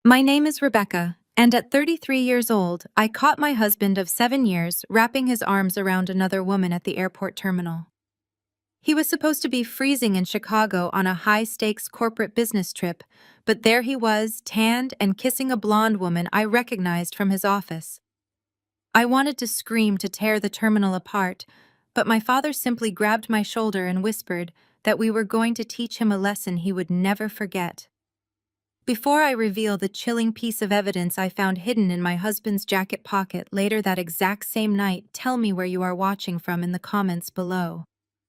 My name is Rebecca, and at 33 years old, I caught my husband of 7 years wrapping his arms around another woman at the airport terminal. He was supposed to be freezing in Chicago on a high-stakes corporate business trip, but there he was, tanned and kissing a blonde woman I recognized from his office. I wanted to scream to tear the terminal apart, but my father simply grabbed my shoulder and whispered that we were going to teach him a lesson he would never forget. Before I reveal the chilling piece of evidence I found hidden in my husband's jacket pocket later that exact same night, tell me where you are watching from in the comments below.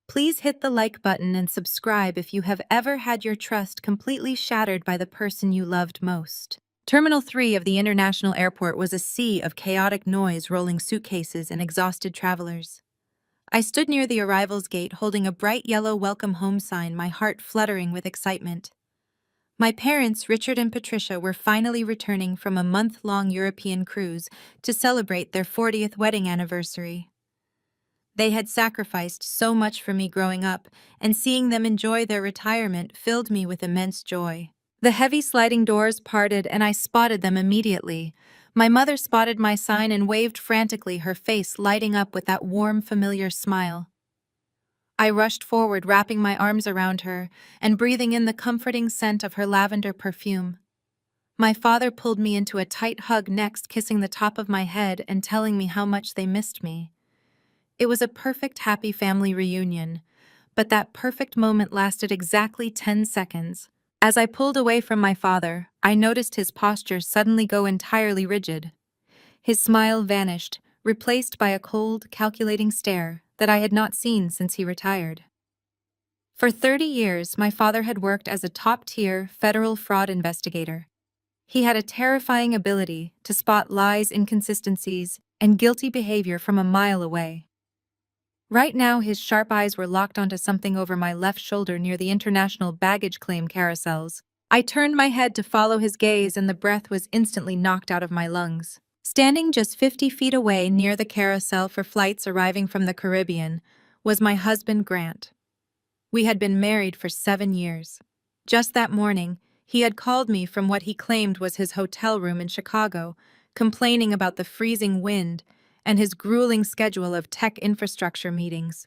Please hit the like button and subscribe if you have ever had your trust completely shattered by the person you loved most. Terminal 3 of the International Airport was a sea of chaotic noise, rolling suitcases and exhausted travelers. I stood near the arrivals gate holding a bright yellow welcome home sign, my heart fluttering with excitement. My parents, Richard and Patricia, were finally returning from a month-long European cruise to celebrate their 40th wedding anniversary. They had sacrificed so much for me growing up, and seeing them enjoy their retirement filled me with immense joy. The heavy sliding doors parted and I spotted them immediately. My mother spotted my sign and waved frantically, her face lighting up with that warm, familiar smile. I rushed forward, wrapping my arms around her and breathing in the comforting scent of her lavender perfume. My father pulled me into a tight hug next, kissing the top of my head and telling me how much they missed me. It was a perfect, happy family reunion, but that perfect moment lasted exactly 10 seconds. As I pulled away from my father, I noticed his posture suddenly go entirely rigid. His smile vanished, replaced by a cold, calculating stare that I had not seen since he retired. For 30 years, my father had worked as a top-tier federal fraud investigator. He had a terrifying ability to spot lies, inconsistencies, and guilty behavior from a mile away. Right now, his sharp eyes were locked onto something over my left shoulder near the international baggage claim carousels. I turned my head to follow his gaze, and the breath was instantly knocked out of my lungs. Standing just 50 feet away near the carousel for flights arriving from the Caribbean was my husband, Grant. We had been married for 7 years. Just that morning, he had called me from what he claimed was his hotel room in Chicago, complaining about the freezing wind and his grueling schedule of tech infrastructure meetings.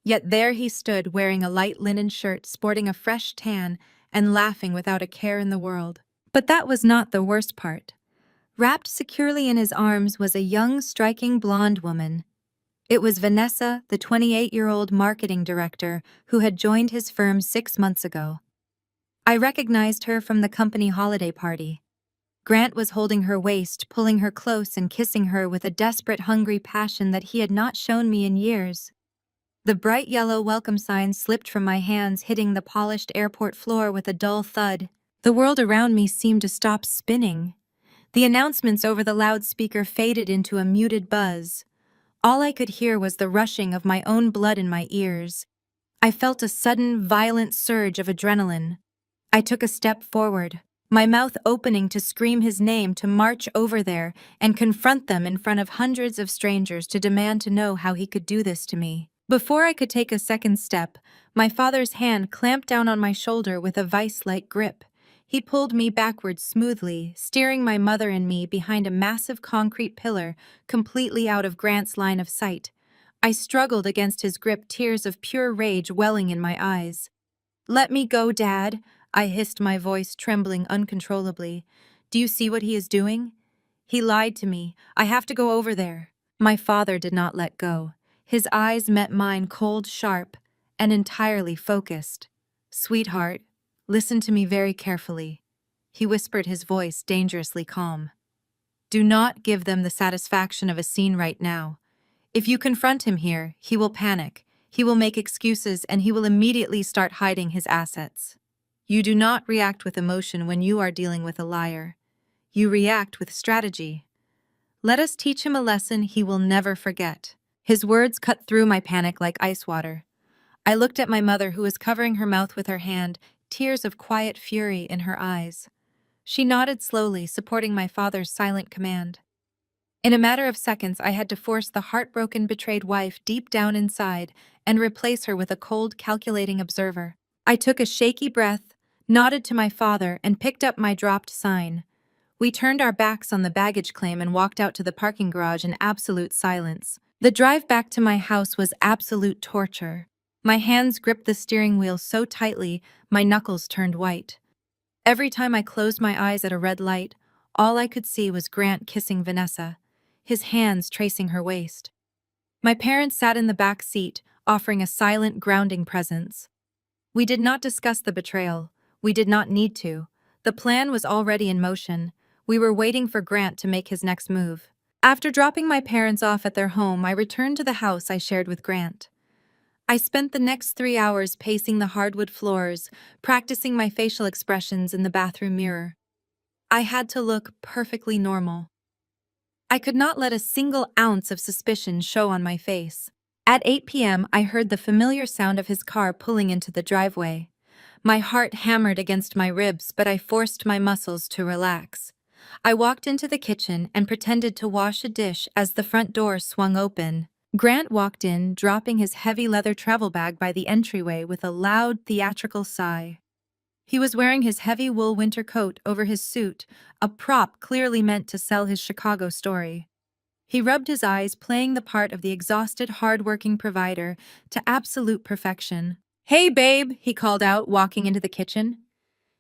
Yet there he stood, wearing a light linen shirt, sporting a fresh tan, and laughing without a care in the world. But that was not the worst part. Wrapped securely in his arms was a young, striking blonde woman. It was Vanessa, the 28-year-old marketing director who had joined his firm 6 months ago. I recognized her from the company holiday party. Grant was holding her waist, pulling her close and kissing her with a desperate, hungry passion that he had not shown me in years. The bright yellow welcome sign slipped from my hands, hitting the polished airport floor with a dull thud. The world around me seemed to stop spinning. The announcements over the loudspeaker faded into a muted buzz. All I could hear was the rushing of my own blood in my ears. I felt a sudden, violent surge of adrenaline. I took a step forward, my mouth opening to scream his name, to march over there and confront them in front of hundreds of strangers, to demand to know how he could do this to me. Before I could take a second step, my father's hand clamped down on my shoulder with a vice-like grip. He pulled me backwards smoothly, steering my mother and me behind a massive concrete pillar, completely out of Grant's line of sight. I struggled against his grip, tears of pure rage welling in my eyes. "Let me go, Dad," I hissed, my voice trembling uncontrollably. "Do you see what he is doing? He lied to me. I have to go over there." My father did not let go. His eyes met mine, cold, sharp, and entirely focused. "Sweetheart, listen to me very carefully," he whispered, his voice dangerously calm. "Do not give them the satisfaction of a scene right now. If you confront him here, he will panic, he will make excuses, and he will immediately start hiding his assets. You do not react with emotion when you are dealing with a liar. You react with strategy. Let us teach him a lesson he will never forget." His words cut through my panic like ice water. I looked at my mother, who was covering her mouth with her hand, tears of quiet fury in her eyes. She nodded slowly, supporting my father's silent command. In a matter of seconds, I had to force the heartbroken, betrayed wife deep down inside and replace her with a cold, calculating observer. I took a shaky breath, nodded to my father, and picked up my dropped sign. We turned our backs on the baggage claim and walked out to the parking garage in absolute silence. The drive back to my house was absolute torture. My hands gripped the steering wheel so tightly, my knuckles turned white. Every time I closed my eyes at a red light, all I could see was Grant kissing Vanessa, his hands tracing her waist. My parents sat in the back seat, offering a silent, grounding presence. We did not discuss the betrayal. We did not need to. The plan was already in motion. We were waiting for Grant to make his next move. After dropping my parents off at their home, I returned to the house I shared with Grant. I spent the next 3 hours pacing the hardwood floors, practicing my facial expressions in the bathroom mirror. I had to look perfectly normal. I could not let a single ounce of suspicion show on my face. At 8 p.m., I heard the familiar sound of his car pulling into the driveway. My heart hammered against my ribs, but I forced my muscles to relax. I walked into the kitchen and pretended to wash a dish as the front door swung open. Grant walked in, dropping his heavy leather travel bag by the entryway with a loud, theatrical sigh. He was wearing his heavy wool winter coat over his suit, a prop clearly meant to sell his Chicago story. He rubbed his eyes, playing the part of the exhausted, hard-working provider to absolute perfection. "Hey, babe," he called out, walking into the kitchen.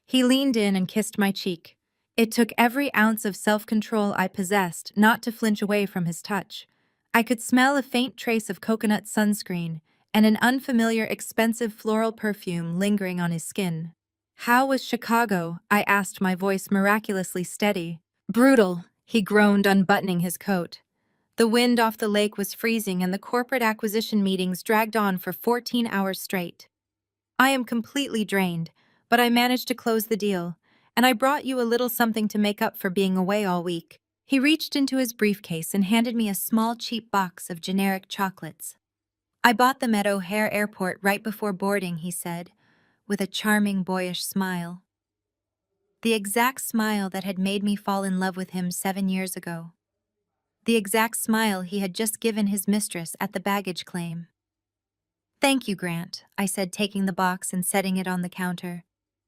He leaned in and kissed my cheek. It took every ounce of self-control I possessed not to flinch away from his touch. I could smell a faint trace of coconut sunscreen and an unfamiliar, expensive floral perfume lingering on his skin. "How was Chicago?" I asked, my voice miraculously steady. "Brutal," he groaned, unbuttoning his coat. The wind off the lake was freezing and the corporate acquisition meetings dragged on for 14 hours straight. "I am completely drained, but I managed to close the deal, and I brought you a little something to make up for being away all week." He reached into his briefcase and handed me a small, cheap box of generic chocolates. "I bought them at O'Hare Airport right before boarding," he said, with a charming, boyish smile. The exact smile that had made me fall in love with him 7 years ago. The exact smile he had just given his mistress at the baggage claim. "Thank you, Grant," I said, taking the box and setting it on the counter.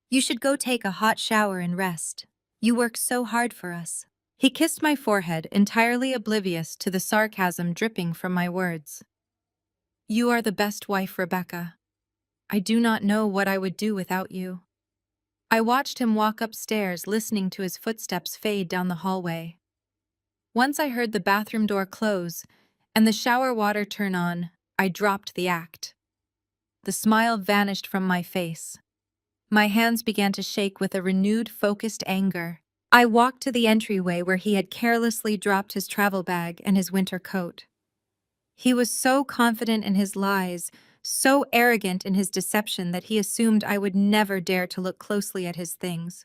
"You should go take a hot shower and rest. You work so hard for us." He kissed my forehead, entirely oblivious to the sarcasm dripping from my words. "You are the best wife, Rebecca. I do not know what I would do without you." I watched him walk upstairs, listening to his footsteps fade down the hallway. Once I heard the bathroom door close and the shower water turn on, I dropped the act. The smile vanished from my face. My hands began to shake with a renewed, focused anger. I walked to the entryway where he had carelessly dropped his travel bag and his winter coat. He was so confident in his lies, so arrogant in his deception that he assumed I would never dare to look closely at his things.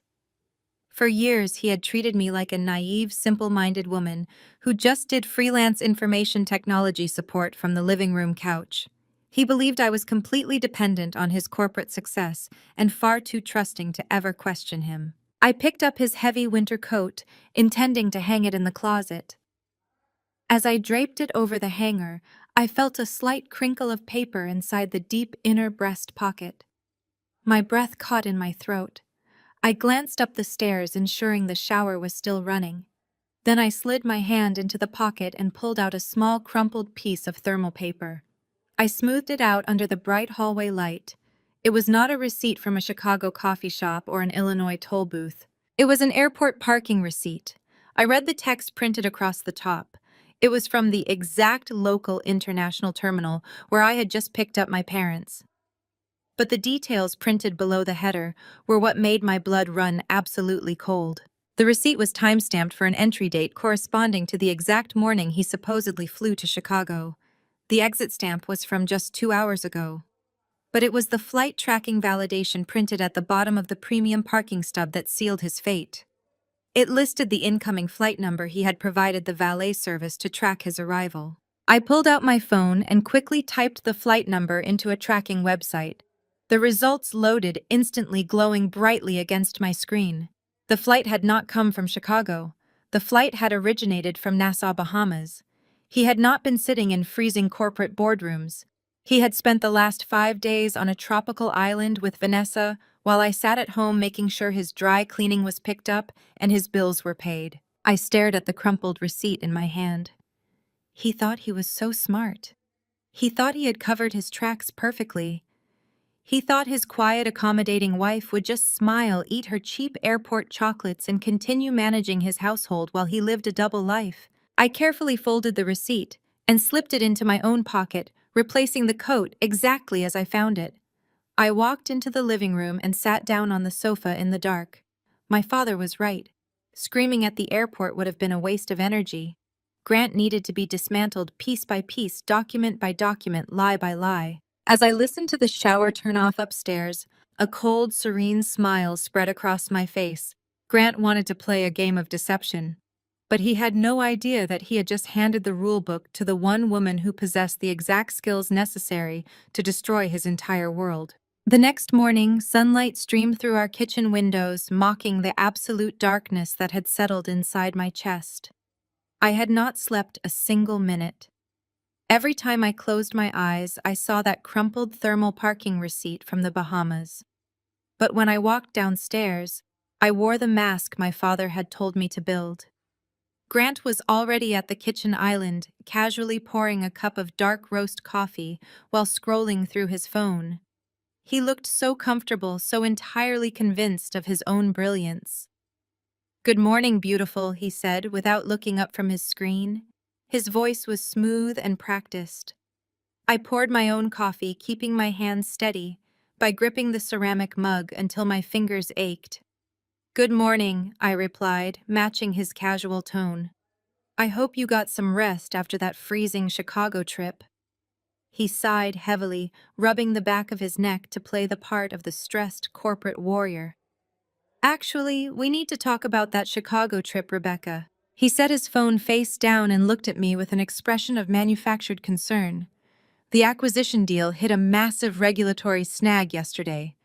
For years, he had treated me like a naive, simple-minded woman who just did freelance information technology support from the living room couch. He believed I was completely dependent on his corporate success and far too trusting to ever question him. I picked up his heavy winter coat, intending to hang it in the closet. As I draped it over the hanger, I felt a slight crinkle of paper inside the deep inner breast pocket. My breath caught in my throat. I glanced up the stairs, ensuring the shower was still running. Then I slid my hand into the pocket and pulled out a small crumpled piece of thermal paper. I smoothed it out under the bright hallway light. It was not a receipt from a Chicago coffee shop or an Illinois toll booth. It was an airport parking receipt. I read the text printed across the top. It was from the exact local international terminal where I had just picked up my parents. But the details printed below the header were what made my blood run absolutely cold. The receipt was time-stamped for an entry date corresponding to the exact morning he supposedly flew to Chicago. The exit stamp was from just 2 hours ago. But it was the flight tracking validation printed at the bottom of the premium parking stub that sealed his fate. It listed the incoming flight number he had provided the valet service to track his arrival. I pulled out my phone and quickly typed the flight number into a tracking website. The results loaded, instantly glowing brightly against my screen. The flight had not come from Chicago. The flight had originated from Nassau, Bahamas. He had not been sitting in freezing corporate boardrooms. He had spent the last 5 days on a tropical island with Vanessa, while I sat at home making sure his dry cleaning was picked up and his bills were paid. I stared at the crumpled receipt in my hand. He thought he was so smart. He thought he had covered his tracks perfectly. He thought his quiet, accommodating wife would just smile, eat her cheap airport chocolates, and continue managing his household while he lived a double life. I carefully folded the receipt and slipped it into my own pocket, replacing the coat exactly as I found it. I walked into the living room and sat down on the sofa in the dark. My father was right. Screaming at the airport would have been a waste of energy. Grant needed to be dismantled piece by piece, document by document, lie by lie. As I listened to the shower turn off upstairs, a cold, serene smile spread across my face. Grant wanted to play a game of deception. But he had no idea that he had just handed the rulebook to the one woman who possessed the exact skills necessary to destroy his entire world. The next morning, sunlight streamed through our kitchen windows, mocking the absolute darkness that had settled inside my chest. I had not slept a single minute. Every time I closed my eyes, I saw that crumpled thermal parking receipt from the Bahamas. But when I walked downstairs, I wore the mask my father had told me to build. Grant was already at the kitchen island, casually pouring a cup of dark roast coffee while scrolling through his phone. He looked so comfortable, so entirely convinced of his own brilliance. "Good morning, beautiful," he said, without looking up from his screen. His voice was smooth and practiced. I poured my own coffee, keeping my hands steady, by gripping the ceramic mug until my fingers ached. "Good morning," I replied, matching his casual tone. "I hope you got some rest after that freezing Chicago trip." He sighed heavily, rubbing the back of his neck to play the part of the stressed corporate warrior. "Actually, we need to talk about that Chicago trip, Rebecca." He set his phone face down and looked at me with an expression of manufactured concern. "The acquisition deal hit a massive regulatory snag yesterday.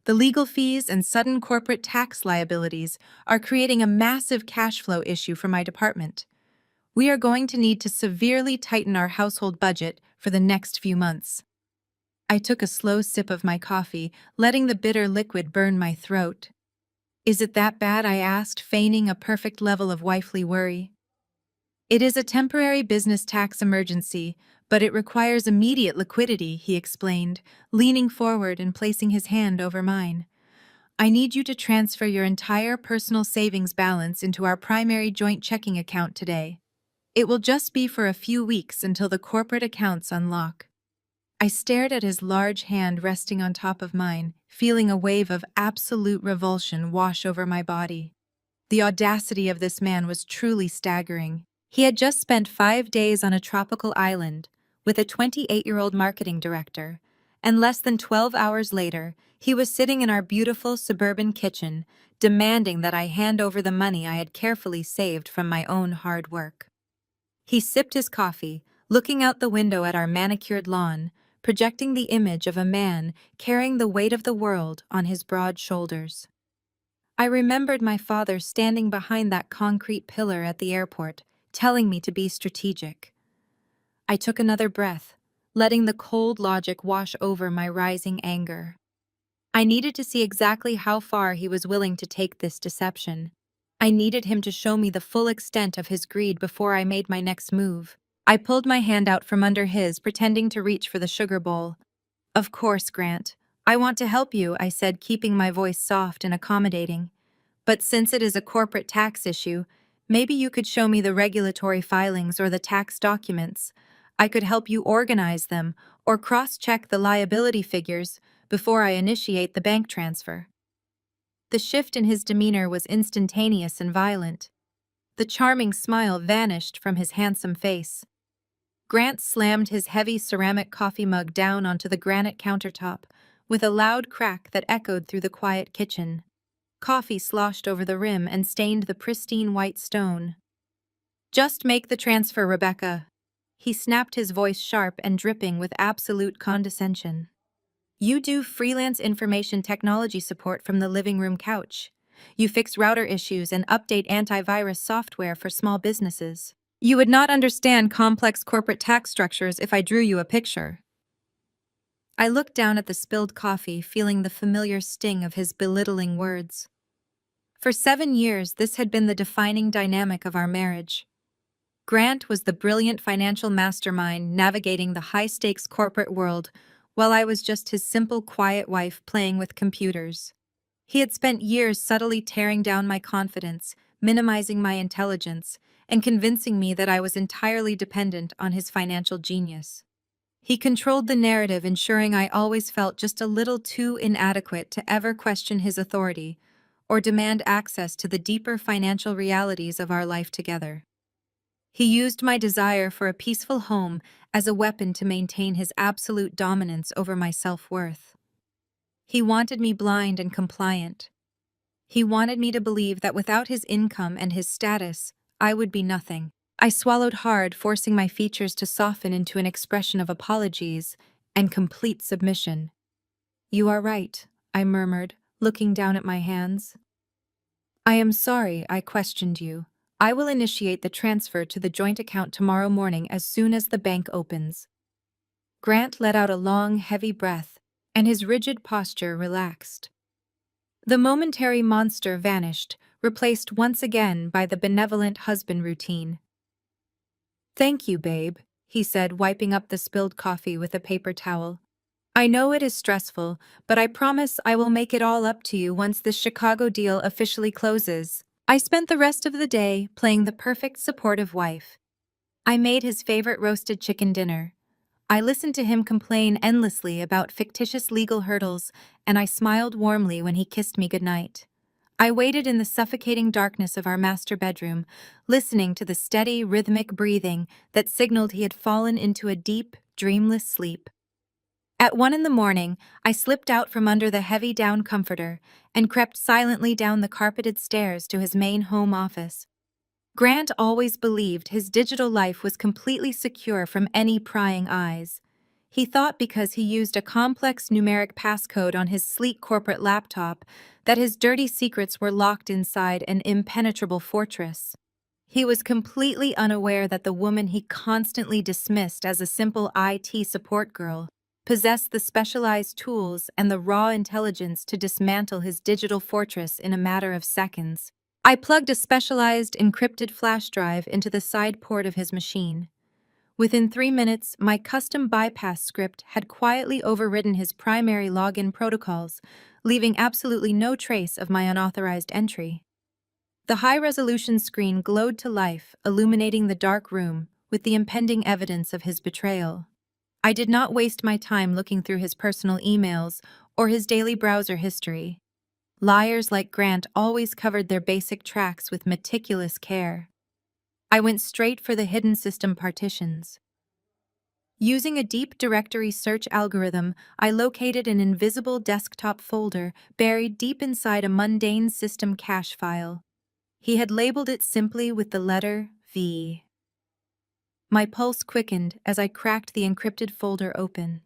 The legal fees and sudden corporate tax liabilities are creating a massive cash flow issue for my department. We are going to need to severely tighten our household budget for the next few months." I took a slow sip of my coffee, letting the bitter liquid burn my throat. "Is it that bad?" I asked, feigning a perfect level of wifely worry. "It is a temporary business tax emergency, but it requires immediate liquidity," he explained, leaning forward and placing his hand over mine. "I need you to transfer your entire personal savings balance into our primary joint checking account today. It will just be for a few weeks until the corporate accounts unlock." I stared at his large hand resting on top of mine, feeling a wave of absolute revulsion wash over my body. The audacity of this man was truly staggering. He had just spent 5 days on a tropical island with a 28-year-old marketing director, and less than 12 hours later, he was sitting in our beautiful suburban kitchen, demanding that I hand over the money I had carefully saved from my own hard work. He sipped his coffee, looking out the window at our manicured lawn, projecting the image of a man carrying the weight of the world on his broad shoulders. I remembered my father standing behind that concrete pillar at the airport, telling me to be strategic. I took another breath, letting the cold logic wash over my rising anger. I needed to see exactly how far he was willing to take this deception. I needed him to show me the full extent of his greed before I made my next move. I pulled my hand out from under his, pretending to reach for the sugar bowl. "Of course, Grant. I want to help you," I said, keeping my voice soft and accommodating. "But since it is a corporate tax issue, maybe you could show me the regulatory filings or the tax documents. I could help you organize them or cross-check the liability figures before I initiate the bank transfer." The shift in his demeanor was instantaneous and violent. The charming smile vanished from his handsome face. Grant slammed his heavy ceramic coffee mug down onto the granite countertop with a loud crack that echoed through the quiet kitchen. Coffee sloshed over the rim and stained the pristine white stone. "Just make the transfer, Rebecca." He snapped, his voice sharp and dripping with absolute condescension. "You do freelance information technology support from the living room couch. You fix router issues and update antivirus software for small businesses. You would not understand complex corporate tax structures if I drew you a picture." I looked down at the spilled coffee, feeling the familiar sting of his belittling words. For 7 years, this had been the defining dynamic of our marriage. Grant was the brilliant financial mastermind navigating the high-stakes corporate world, while I was just his simple, quiet wife playing with computers. He had spent years subtly tearing down my confidence, minimizing my intelligence, and convincing me that I was entirely dependent on his financial genius. He controlled the narrative, ensuring I always felt just a little too inadequate to ever question his authority or demand access to the deeper financial realities of our life together. He used my desire for a peaceful home as a weapon to maintain his absolute dominance over my self-worth. He wanted me blind and compliant. He wanted me to believe that without his income and his status, I would be nothing. I swallowed hard, forcing my features to soften into an expression of apologies and complete submission. "You are right," I murmured, looking down at my hands. "I am sorry I questioned you. I will initiate the transfer to the joint account tomorrow morning as soon as the bank opens." Grant let out a long, heavy breath, and his rigid posture relaxed. The momentary monster vanished, replaced once again by the benevolent husband routine. "Thank you, babe," he said, wiping up the spilled coffee with a paper towel. "I know it is stressful, but I promise I will make it all up to you once this Chicago deal officially closes." I spent the rest of the day playing the perfect supportive wife. I made his favorite roasted chicken dinner. I listened to him complain endlessly about fictitious legal hurdles, and I smiled warmly when he kissed me goodnight. I waited in the suffocating darkness of our master bedroom, listening to the steady, rhythmic breathing that signaled he had fallen into a deep, dreamless sleep. At 1 in the morning, I slipped out from under the heavy down comforter and crept silently down the carpeted stairs to his main home office. Grant always believed his digital life was completely secure from any prying eyes. He thought because he used a complex numeric passcode on his sleek corporate laptop that his dirty secrets were locked inside an impenetrable fortress. He was completely unaware that the woman he constantly dismissed as a simple IT support girl possessed the specialized tools and the raw intelligence to dismantle his digital fortress in a matter of seconds. I plugged a specialized encrypted flash drive into the side port of his machine. Within 3 minutes, my custom bypass script had quietly overridden his primary login protocols, leaving absolutely no trace of my unauthorized entry. The high-resolution screen glowed to life, illuminating the dark room with the impending evidence of his betrayal. I did not waste my time looking through his personal emails or his daily browser history. Liars like Grant always covered their basic tracks with meticulous care. I went straight for the hidden system partitions. Using a deep directory search algorithm, I located an invisible desktop folder buried deep inside a mundane system cache file. He had labeled it simply with the letter V. My pulse quickened as I cracked the encrypted folder open.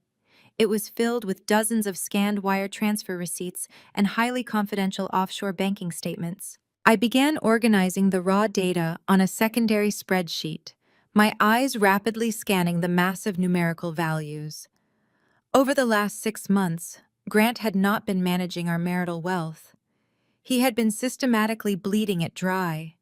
It was filled with dozens of scanned wire transfer receipts and highly confidential offshore banking statements. I began organizing the raw data on a secondary spreadsheet, my eyes rapidly scanning the massive numerical values. Over the last 6 months, Grant had not been managing our marital wealth. He had been systematically bleeding it dry.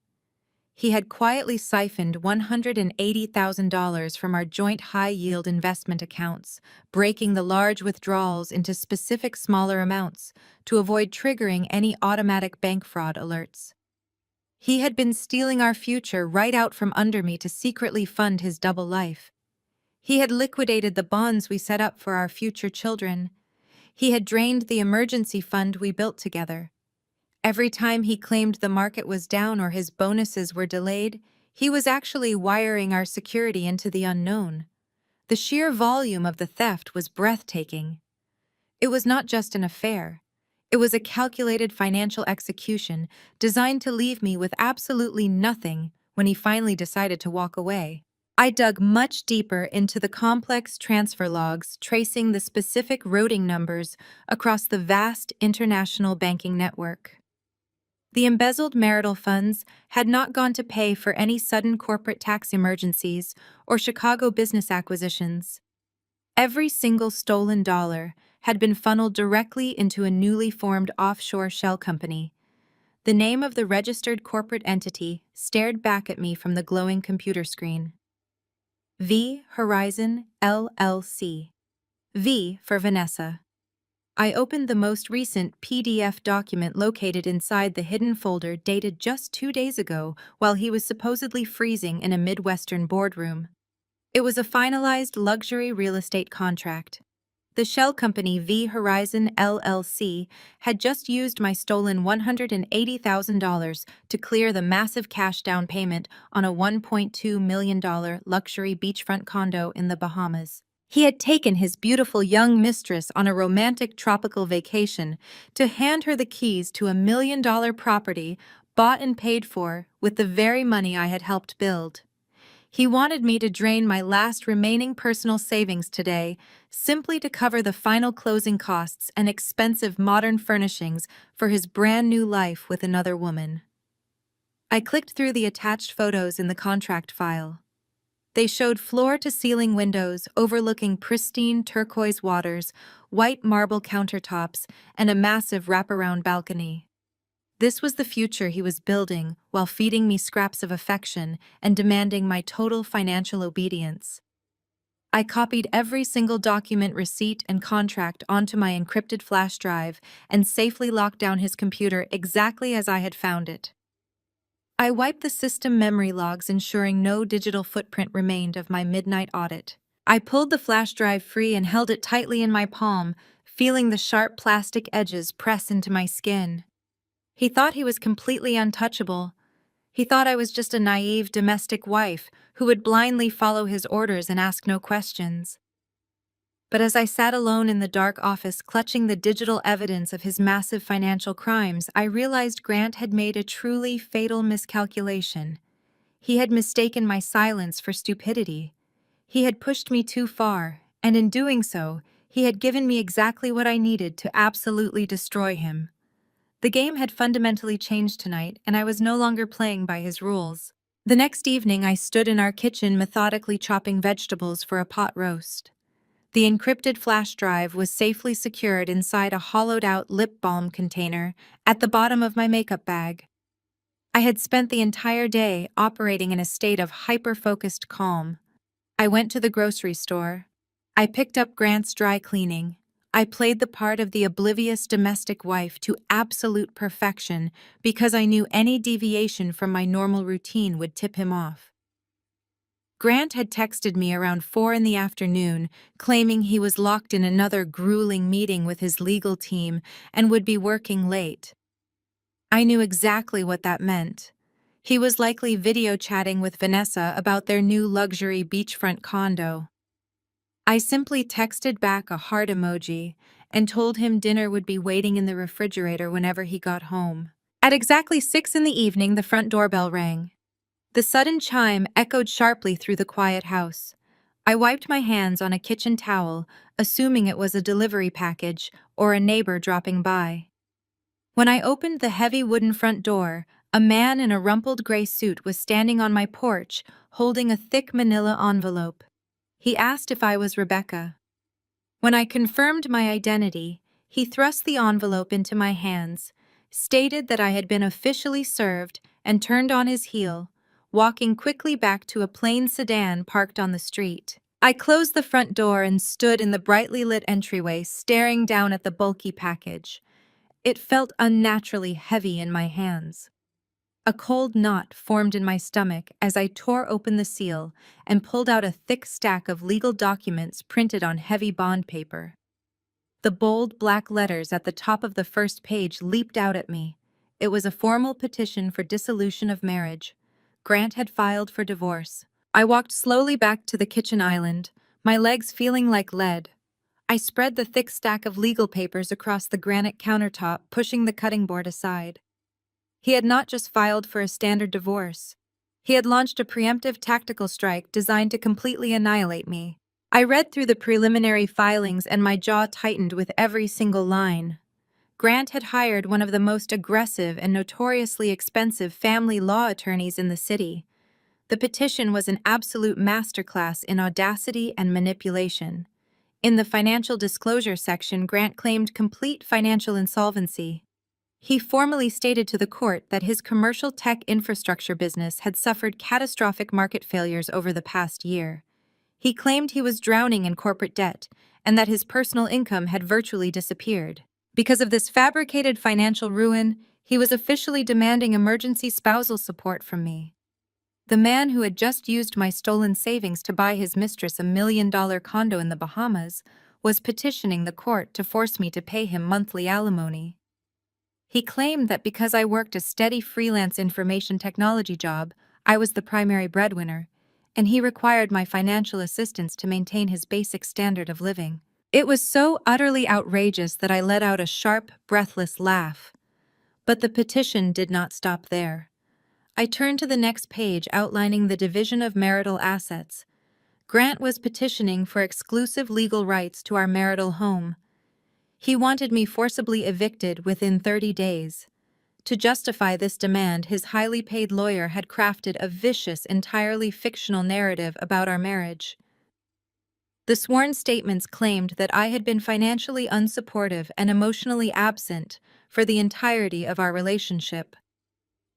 He had quietly siphoned $180,000 from our joint high-yield investment accounts, breaking the large withdrawals into specific smaller amounts to avoid triggering any automatic bank fraud alerts. He had been stealing our future right out from under me to secretly fund his double life. He had liquidated the bonds we set up for our future children. He had drained the emergency fund we built together. Every time he claimed the market was down or his bonuses were delayed, he was actually wiring our security into the unknown. The sheer volume of the theft was breathtaking. It was not just an affair. It was a calculated financial execution designed to leave me with absolutely nothing when he finally decided to walk away. I dug much deeper into the complex transfer logs tracing the specific routing numbers across the vast international banking network. The embezzled marital funds had not gone to pay for any sudden corporate tax emergencies or Chicago business acquisitions. Every single stolen dollar had been funneled directly into a newly formed offshore shell company. The name of the registered corporate entity stared back at me from the glowing computer screen. V Horizon LLC. V for Vanessa. I opened the most recent PDF document located inside the hidden folder dated just 2 days ago while he was supposedly freezing in a Midwestern boardroom. It was a finalized luxury real estate contract. The shell company V Horizon LLC had just used my stolen $180,000 to clear the massive cash down payment on a $1.2 million luxury beachfront condo in the Bahamas. He had taken his beautiful young mistress on a romantic tropical vacation to hand her the keys to $1 million property bought and paid for with the very money I had helped build. He wanted me to drain my last remaining personal savings today, simply to cover the final closing costs and expensive modern furnishings for his brand new life with another woman. I clicked through the attached photos in the contract file. They showed floor-to-ceiling windows overlooking pristine turquoise waters, white marble countertops, and a massive wraparound balcony. This was the future he was building while feeding me scraps of affection and demanding my total financial obedience. I copied every single document, receipt, and contract onto my encrypted flash drive and safely locked down his computer exactly as I had found it. I wiped the system memory logs, ensuring no digital footprint remained of my midnight audit. I pulled the flash drive free and held it tightly in my palm, feeling the sharp plastic edges press into my skin. He thought he was completely untouchable. He thought I was just a naive domestic wife who would blindly follow his orders and ask no questions. But as I sat alone in the dark office clutching the digital evidence of his massive financial crimes, I realized Grant had made a truly fatal miscalculation. He had mistaken my silence for stupidity. He had pushed me too far, and in doing so, he had given me exactly what I needed to absolutely destroy him. The game had fundamentally changed tonight, and I was no longer playing by his rules. The next evening, I stood in our kitchen methodically chopping vegetables for a pot roast. The encrypted flash drive was safely secured inside a hollowed-out lip balm container at the bottom of my makeup bag. I had spent the entire day operating in a state of hyper-focused calm. I went to the grocery store. I picked up Grant's dry cleaning. I played the part of the oblivious domestic wife to absolute perfection because I knew any deviation from my normal routine would tip him off. Grant had texted me around 4 in the afternoon, claiming he was locked in another grueling meeting with his legal team and would be working late. I knew exactly what that meant. He was likely video chatting with Vanessa about their new luxury beachfront condo. I simply texted back a heart emoji and told him dinner would be waiting in the refrigerator whenever he got home. At exactly 6 in the evening, the front doorbell rang. The sudden chime echoed sharply through the quiet house. I wiped my hands on a kitchen towel, assuming it was a delivery package or a neighbor dropping by. When I opened the heavy wooden front door, a man in a rumpled gray suit was standing on my porch, holding a thick manila envelope. He asked if I was Rebecca. When I confirmed my identity, he thrust the envelope into my hands, stated that I had been officially served, and turned on his heel, walking quickly back to a plain sedan parked on the street. I closed the front door and stood in the brightly lit entryway, staring down at the bulky package. It felt unnaturally heavy in my hands. A cold knot formed in my stomach as I tore open the seal and pulled out a thick stack of legal documents printed on heavy bond paper. The bold black letters at the top of the first page leaped out at me. It was a formal petition for dissolution of marriage. Grant had filed for divorce. I walked slowly back to the kitchen island, my legs feeling like lead. I spread the thick stack of legal papers across the granite countertop, pushing the cutting board aside. He had not just filed for a standard divorce. He had launched a preemptive tactical strike designed to completely annihilate me. I read through the preliminary filings and my jaw tightened with every single line. Grant had hired one of the most aggressive and notoriously expensive family law attorneys in the city. The petition was an absolute masterclass in audacity and manipulation. In the financial disclosure section, Grant claimed complete financial insolvency. He formally stated to the court that his commercial tech infrastructure business had suffered catastrophic market failures over the past year. He claimed he was drowning in corporate debt and that his personal income had virtually disappeared. Because of this fabricated financial ruin, he was officially demanding emergency spousal support from me. The man who had just used my stolen savings to buy his mistress $1 million condo in the Bahamas was petitioning the court to force me to pay him monthly alimony. He claimed that because I worked a steady freelance information technology job, I was the primary breadwinner, and he required my financial assistance to maintain his basic standard of living. It was so utterly outrageous that I let out a sharp, breathless laugh. But the petition did not stop there. I turned to the next page outlining the division of marital assets. Grant was petitioning for exclusive legal rights to our marital home. He wanted me forcibly evicted within 30 days. To justify this demand, his highly paid lawyer had crafted a vicious, entirely fictional narrative about our marriage. The sworn statements claimed that I had been financially unsupportive and emotionally absent for the entirety of our relationship.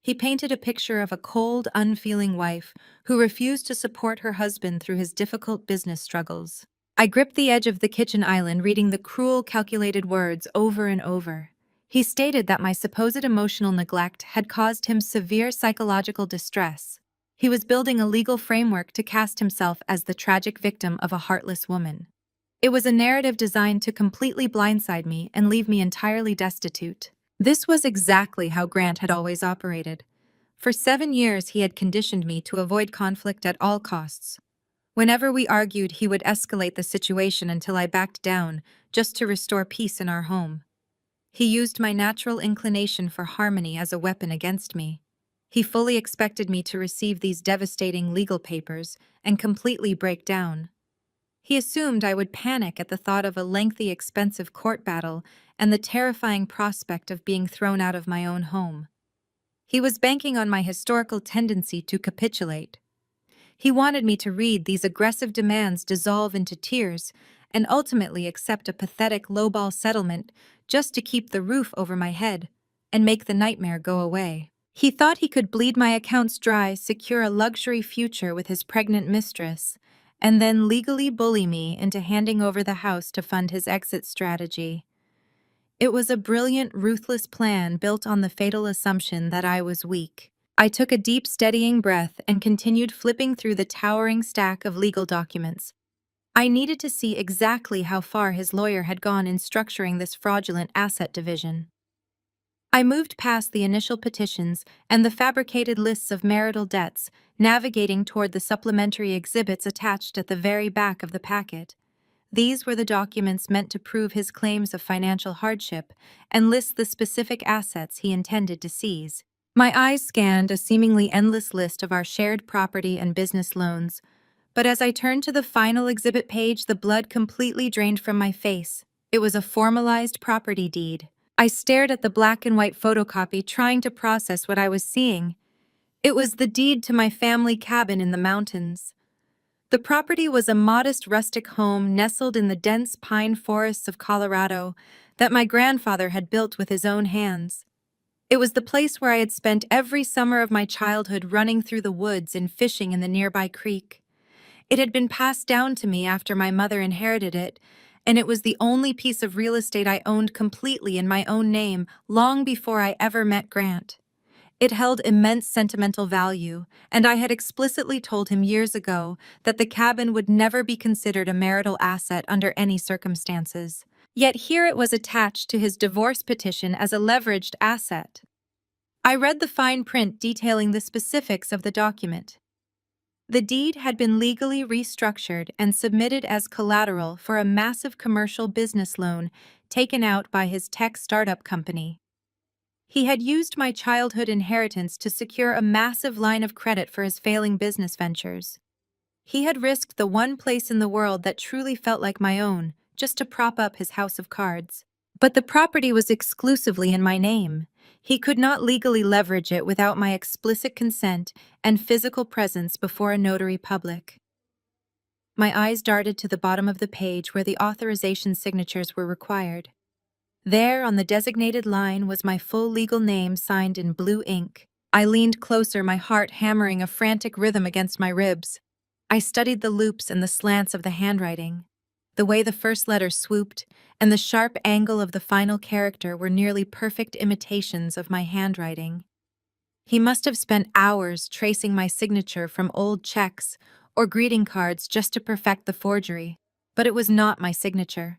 He painted a picture of a cold, unfeeling wife who refused to support her husband through his difficult business struggles. I gripped the edge of the kitchen island, reading the cruel, calculated words over and over. He stated that my supposed emotional neglect had caused him severe psychological distress. He was building a legal framework to cast himself as the tragic victim of a heartless woman. It was a narrative designed to completely blindside me and leave me entirely destitute. This was exactly how Grant had always operated. For 7 years, he had conditioned me to avoid conflict at all costs. Whenever we argued, he would escalate the situation until I backed down, just to restore peace in our home. He used my natural inclination for harmony as a weapon against me. He fully expected me to receive these devastating legal papers and completely break down. He assumed I would panic at the thought of a lengthy, expensive court battle and the terrifying prospect of being thrown out of my own home. He was banking on my historical tendency to capitulate. He wanted me to read these aggressive demands dissolve into tears and ultimately accept a pathetic lowball settlement just to keep the roof over my head and make the nightmare go away. He thought he could bleed my accounts dry, secure a luxury future with his pregnant mistress, and then legally bully me into handing over the house to fund his exit strategy. It was a brilliant, ruthless plan built on the fatal assumption that I was weak. I took a deep, steadying breath and continued flipping through the towering stack of legal documents. I needed to see exactly how far his lawyer had gone in structuring this fraudulent asset division. I moved past the initial petitions and the fabricated lists of marital debts, navigating toward the supplementary exhibits attached at the very back of the packet. These were the documents meant to prove his claims of financial hardship and list the specific assets he intended to seize. My eyes scanned a seemingly endless list of our shared property and business loans, but as I turned to the final exhibit page, the blood completely drained from my face. It was a formalized property deed. I stared at the black and white photocopy, trying to process what I was seeing. It was the deed to my family cabin in the mountains. The property was a modest rustic home nestled in the dense pine forests of Colorado that my grandfather had built with his own hands. It was the place where I had spent every summer of my childhood running through the woods and fishing in the nearby creek. It had been passed down to me after my mother inherited it, and it was the only piece of real estate I owned completely in my own name long before I ever met Grant. It held immense sentimental value, and I had explicitly told him years ago that the cabin would never be considered a marital asset under any circumstances. Yet here it was attached to his divorce petition as a leveraged asset. I read the fine print detailing the specifics of the document. The deed had been legally restructured and submitted as collateral for a massive commercial business loan taken out by his tech startup company. He had used my childhood inheritance to secure a massive line of credit for his failing business ventures. He had risked the one place in the world that truly felt like my own, just to prop up his house of cards. But the property was exclusively in my name. He could not legally leverage it without my explicit consent and physical presence before a notary public. My eyes darted to the bottom of the page where the authorization signatures were required. There, on the designated line, was my full legal name signed in blue ink. I leaned closer, my heart hammering a frantic rhythm against my ribs. I studied the loops and the slants of the handwriting. The way the first letter swooped and the sharp angle of the final character were nearly perfect imitations of my handwriting. He must have spent hours tracing my signature from old checks or greeting cards just to perfect the forgery. But it was not my signature.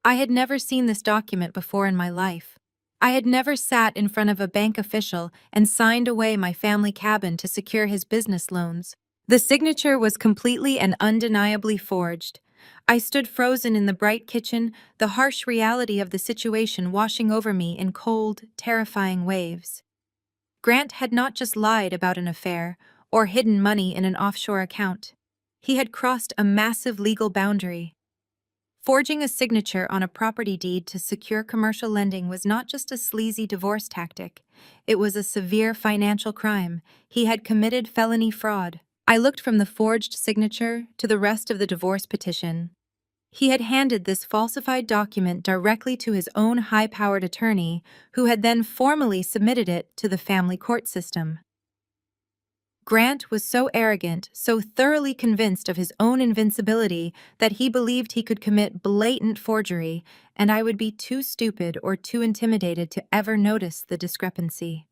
I had never seen this document before in my life. I had never sat in front of a bank official and signed away my family cabin to secure his business loans. The signature was completely and undeniably forged. I stood frozen in the bright kitchen, the harsh reality of the situation washing over me in cold, terrifying waves. Grant had not just lied about an affair or hidden money in an offshore account. He had crossed a massive legal boundary. Forging a signature on a property deed to secure commercial lending was not just a sleazy divorce tactic. It was a severe financial crime. He had committed felony fraud. I looked from the forged signature to the rest of the divorce petition. He had handed this falsified document directly to his own high-powered attorney, who had then formally submitted it to the family court system. Grant was so arrogant, so thoroughly convinced of his own invincibility that he believed he could commit blatant forgery, and I would be too stupid or too intimidated to ever notice the discrepancy.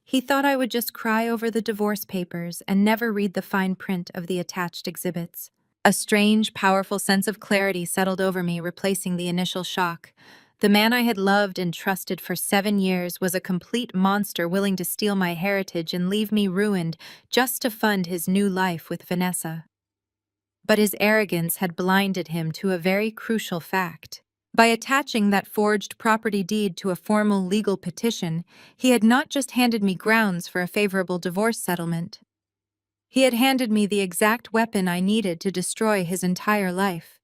He thought I would just cry over the divorce papers and never read the fine print of the attached exhibits. A strange, powerful sense of clarity settled over me, replacing the initial shock. The man I had loved and trusted for 7 years was a complete monster willing to steal my heritage and leave me ruined just to fund his new life with Vanessa. But his arrogance had blinded him to a very crucial fact. By attaching that forged property deed to a formal legal petition, he had not just handed me grounds for a favorable divorce settlement. He had handed me the exact weapon I needed to destroy his entire life.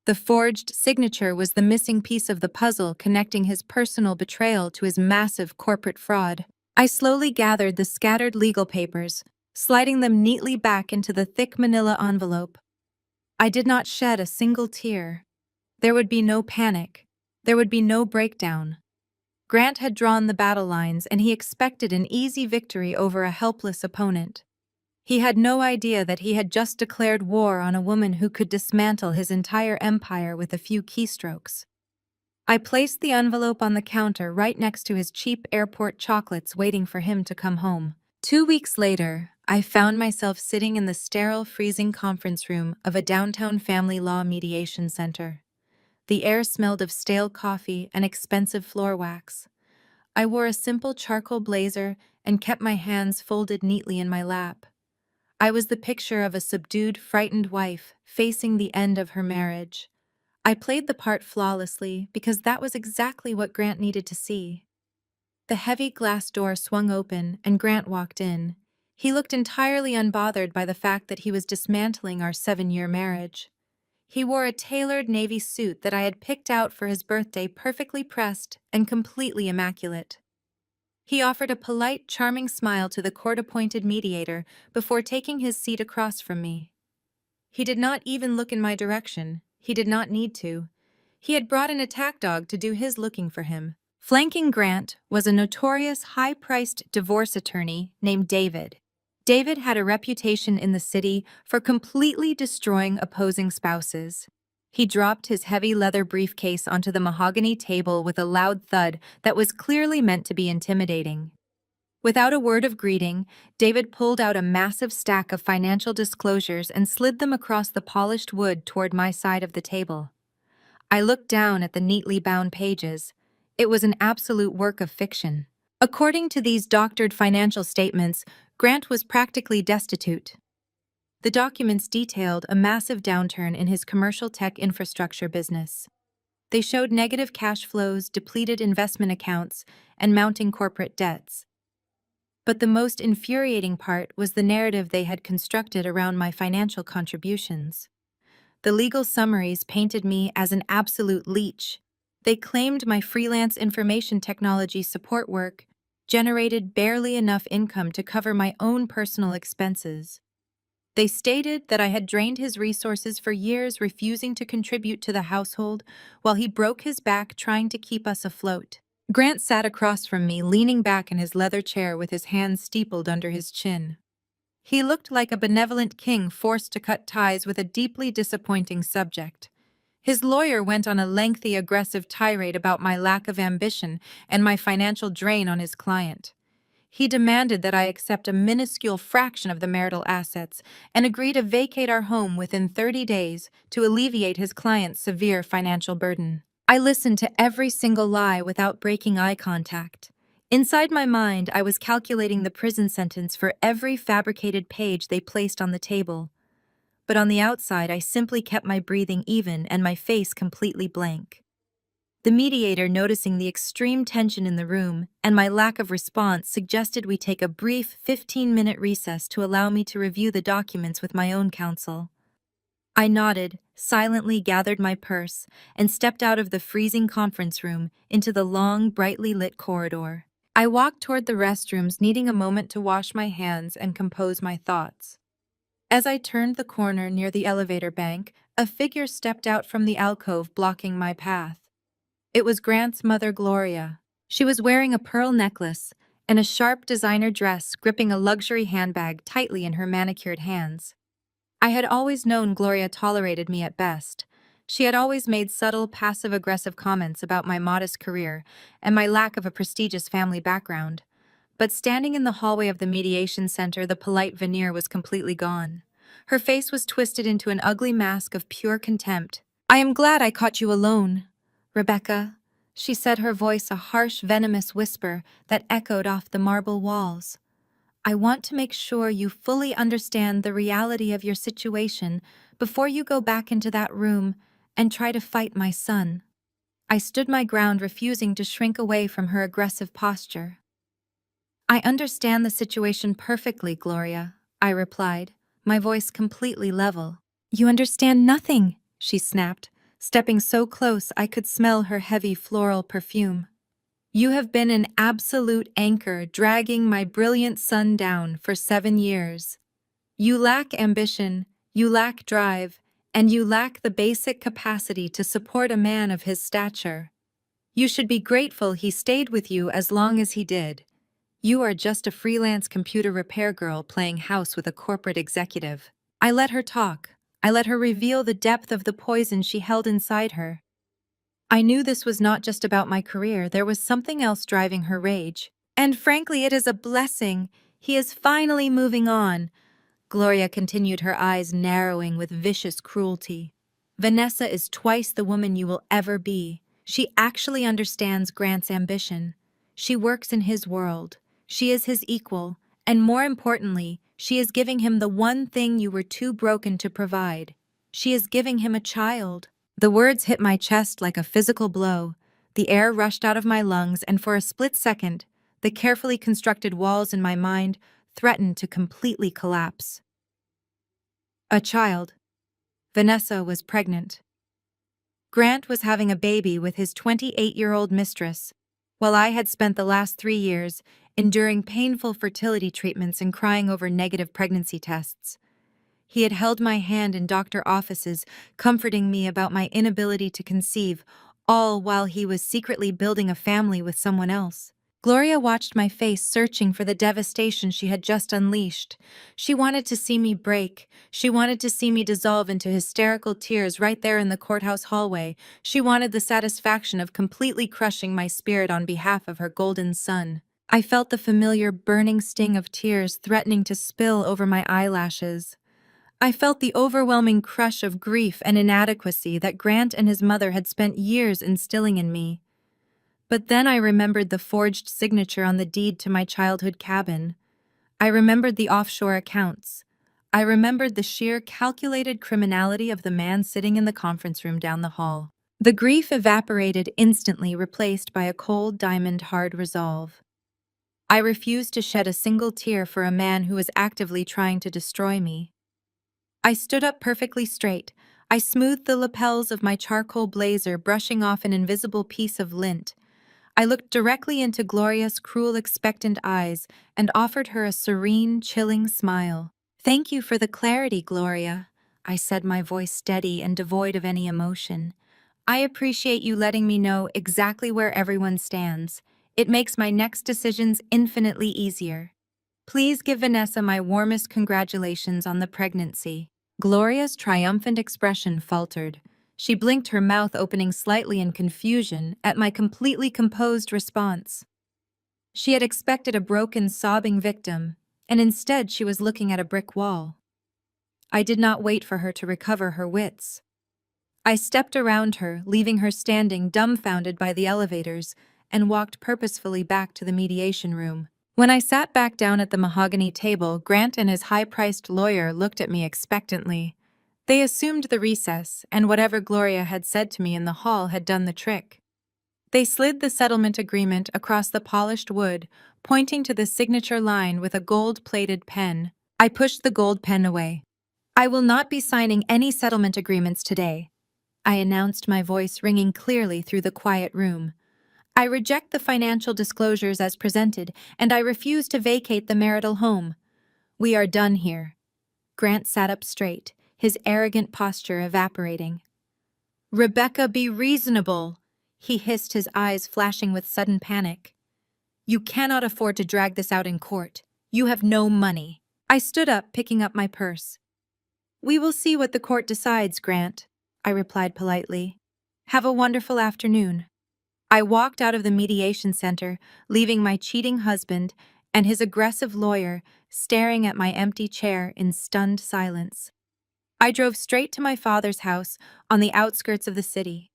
The forged signature was the missing piece of the puzzle connecting his personal betrayal to his massive corporate fraud. I slowly gathered the scattered legal papers, sliding them neatly back into the thick manila envelope. I did not shed a single tear. There would be no panic. There would be no breakdown. Grant had drawn the battle lines, and he expected an easy victory over a helpless opponent. He had no idea that he had just declared war on a woman who could dismantle his entire empire with a few keystrokes. I placed the envelope on the counter right next to his cheap airport chocolates, waiting for him to come home. 2 weeks later, I found myself sitting in the sterile, freezing conference room of a downtown family law mediation center. The air smelled of stale coffee and expensive floor wax. I wore a simple charcoal blazer and kept my hands folded neatly in my lap. I was the picture of a subdued, frightened wife facing the end of her marriage. I played the part flawlessly because that was exactly what Grant needed to see. The heavy glass door swung open and Grant walked in. He looked entirely unbothered by the fact that he was dismantling our 7-year marriage. He wore a tailored navy suit that I had picked out for his birthday, perfectly pressed and completely immaculate. He offered a polite, charming smile to the court-appointed mediator before taking his seat across from me. He did not even look in my direction. He did not need to. He had brought an attack dog to do his looking for him. Flanking Grant was a notorious high-priced divorce attorney named David. David had a reputation in the city for completely destroying opposing spouses. He dropped his heavy leather briefcase onto the mahogany table with a loud thud that was clearly meant to be intimidating. Without a word of greeting, David pulled out a massive stack of financial disclosures and slid them across the polished wood toward my side of the table. I looked down at the neatly bound pages. It was an absolute work of fiction. According to these doctored financial statements, Grant was practically destitute. The documents detailed a massive downturn in his commercial tech infrastructure business. They showed negative cash flows, depleted investment accounts, and mounting corporate debts. But the most infuriating part was the narrative they had constructed around my financial contributions. The legal summaries painted me as an absolute leech. They claimed my freelance information technology support work generated barely enough income to cover my own personal expenses. They stated that I had drained his resources for years, refusing to contribute to the household, while he broke his back trying to keep us afloat. Grant sat across from me, leaning back in his leather chair with his hands steepled under his chin. He looked like a benevolent king forced to cut ties with a deeply disappointing subject. His lawyer went on a lengthy, aggressive tirade about my lack of ambition and my financial drain on his client. He demanded that I accept a minuscule fraction of the marital assets and agree to vacate our home within 30 days to alleviate his client's severe financial burden. I listened to every single lie without breaking eye contact. Inside my mind, I was calculating the prison sentence for every fabricated page they placed on the table. But on the outside, I simply kept my breathing even and my face completely blank. The mediator, noticing the extreme tension in the room and my lack of response, suggested we take a brief 15-minute recess to allow me to review the documents with my own counsel. I nodded, silently gathered my purse, and stepped out of the freezing conference room into the long, brightly lit corridor. I walked toward the restrooms, needing a moment to wash my hands and compose my thoughts. As I turned the corner near the elevator bank, a figure stepped out from the alcove blocking my path. It was Grant's mother, Gloria. She was wearing a pearl necklace and a sharp designer dress, gripping a luxury handbag tightly in her manicured hands. I had always known Gloria tolerated me at best. She had always made subtle, passive-aggressive comments about my modest career and my lack of a prestigious family background. But standing in the hallway of the mediation center, the polite veneer was completely gone. Her face was twisted into an ugly mask of pure contempt. "I am glad I caught you alone, Rebecca," she said, her voice a harsh, venomous whisper that echoed off the marble walls. "I want to make sure you fully understand the reality of your situation before you go back into that room and try to fight my son." I stood my ground, refusing to shrink away from her aggressive posture. "I understand the situation perfectly, Gloria," I replied, my voice completely level. "You understand nothing," she snapped, stepping so close I could smell her heavy floral perfume. "You have been an absolute anchor, dragging my brilliant son down for 7 years. You lack ambition, you lack drive, and you lack the basic capacity to support a man of his stature. You should be grateful he stayed with you as long as he did. You are just a freelance computer repair girl playing house with a corporate executive." I let her talk. I let her reveal the depth of the poison she held inside her. I knew this was not just about my career. There was something else driving her rage. "And frankly, it is a blessing. He is finally moving on," Gloria continued, her eyes narrowing with vicious cruelty. "Vanessa is twice the woman you will ever be. She actually understands Grant's ambition. She works in his world. She is his equal, and more importantly, she is giving him the one thing you were too broken to provide. She is giving him a child." The words hit my chest like a physical blow. The air rushed out of my lungs, and for a split second, the carefully constructed walls in my mind threatened to completely collapse. A child. Vanessa was pregnant. Grant was having a baby with his 28-year-old mistress, while I had spent the last 3 years enduring painful fertility treatments and crying over negative pregnancy tests. He had held my hand in doctor offices, comforting me about my inability to conceive, all while he was secretly building a family with someone else. Gloria watched my face, searching for the devastation she had just unleashed. She wanted to see me break. She wanted to see me dissolve into hysterical tears right there in the courthouse hallway. She wanted the satisfaction of completely crushing my spirit on behalf of her golden son. I felt the familiar burning sting of tears threatening to spill over my eyelashes. I felt the overwhelming crush of grief and inadequacy that Grant and his mother had spent years instilling in me. But then I remembered the forged signature on the deed to my childhood cabin. I remembered the offshore accounts. I remembered the sheer calculated criminality of the man sitting in the conference room down the hall. The grief evaporated instantly, replaced by a cold, diamond-hard resolve. I refused to shed a single tear for a man who was actively trying to destroy me. I stood up perfectly straight. I smoothed the lapels of my charcoal blazer, brushing off an invisible piece of lint. I looked directly into Gloria's cruel, expectant eyes and offered her a serene, chilling smile. Thank you for the clarity, Gloria, I said, my voice steady and devoid of any emotion. I appreciate you letting me know exactly where everyone stands. It makes my next decisions infinitely easier. Please give Vanessa my warmest congratulations on the pregnancy. Gloria's triumphant expression faltered. She blinked, her mouth opening slightly in confusion at my completely composed response. She had expected a broken, sobbing victim, and instead she was looking at a brick wall. I did not wait for her to recover her wits. I stepped around her, leaving her standing dumbfounded by the elevators, and walked purposefully back to the mediation room. When I sat back down at the mahogany table, Grant and his high-priced lawyer looked at me expectantly. They assumed the recess, and whatever Gloria had said to me in the hall had done the trick. They slid the settlement agreement across the polished wood, pointing to the signature line with a gold-plated pen. I pushed the gold pen away. "I will not be signing any settlement agreements today," I announced, my voice ringing clearly through the quiet room. "I reject the financial disclosures as presented, and I refuse to vacate the marital home. We are done here." Grant sat up straight, his arrogant posture evaporating. "Rebecca, be reasonable," he hissed, his eyes flashing with sudden panic. "You cannot afford to drag this out in court. You have no money." I stood up, picking up my purse. "We will see what the court decides, Grant," I replied politely. "Have a wonderful afternoon." I walked out of the mediation center, leaving my cheating husband and his aggressive lawyer staring at my empty chair in stunned silence. I drove straight to my father's house on the outskirts of the city.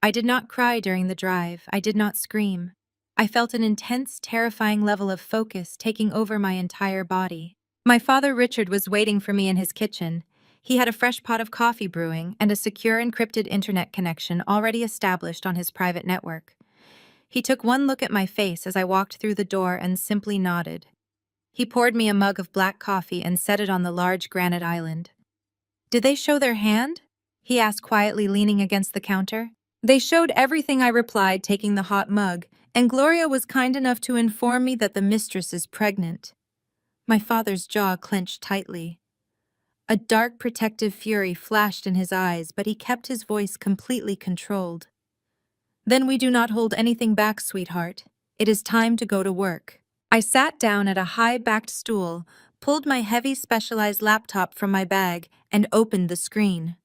I did not cry during the drive. I did not scream. I felt an intense, terrifying level of focus taking over my entire body. My father, Richard, was waiting for me in his kitchen. He had a fresh pot of coffee brewing and a secure encrypted internet connection already established on his private network. He took one look at my face as I walked through the door and simply nodded. He poured me a mug of black coffee and set it on the large granite island. "Did they show their hand?" he asked quietly, leaning against the counter. "They showed everything," I replied, taking the hot mug, "and Gloria was kind enough to inform me that the mistress is pregnant." My father's jaw clenched tightly. A dark protective fury flashed in his eyes, but he kept his voice completely controlled. "Then we do not hold anything back, sweetheart. It is time to go to work." I sat down at a high-backed stool, pulled my heavy specialized laptop from my bag, and opened the screen.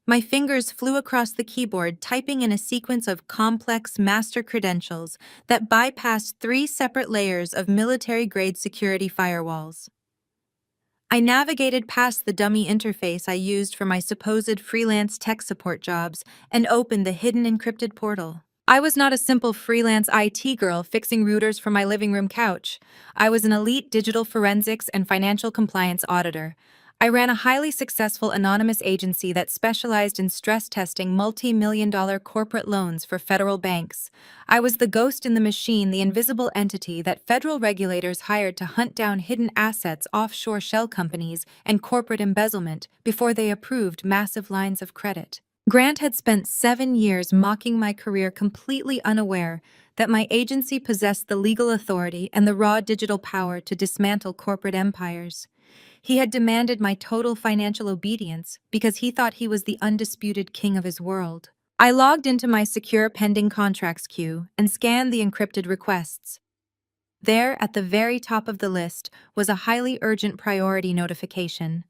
My fingers flew across the keyboard, typing in a sequence of complex master credentials that bypassed 3 separate layers of military-grade security firewalls. I navigated past the dummy interface I used for my supposed freelance tech support jobs and opened the hidden encrypted portal. I was not a simple freelance IT girl fixing routers from my living room couch. I was an elite digital forensics and financial compliance auditor. I ran a highly successful anonymous agency that specialized in stress testing multi-million-dollar corporate loans for federal banks. I was the ghost in the machine, the invisible entity that federal regulators hired to hunt down hidden assets, offshore shell companies, and corporate embezzlement before they approved massive lines of credit. Grant had spent 7 years mocking my career, completely unaware that my agency possessed the legal authority and the raw digital power to dismantle corporate empires. He had demanded my total financial obedience because he thought he was the undisputed king of his world. I logged into my secure pending contracts queue and scanned the encrypted requests. There, at the very top of the list, was a highly urgent priority notification.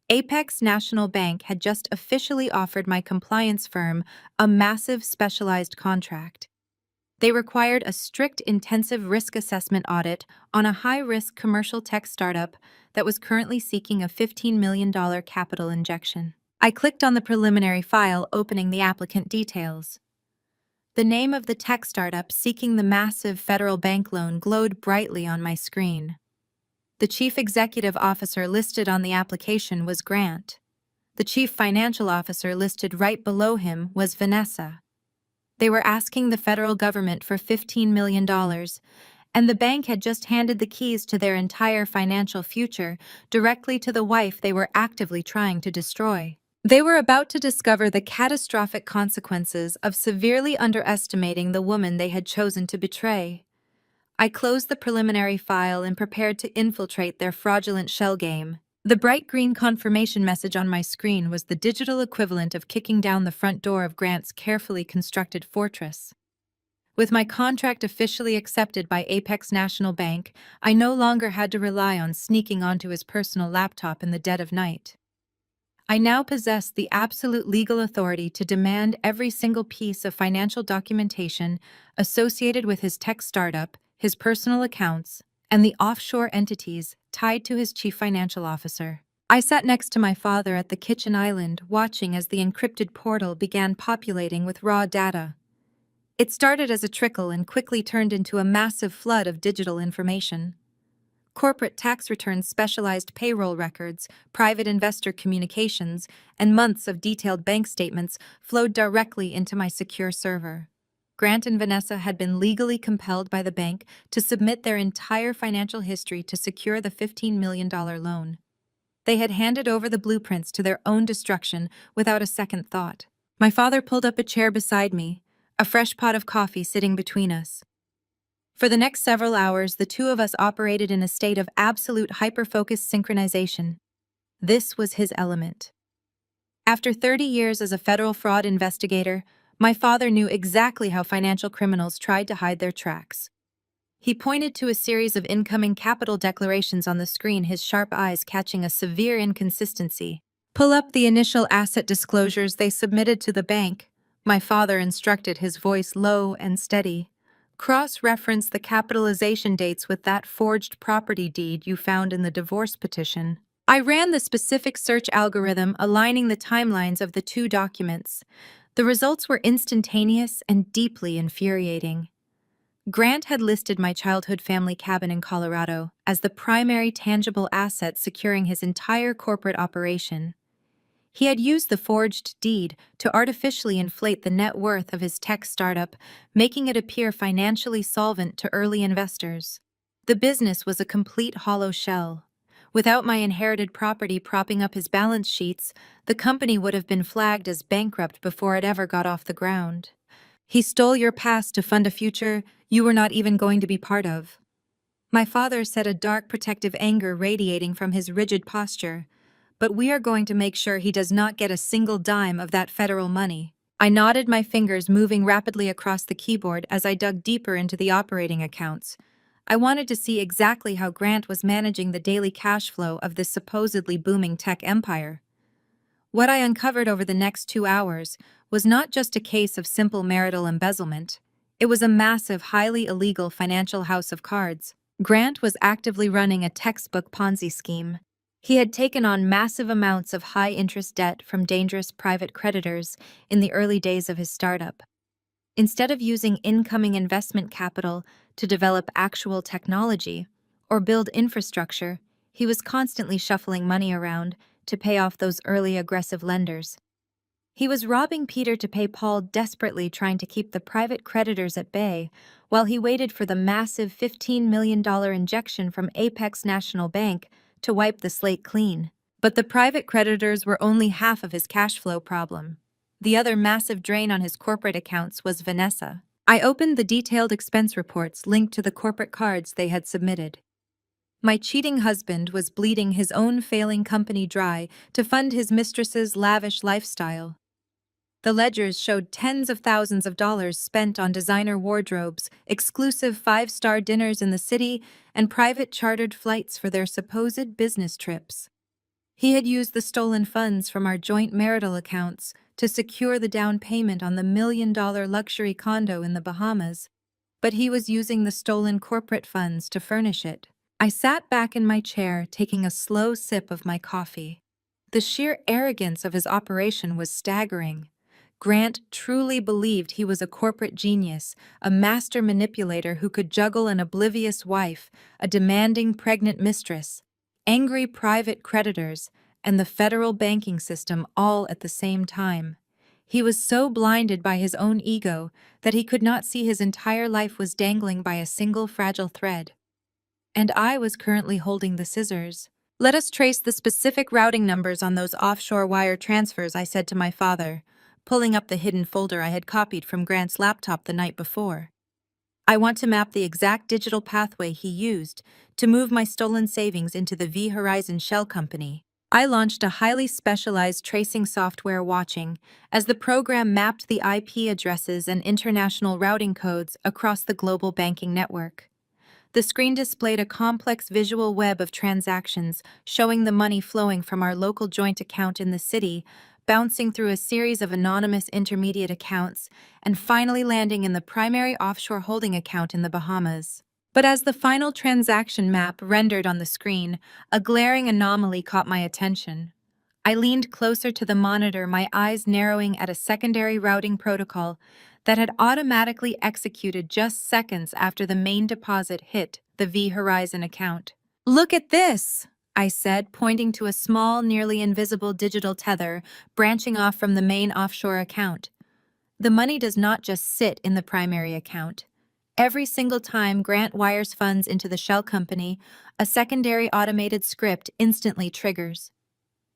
Apex National Bank had just officially offered my compliance firm a massive specialized contract. They required a strict, intensive risk assessment audit on a high-risk commercial tech startup that was currently seeking a $15 million capital injection. I clicked on the preliminary file, opening the applicant details. The name of the tech startup seeking the massive federal bank loan glowed brightly on my screen. The chief executive officer listed on the application was Grant. The chief financial officer listed right below him was Vanessa. They were asking the federal government for $15 million, and the bank had just handed the keys to their entire financial future directly to the wife they were actively trying to destroy. They were about to discover the catastrophic consequences of severely underestimating the woman they had chosen to betray. I closed the preliminary file and prepared to infiltrate their fraudulent shell game. The bright green confirmation message on my screen was the digital equivalent of kicking down the front door of Grant's carefully constructed fortress. With my contract officially accepted by Apex National Bank, I no longer had to rely on sneaking onto his personal laptop in the dead of night. I now possessed the absolute legal authority to demand every single piece of financial documentation associated with his tech startup, his personal accounts, and the offshore entities tied to his chief financial officer. I sat next to my father at the kitchen island, watching as the encrypted portal began populating with raw data. It started as a trickle and quickly turned into a massive flood of digital information. Corporate tax returns, specialized payroll records, private investor communications, and months of detailed bank statements flowed directly into my secure server. Grant and Vanessa had been legally compelled by the bank to submit their entire financial history to secure the $15 million loan. They had handed over the blueprints to their own destruction without a second thought. My father pulled up a chair beside me, a fresh pot of coffee sitting between us. For the next several hours, the two of us operated in a state of absolute hyper-focused synchronization. This was his element. After 30 years as a federal fraud investigator, my father knew exactly how financial criminals tried to hide their tracks. He pointed to a series of incoming capital declarations on the screen, his sharp eyes catching a severe inconsistency. "Pull up the initial asset disclosures they submitted to the bank," my father instructed, his voice low and steady. "Cross-reference the capitalization dates with that forged property deed you found in the divorce petition." I ran the specific search algorithm, aligning the timelines of the two documents. The results were instantaneous and deeply infuriating. Grant had listed my childhood family cabin in Colorado as the primary tangible asset securing his entire corporate operation. He had used the forged deed to artificially inflate the net worth of his tech startup, making it appear financially solvent to early investors. The business was a complete hollow shell. Without my inherited property propping up his balance sheets, the company would have been flagged as bankrupt before it ever got off the ground. "He stole your past to fund a future you were not even going to be part of." My father said, a dark protective anger radiating from his rigid posture. "But we are going to make sure he does not get a single dime of that federal money." I nodded, my fingers moving rapidly across the keyboard as I dug deeper into the operating accounts. I wanted to see exactly how Grant was managing the daily cash flow of this supposedly booming tech empire. What I uncovered over the next 2 hours was not just a case of simple marital embezzlement. It was a massive, highly illegal financial house of cards. Grant was actively running a textbook Ponzi scheme. He had taken on massive amounts of high-interest debt from dangerous private creditors in the early days of his startup. Instead of using incoming investment capital to develop actual technology or build infrastructure, he was constantly shuffling money around to pay off those early aggressive lenders. He was robbing Peter to pay Paul, desperately trying to keep the private creditors at bay, while he waited for the massive $15 million injection from Apex National Bank to wipe the slate clean. But the private creditors were only half of his cash flow problem. The other massive drain on his corporate accounts was Vanessa. I opened the detailed expense reports linked to the corporate cards they had submitted. My cheating husband was bleeding his own failing company dry to fund his mistress's lavish lifestyle. The ledgers showed tens of thousands of dollars spent on designer wardrobes, exclusive five-star dinners in the city, and private chartered flights for their supposed business trips. He had used the stolen funds from our joint marital accounts to secure the down payment on the $1 million luxury condo in the Bahamas, but he was using the stolen corporate funds to furnish it. I sat back in my chair, taking a slow sip of my coffee. The sheer arrogance of his operation was staggering. Grant truly believed he was a corporate genius, a master manipulator who could juggle an oblivious wife, a demanding pregnant mistress, angry private creditors, and the federal banking system all at the same time. He was so blinded by his own ego that he could not see his entire life was dangling by a single fragile thread. And I was currently holding the scissors. "Let us trace the specific routing numbers on those offshore wire transfers," I said to my father, pulling up the hidden folder I had copied from Grant's laptop the night before. I want to map the exact digital pathway he used to move my stolen savings into the V Horizon Shell Company. I launched a highly specialized tracing software watching as the program mapped the IP addresses and international routing codes across the global banking network. The screen displayed a complex visual web of transactions showing the money flowing from our local joint account in the city, bouncing through a series of anonymous intermediate accounts, and finally landing in the primary offshore holding account in the Bahamas. But as the final transaction map rendered on the screen, a glaring anomaly caught my attention. I leaned closer to the monitor, my eyes narrowing at a secondary routing protocol that had automatically executed just seconds after the main deposit hit the V Horizon account. "Look at this," I said, pointing to a small, nearly invisible digital tether branching off from the main offshore account. The money does not just sit in the primary account. Every single time Grant wires funds into the shell company, a secondary automated script instantly triggers.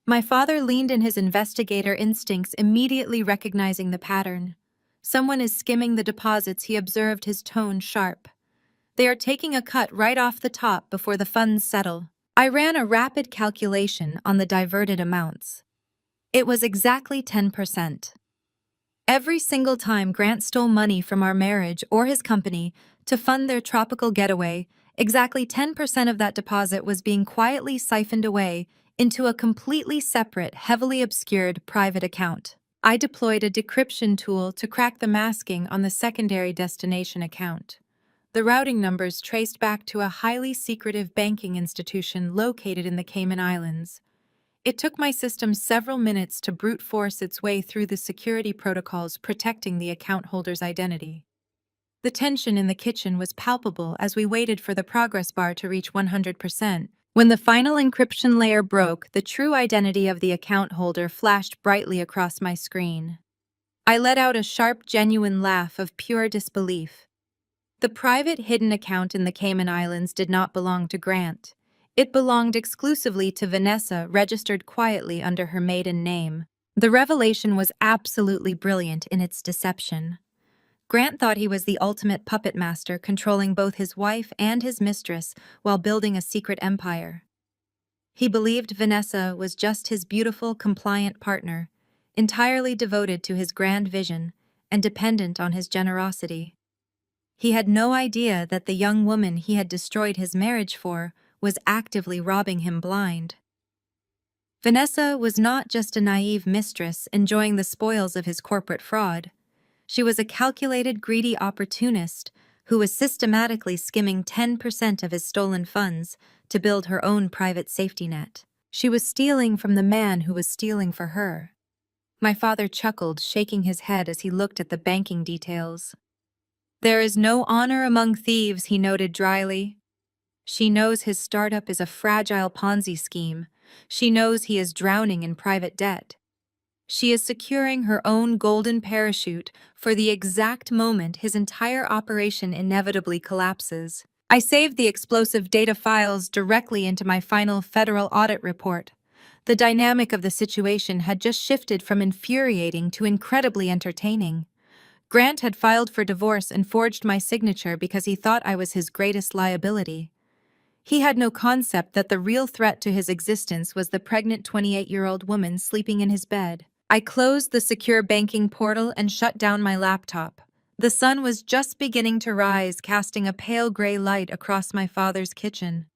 My father leaned in, his investigator instincts immediately recognizing the pattern. "Someone is skimming the deposits," he observed, his tone sharp. "They are taking a cut right off the top before the funds settle." I ran a rapid calculation on the diverted amounts. It was exactly 10%. Every single time Grant stole money from our marriage or his company to fund their tropical getaway, exactly 10% of that deposit was being quietly siphoned away into a completely separate, heavily obscured private account. I deployed a decryption tool to crack the masking on the secondary destination account. The routing numbers traced back to a highly secretive banking institution located in the Cayman Islands. It took my system several minutes to brute force its way through the security protocols protecting the account holder's identity. The tension in the kitchen was palpable as we waited for the progress bar to reach 100%. When the final encryption layer broke, the true identity of the account holder flashed brightly across my screen. I let out a sharp, genuine laugh of pure disbelief. The private hidden account in the Cayman Islands did not belong to Grant. It belonged exclusively to Vanessa, registered quietly under her maiden name. The revelation was absolutely brilliant in its deception. Grant thought he was the ultimate puppet master, controlling both his wife and his mistress while building a secret empire. He believed Vanessa was just his beautiful, compliant partner, entirely devoted to his grand vision and dependent on his generosity. He had no idea that the young woman he had destroyed his marriage for was actively robbing him blind. Vanessa was not just a naive mistress enjoying the spoils of his corporate fraud. She was a calculated, greedy opportunist who was systematically skimming 10% of his stolen funds to build her own private safety net. She was stealing from the man who was stealing for her. My father chuckled, shaking his head as he looked at the banking details. "There is no honor among thieves," he noted dryly. "She knows his startup is a fragile Ponzi scheme. She knows he is drowning in private debt. She is securing her own golden parachute for the exact moment his entire operation inevitably collapses." I saved the explosive data files directly into my final federal audit report. The dynamic of the situation had just shifted from infuriating to incredibly entertaining. Grant had filed for divorce and forged my signature because he thought I was his greatest liability. He had no concept that the real threat to his existence was the pregnant 28-year-old woman sleeping in his bed. I closed the secure banking portal and shut down my laptop. The sun was just beginning to rise, casting a pale gray light across my father's kitchen.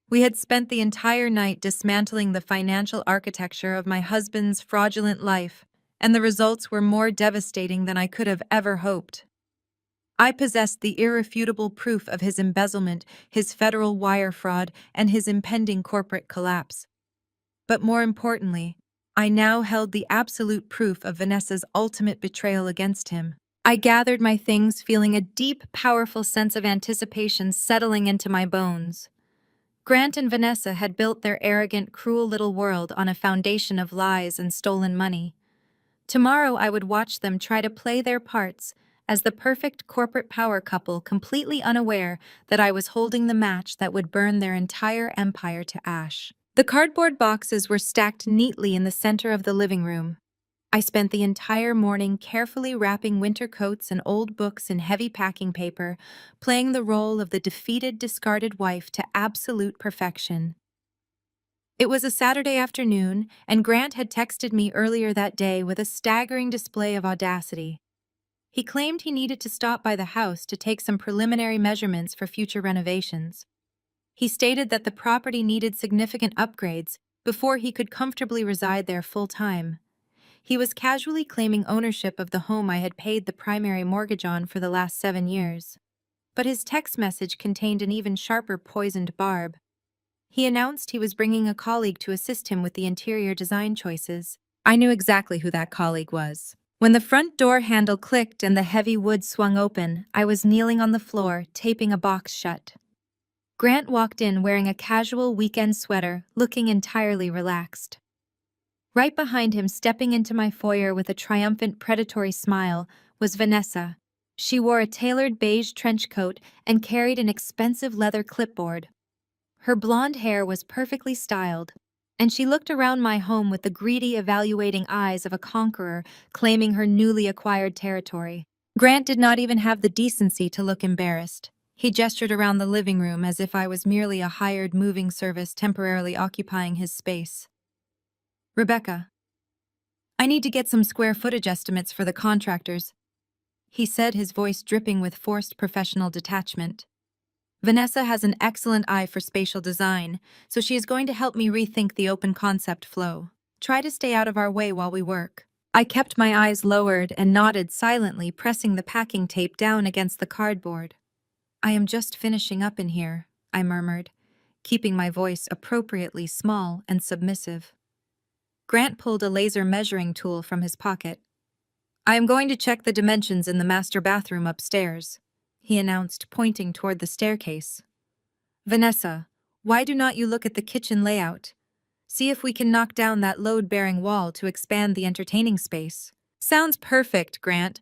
We had spent the entire night dismantling the financial architecture of my husband's fraudulent life, and the results were more devastating than I could have ever hoped. I possessed the irrefutable proof of his embezzlement, his federal wire fraud, and his impending corporate collapse. But more importantly, I now held the absolute proof of Vanessa's ultimate betrayal against him. I gathered my things, feeling a deep, powerful sense of anticipation settling into my bones. Grant and Vanessa had built their arrogant, cruel little world on a foundation of lies and stolen money. Tomorrow I would watch them try to play their parts as the perfect corporate power couple, completely unaware that I was holding the match that would burn their entire empire to ash. The cardboard boxes were stacked neatly in the center of the living room. I spent the entire morning carefully wrapping winter coats and old books in heavy packing paper, playing the role of the defeated, discarded wife to absolute perfection. It was a Saturday afternoon, and Grant had texted me earlier that day with a staggering display of audacity. He claimed he needed to stop by the house to take some preliminary measurements for future renovations. He stated that the property needed significant upgrades before he could comfortably reside there full-time. He was casually claiming ownership of the home I had paid the primary mortgage on for the last 7 years. But his text message contained an even sharper poisoned barb. He announced he was bringing a colleague to assist him with the interior design choices. I knew exactly who that colleague was. When the front door handle clicked and the heavy wood swung open, I was kneeling on the floor, taping a box shut. Grant walked in wearing a casual weekend sweater, looking entirely relaxed. Right behind him, stepping into my foyer with a triumphant predatory smile, was Vanessa. She wore a tailored beige trench coat and carried an expensive leather clipboard. Her blonde hair was perfectly styled, and she looked around my home with the greedy, evaluating eyes of a conqueror claiming her newly acquired territory. Grant did not even have the decency to look embarrassed. He gestured around the living room as if I was merely a hired moving service temporarily occupying his space. "Rebecca, I need to get some square footage estimates for the contractors," he said, his voice dripping with forced professional detachment. "Vanessa has an excellent eye for spatial design, so she is going to help me rethink the open concept flow. Try to stay out of our way while we work." I kept my eyes lowered and nodded silently, pressing the packing tape down against the cardboard. "I am just finishing up in here," I murmured, keeping my voice appropriately small and submissive. Grant pulled a laser measuring tool from his pocket. "I am going to check the dimensions in the master bathroom upstairs," he announced, pointing toward the staircase. "Vanessa, why do not you look at the kitchen layout? See if we can knock down that load-bearing wall to expand the entertaining space." "Sounds perfect, Grant,"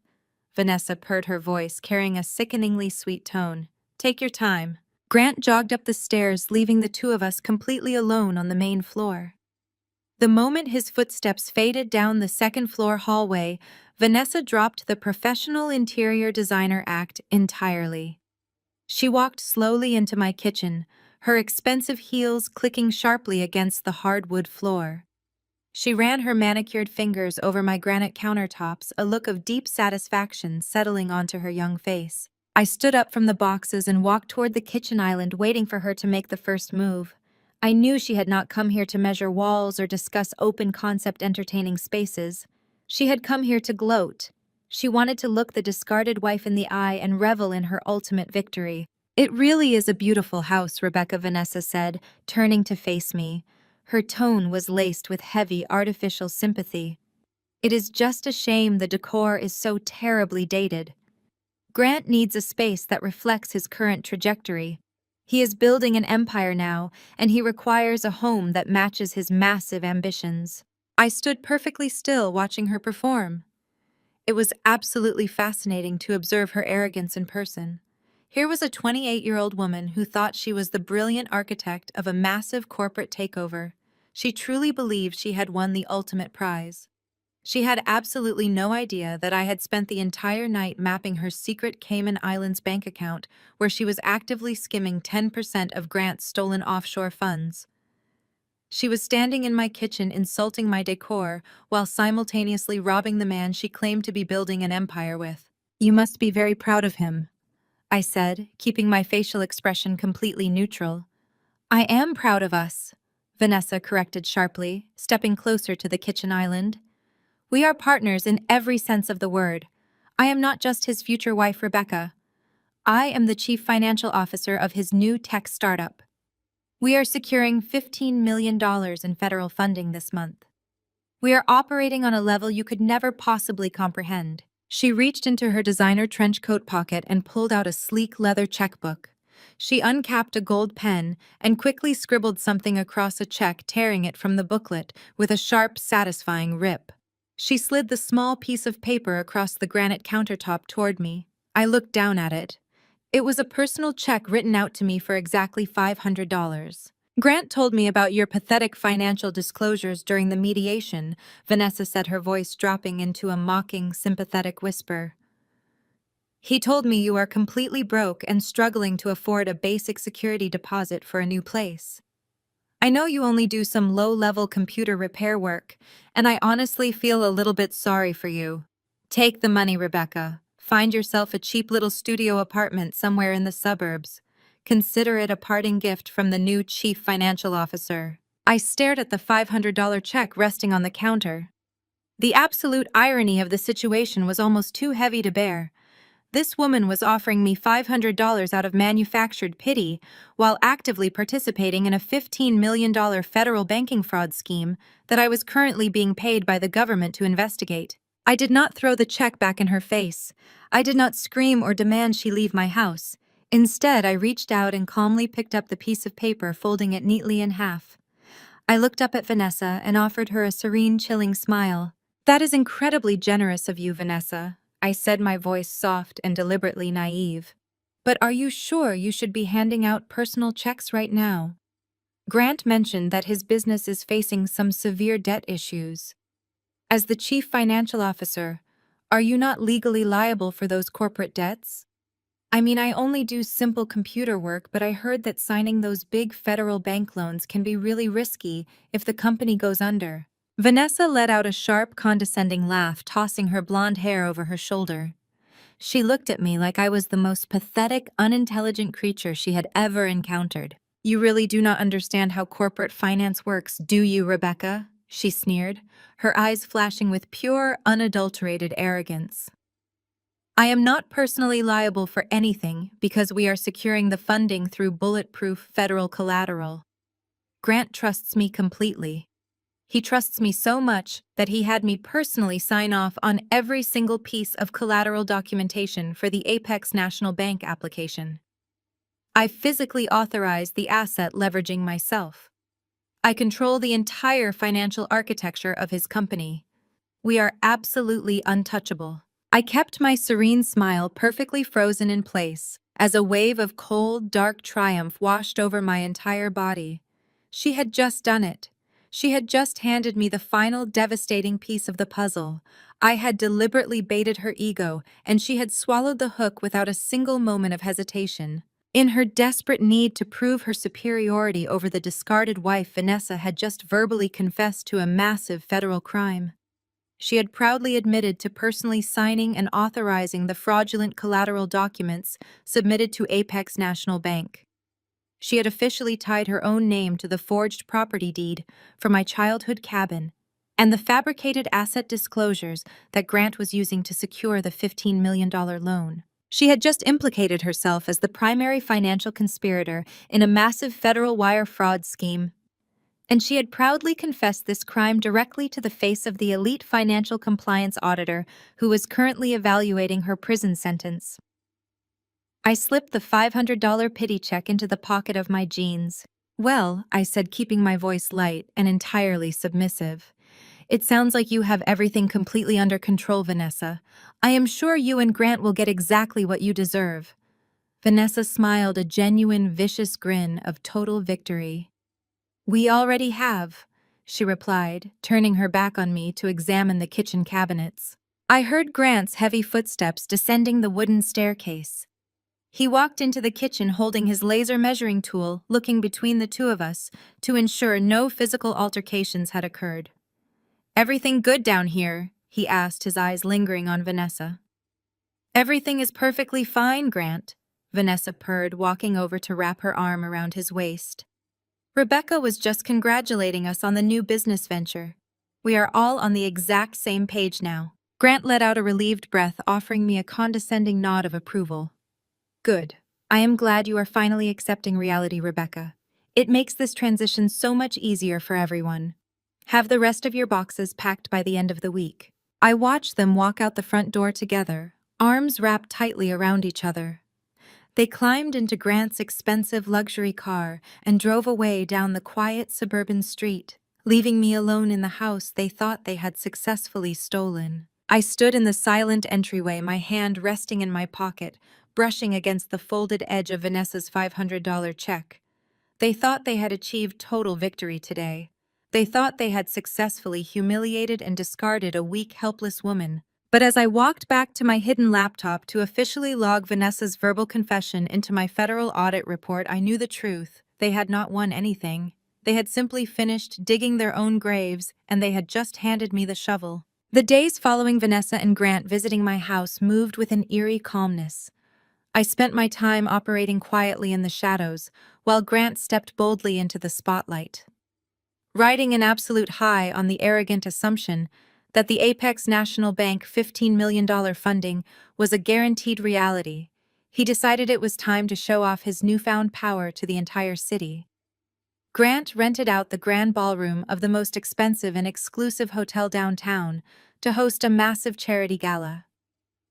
Vanessa purred, her voice carrying a sickeningly sweet tone. "Take your time." Grant jogged up the stairs, leaving the two of us completely alone on the main floor. The moment his footsteps faded down the second-floor hallway, Vanessa dropped the professional interior designer act entirely. She walked slowly into my kitchen, her expensive heels clicking sharply against the hardwood floor. She ran her manicured fingers over my granite countertops, a look of deep satisfaction settling onto her young face. I stood up from the boxes and walked toward the kitchen island, waiting for her to make the first move. I knew she had not come here to measure walls or discuss open-concept entertaining spaces. She had come here to gloat. She wanted to look the discarded wife in the eye and revel in her ultimate victory. "It really is a beautiful house," Vanessa said, turning to face me. Her tone was laced with heavy, artificial sympathy. "It is just a shame the decor is so terribly dated. Grant needs a space that reflects his current trajectory. He is building an empire now, and he requires a home that matches his massive ambitions." I stood perfectly still, watching her perform. It was absolutely fascinating to observe her arrogance in person. Here was a 28-year-old woman who thought she was the brilliant architect of a massive corporate takeover. She truly believed she had won the ultimate prize. She had absolutely no idea that I had spent the entire night mapping her secret Cayman Islands bank account, where she was actively skimming 10% of Grant's stolen offshore funds. She was standing in my kitchen insulting my decor while simultaneously robbing the man she claimed to be building an empire with. "You must be very proud of him," I said, keeping my facial expression completely neutral. "I am proud of us," Vanessa corrected sharply, stepping closer to the kitchen island. "We are partners in every sense of the word. I am not just his future wife, Rebecca. I am the chief financial officer of his new tech startup. We are securing $15 million in federal funding this month. We are operating on a level you could never possibly comprehend." She reached into her designer trench coat pocket and pulled out a sleek leather checkbook. She uncapped a gold pen and quickly scribbled something across a check, tearing it from the booklet with a sharp, satisfying rip. She slid the small piece of paper across the granite countertop toward me. I looked down at it. It was a personal check written out to me for exactly $500. Grant told me about your pathetic financial disclosures during the mediation, Vanessa said, her voice dropping into a mocking, sympathetic whisper. He told me you are completely broke and struggling to afford a basic security deposit for a new place. I know you only do some low-level computer repair work, and I honestly feel a little bit sorry for you. Take the money, Rebecca. Find yourself a cheap little studio apartment somewhere in the suburbs. Consider it a parting gift from the new chief financial officer. I stared at the $500 check resting on the counter. The absolute irony of the situation was almost too heavy to bear. This woman was offering me $500 out of manufactured pity while actively participating in a $15 million federal banking fraud scheme that I was currently being paid by the government to investigate. I did not throw the check back in her face. I did not scream or demand she leave my house. Instead, I reached out and calmly picked up the piece of paper, folding it neatly in half. I looked up at Vanessa and offered her a serene, chilling smile. That is incredibly generous of you, Vanessa, I said, my voice soft and deliberately naive. But are you sure you should be handing out personal checks right now? Grant mentioned that his business is facing some severe debt issues. As the chief financial officer, are you not legally liable for those corporate debts? I mean, I only do simple computer work, but I heard that signing those big federal bank loans can be really risky if the company goes under. Vanessa let out a sharp, condescending laugh, tossing her blonde hair over her shoulder. She looked at me like I was the most pathetic, unintelligent creature she had ever encountered. You really do not understand how corporate finance works, do you, Rebecca? She sneered, her eyes flashing with pure, unadulterated arrogance. I am not personally liable for anything because we are securing the funding through bulletproof federal collateral. Grant trusts me completely. He trusts me so much that he had me personally sign off on every single piece of collateral documentation for the Apex National Bank application. I physically authorize the asset leveraging myself. I control the entire financial architecture of his company. We are absolutely untouchable. I kept my serene smile perfectly frozen in place as a wave of cold, dark triumph washed over my entire body. She had just done it. She had just handed me the final devastating piece of the puzzle. I had deliberately baited her ego, and she had swallowed the hook without a single moment of hesitation. In her desperate need to prove her superiority over the discarded wife, Vanessa had just verbally confessed to a massive federal crime. She had proudly admitted to personally signing and authorizing the fraudulent collateral documents submitted to Apex National Bank. She had officially tied her own name to the forged property deed for my childhood cabin and the fabricated asset disclosures that Grant was using to secure the $15 million loan. She had just implicated herself as the primary financial conspirator in a massive federal wire fraud scheme, and she had proudly confessed this crime directly to the face of the elite financial compliance auditor who was currently evaluating her prison sentence. I slipped the $500 pity check into the pocket of my jeans. Well, I said, keeping my voice light and entirely submissive. It sounds like you have everything completely under control, Vanessa. I am sure you and Grant will get exactly what you deserve. Vanessa smiled, a genuine, vicious grin of total victory. We already have, she replied, turning her back on me to examine the kitchen cabinets. I heard Grant's heavy footsteps descending the wooden staircase. He walked into the kitchen holding his laser measuring tool, looking between the two of us to ensure no physical altercations had occurred. Everything good down here? He asked, his eyes lingering on Vanessa. Everything is perfectly fine, Grant, Vanessa purred, walking over to wrap her arm around his waist. Rebecca was just congratulating us on the new business venture. We are all on the exact same page now. Grant let out a relieved breath, offering me a condescending nod of approval. Good. I am glad you are finally accepting reality, Rebecca. It makes this transition so much easier for everyone. Have the rest of your boxes packed by the end of the week. I watched them walk out the front door together, arms wrapped tightly around each other. They climbed into Grant's expensive luxury car and drove away down the quiet suburban street, leaving me alone in the house they thought they had successfully stolen. I stood in the silent entryway, my hand resting in my pocket, brushing against the folded edge of Vanessa's $500 check. They thought they had achieved total victory today. They thought they had successfully humiliated and discarded a weak, helpless woman. But as I walked back to my hidden laptop to officially log Vanessa's verbal confession into my federal audit report, I knew the truth. They had not won anything. They had simply finished digging their own graves, and they had just handed me the shovel. The days following Vanessa and Grant visiting my house moved with an eerie calmness. I spent my time operating quietly in the shadows, while Grant stepped boldly into the spotlight, riding an absolute high on the arrogant assumption that the Apex National Bank $15 million funding was a guaranteed reality. He decided it was time to show off his newfound power to the entire city. Grant rented out the grand ballroom of the most expensive and exclusive hotel downtown to host a massive charity gala.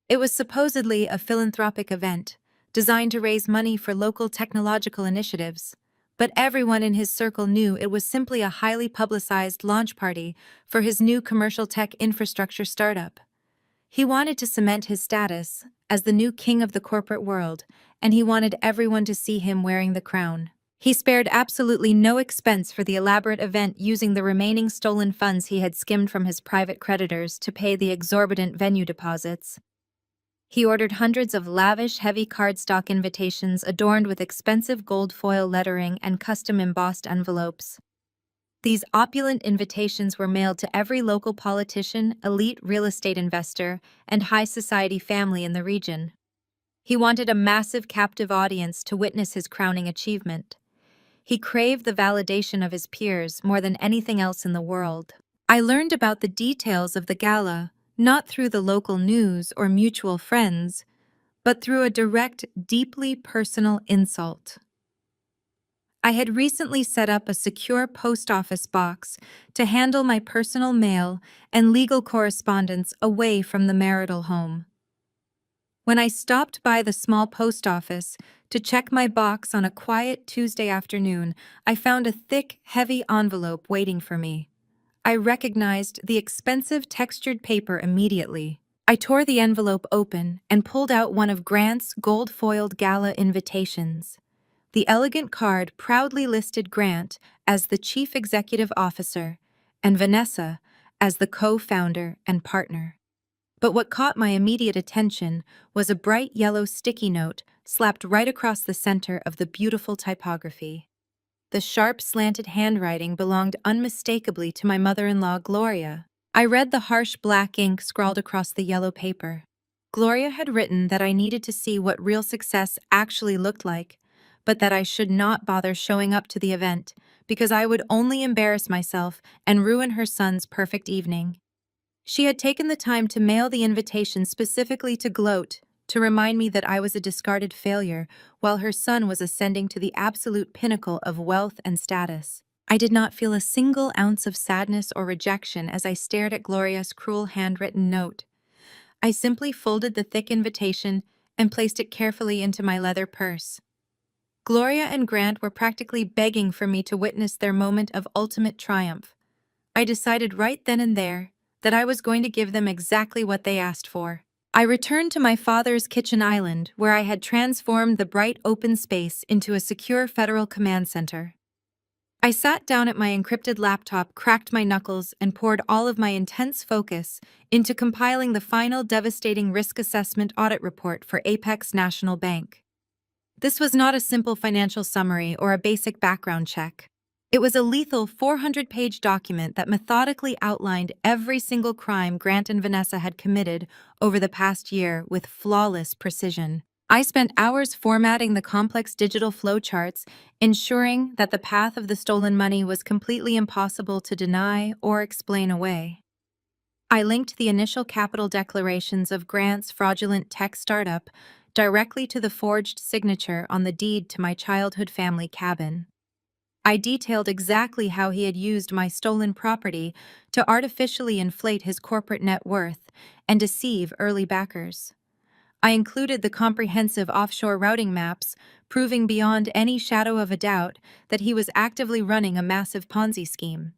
It was supposedly a philanthropic event, designed to raise money for local technological initiatives, but everyone in his circle knew it was simply a highly publicized launch party for his new commercial tech infrastructure startup. He wanted to cement his status as the new king of the corporate world, and he wanted everyone to see him wearing the crown. He spared absolutely no expense for the elaborate event, using the remaining stolen funds he had skimmed from his private creditors to pay the exorbitant venue deposits. He ordered hundreds of lavish, heavy cardstock invitations adorned with expensive gold foil lettering and custom embossed envelopes. These opulent invitations were mailed to every local politician, elite real estate investor, and high society family in the region. He wanted a massive captive audience to witness his crowning achievement. He craved the validation of his peers more than anything else in the world. I learned about the details of the gala, not through the local news or mutual friends, but through a direct, deeply personal insult. I had recently set up a secure post office box to handle my personal mail and legal correspondence away from the marital home. When I stopped by the small post office to check my box on a quiet Tuesday afternoon, I found a thick, heavy envelope waiting for me. I recognized the expensive textured paper immediately. I tore the envelope open and pulled out one of Grant's gold-foiled gala invitations. The elegant card proudly listed Grant as the Chief Executive Officer and Vanessa as the co-founder and partner. But what caught my immediate attention was a bright yellow sticky note slapped right across the center of the beautiful typography. The sharp, slanted handwriting belonged unmistakably to my mother-in-law, Gloria. I read the harsh black ink scrawled across the yellow paper. Gloria had written that I needed to see what real success actually looked like, but that I should not bother showing up to the event because I would only embarrass myself and ruin her son's perfect evening. She had taken the time to mail the invitation specifically to gloat, to remind me that I was a discarded failure, while her son was ascending to the absolute pinnacle of wealth and status. I did not feel a single ounce of sadness or rejection as I stared at Gloria's cruel handwritten note. I simply folded the thick invitation and placed it carefully into my leather purse. Gloria and Grant were practically begging for me to witness their moment of ultimate triumph. I decided right then and there that I was going to give them exactly what they asked for. I returned to my father's kitchen island, where I had transformed the bright open space into a secure federal command center. I sat down at my encrypted laptop, cracked my knuckles, and poured all of my intense focus into compiling the final devastating risk assessment audit report for Apex National Bank. This was not a simple financial summary or a basic background check. It was a lethal 400-page document that methodically outlined every single crime Grant and Vanessa had committed over the past year with flawless precision. I spent hours formatting the complex digital flowcharts, ensuring that the path of the stolen money was completely impossible to deny or explain away. I linked the initial capital declarations of Grant's fraudulent tech startup directly to the forged signature on the deed to my childhood family cabin. I detailed exactly how he had used my stolen property to artificially inflate his corporate net worth and deceive early backers. I included the comprehensive offshore routing maps, proving beyond any shadow of a doubt that he was actively running a massive Ponzi scheme.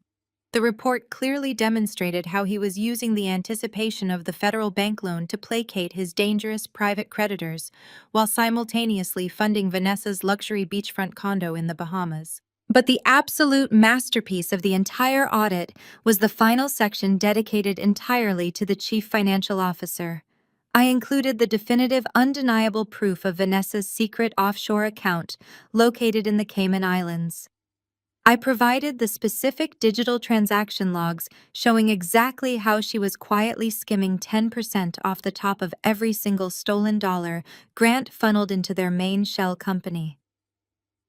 The report clearly demonstrated how he was using the anticipation of the federal bank loan to placate his dangerous private creditors, while simultaneously funding Vanessa's luxury beachfront condo in the Bahamas. But the absolute masterpiece of the entire audit was the final section dedicated entirely to the chief financial officer. I included the definitive, undeniable proof of Vanessa's secret offshore account located in the Cayman Islands. I provided the specific digital transaction logs showing exactly how she was quietly skimming 10% off the top of every single stolen dollar Grant funneled into their main shell company.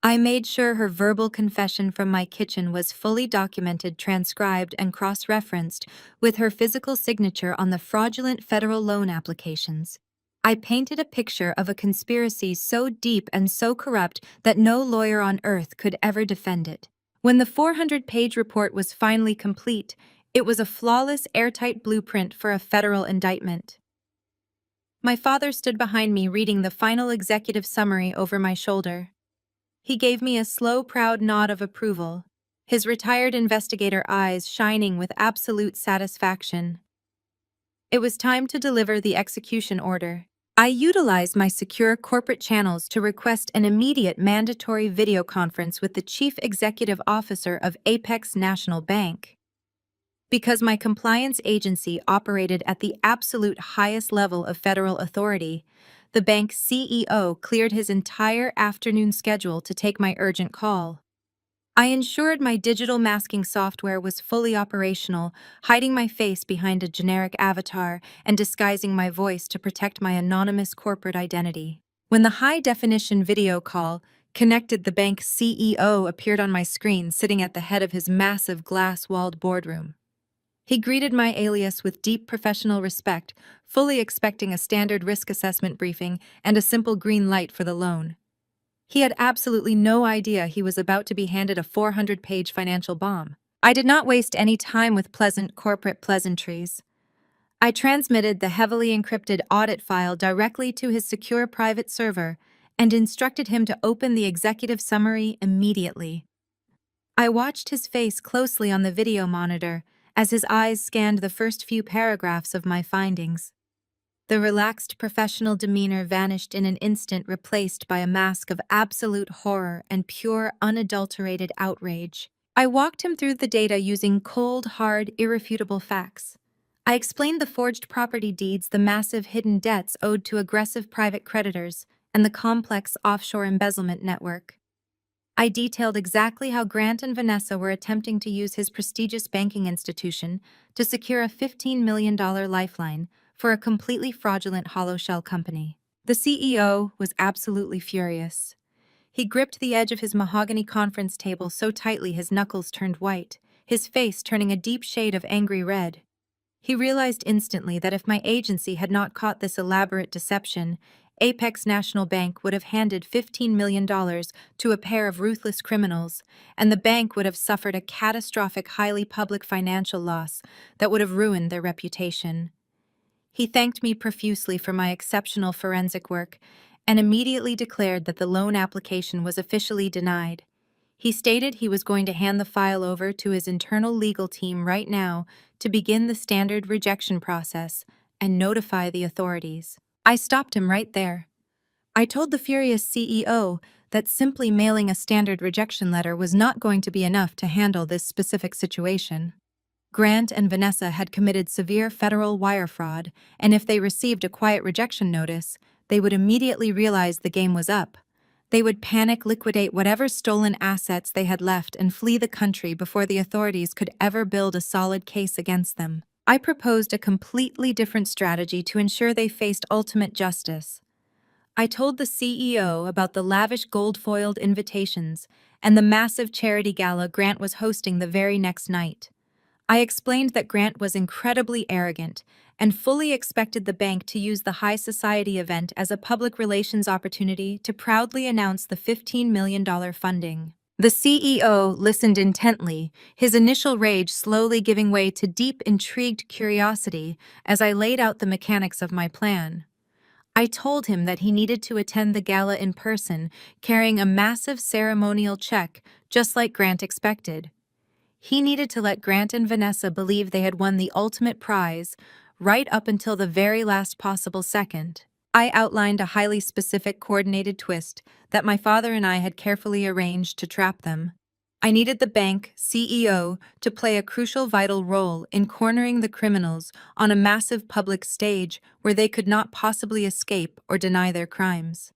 I made sure her verbal confession from my kitchen was fully documented, transcribed, and cross-referenced with her physical signature on the fraudulent federal loan applications. I painted a picture of a conspiracy so deep and so corrupt that no lawyer on earth could ever defend it. When the 400-page report was finally complete, it was a flawless, airtight blueprint for a federal indictment. My father stood behind me reading the final executive summary over my shoulder. He gave me a slow, proud nod of approval, his retired investigator eyes shining with absolute satisfaction. It was time to deliver the execution order. I utilized my secure corporate channels to request an immediate mandatory video conference with the Chief Executive Officer of Apex National Bank. Because my compliance agency operated at the absolute highest level of federal authority, the bank's CEO cleared his entire afternoon schedule to take my urgent call. I ensured my digital masking software was fully operational, hiding my face behind a generic avatar and disguising my voice to protect my anonymous corporate identity. When the high-definition video call connected, the bank's CEO appeared on my screen sitting at the head of his massive glass-walled boardroom. He greeted my alias with deep professional respect, fully expecting a standard risk assessment briefing and a simple green light for the loan. He had absolutely no idea he was about to be handed a 400-page financial bomb. I did not waste any time with pleasant corporate pleasantries. I transmitted the heavily encrypted audit file directly to his secure private server and instructed him to open the executive summary immediately. I watched his face closely on the video monitor as his eyes scanned the first few paragraphs of my findings. The relaxed professional demeanor vanished in an instant, replaced by a mask of absolute horror and pure, unadulterated outrage. I walked him through the data using cold, hard, irrefutable facts. I explained the forged property deeds, the massive hidden debts owed to aggressive private creditors, and the complex offshore embezzlement network. I detailed exactly how Grant and Vanessa were attempting to use his prestigious banking institution to secure a $15 million lifeline for a completely fraudulent hollow shell company. The CEO was absolutely furious. He gripped the edge of his mahogany conference table so tightly his knuckles turned white, his face turning a deep shade of angry red. He realized instantly that if my agency had not caught this elaborate deception, Apex National Bank would have handed $15 million to a pair of ruthless criminals, and the bank would have suffered a catastrophic, highly public financial loss that would have ruined their reputation. He thanked me profusely for my exceptional forensic work and immediately declared that the loan application was officially denied. He stated he was going to hand the file over to his internal legal team right now to begin the standard rejection process and notify the authorities. I stopped him right there. I told the furious CEO that simply mailing a standard rejection letter was not going to be enough to handle this specific situation. Grant and Vanessa had committed severe federal wire fraud, and if they received a quiet rejection notice, they would immediately realize the game was up. They would panic, liquidate whatever stolen assets they had left, and flee the country before the authorities could ever build a solid case against them. I proposed a completely different strategy to ensure they faced ultimate justice. I told the CEO about the lavish gold-foiled invitations and the massive charity gala Grant was hosting the very next night. I explained that Grant was incredibly arrogant and fully expected the bank to use the high society event as a public relations opportunity to proudly announce the $15 million funding. The CEO listened intently, his initial rage slowly giving way to deep, intrigued curiosity as I laid out the mechanics of my plan. I told him that he needed to attend the gala in person, carrying a massive ceremonial check, just like Grant expected. He needed to let Grant and Vanessa believe they had won the ultimate prize, right up until the very last possible second. I outlined a highly specific coordinated twist that my father and I had carefully arranged to trap them. I needed the bank CEO to play a crucial vital role in cornering the criminals on a massive public stage where they could not possibly escape or deny their crimes.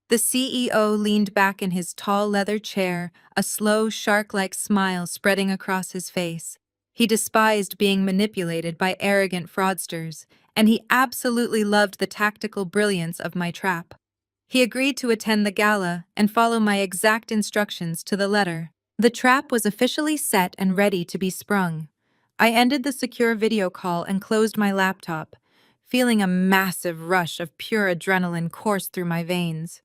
The CEO leaned back in his tall leather chair, a slow, shark-like smile spreading across his face. He despised being manipulated by arrogant fraudsters, and he absolutely loved the tactical brilliance of my trap. He agreed to attend the gala and follow my exact instructions to the letter. The trap was officially set and ready to be sprung. I ended the secure video call and closed my laptop, feeling a massive rush of pure adrenaline course through my veins.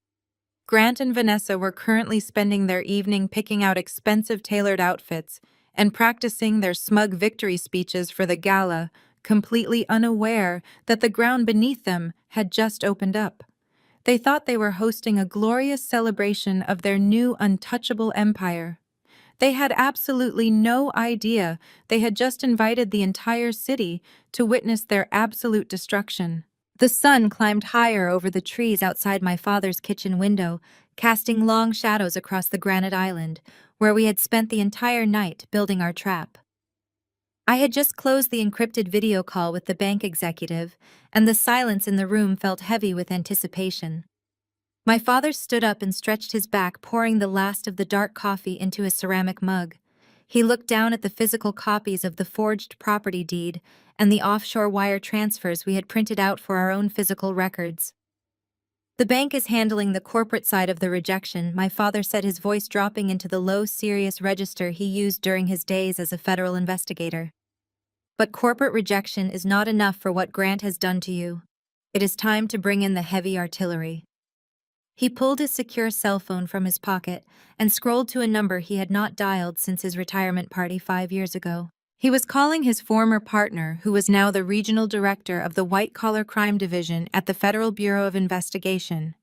Grant and Vanessa were currently spending their evening picking out expensive tailored outfits and practicing their smug victory speeches for the gala, completely unaware that the ground beneath them had just opened up. They thought they were hosting a glorious celebration of their new untouchable empire. They had absolutely no idea they had just invited the entire city to witness their absolute destruction. The sun climbed higher over the trees outside my father's kitchen window, casting long shadows across the granite island, where we had spent the entire night building our trap. I had just closed the encrypted video call with the bank executive, and the silence in the room felt heavy with anticipation. My father stood up and stretched his back, pouring the last of the dark coffee into a ceramic mug. He looked down at the physical copies of the forged property deed and the offshore wire transfers we had printed out for our own physical records. The bank is handling the corporate side of the rejection, my father said, his voice dropping into the low, serious register he used during his days as a federal investigator. But corporate rejection is not enough for what Grant has done to you. It is time to bring in the heavy artillery. He pulled his secure cell phone from his pocket and scrolled to a number he had not dialed since his retirement party 5 years ago. He was calling his former partner, who was now the regional director of the white-collar crime division at the Federal Bureau of Investigation.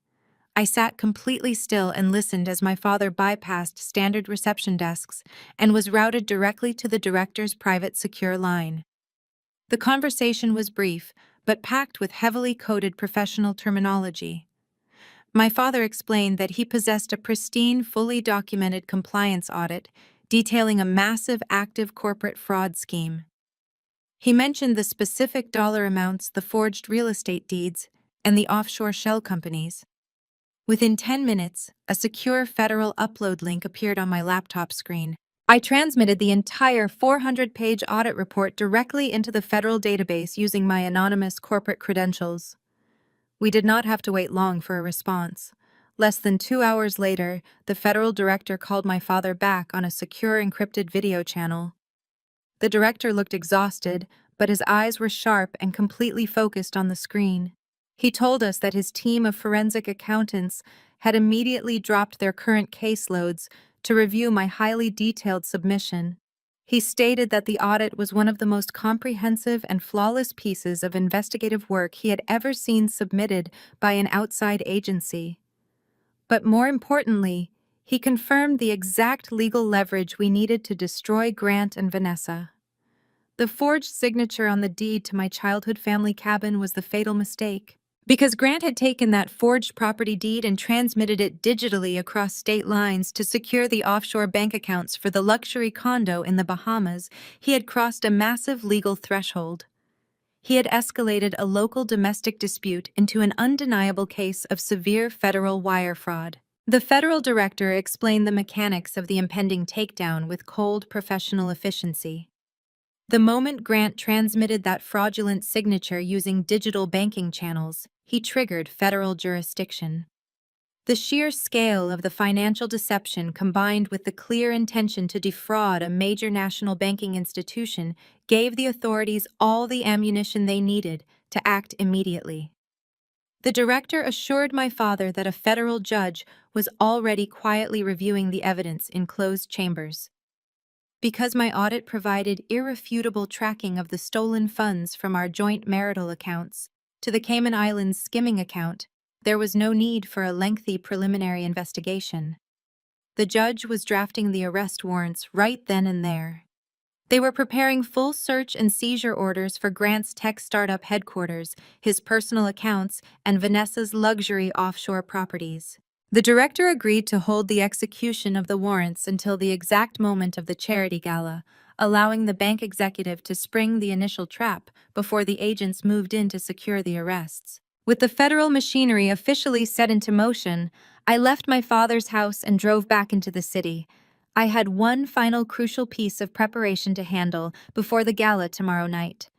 I sat completely still and listened as my father bypassed standard reception desks and was routed directly to the director's private secure line. The conversation was brief, but packed with heavily coded professional terminology. My father explained that he possessed a pristine, fully documented compliance audit detailing a massive active corporate fraud scheme. He mentioned the specific dollar amounts, the forged real estate deeds, and the offshore shell companies. Within 10 minutes, a secure federal upload link appeared on my laptop screen. I transmitted the entire 400-page audit report directly into the federal database using my anonymous corporate credentials. We did not have to wait long for a response. Less than 2 hours later, the federal director called my father back on a secure encrypted video channel. The director looked exhausted, but his eyes were sharp and completely focused on the screen. He told us that his team of forensic accountants had immediately dropped their current caseloads to review my highly detailed submission. He stated that the audit was one of the most comprehensive and flawless pieces of investigative work he had ever seen submitted by an outside agency. But more importantly, he confirmed the exact legal leverage we needed to destroy Grant and Vanessa. The forged signature on the deed to my childhood family cabin was the fatal mistake. Because Grant had taken that forged property deed and transmitted it digitally across state lines to secure the offshore bank accounts for the luxury condo in the Bahamas, he had crossed a massive legal threshold. He had escalated a local domestic dispute into an undeniable case of severe federal wire fraud. The federal director explained the mechanics of the impending takedown with cold, professional efficiency. The moment Grant transmitted that fraudulent signature using digital banking channels, he triggered federal jurisdiction. The sheer scale of the financial deception, combined with the clear intention to defraud a major national banking institution, gave the authorities all the ammunition they needed to act immediately. The director assured my father that a federal judge was already quietly reviewing the evidence in closed chambers. Because my audit provided irrefutable tracking of the stolen funds from our joint marital accounts to the Cayman Islands skimming account, there was no need for a lengthy preliminary investigation. The judge was drafting the arrest warrants right then and there. They were preparing full search and seizure orders for Grant's tech startup headquarters, his personal accounts, and Vanessa's luxury offshore properties. The director agreed to hold the execution of the warrants until the exact moment of the charity gala, allowing the bank executive to spring the initial trap before the agents moved in to secure the arrests. With the federal machinery officially set into motion, I left my father's house and drove back into the city. I had one final crucial piece of preparation to handle before the gala tomorrow night.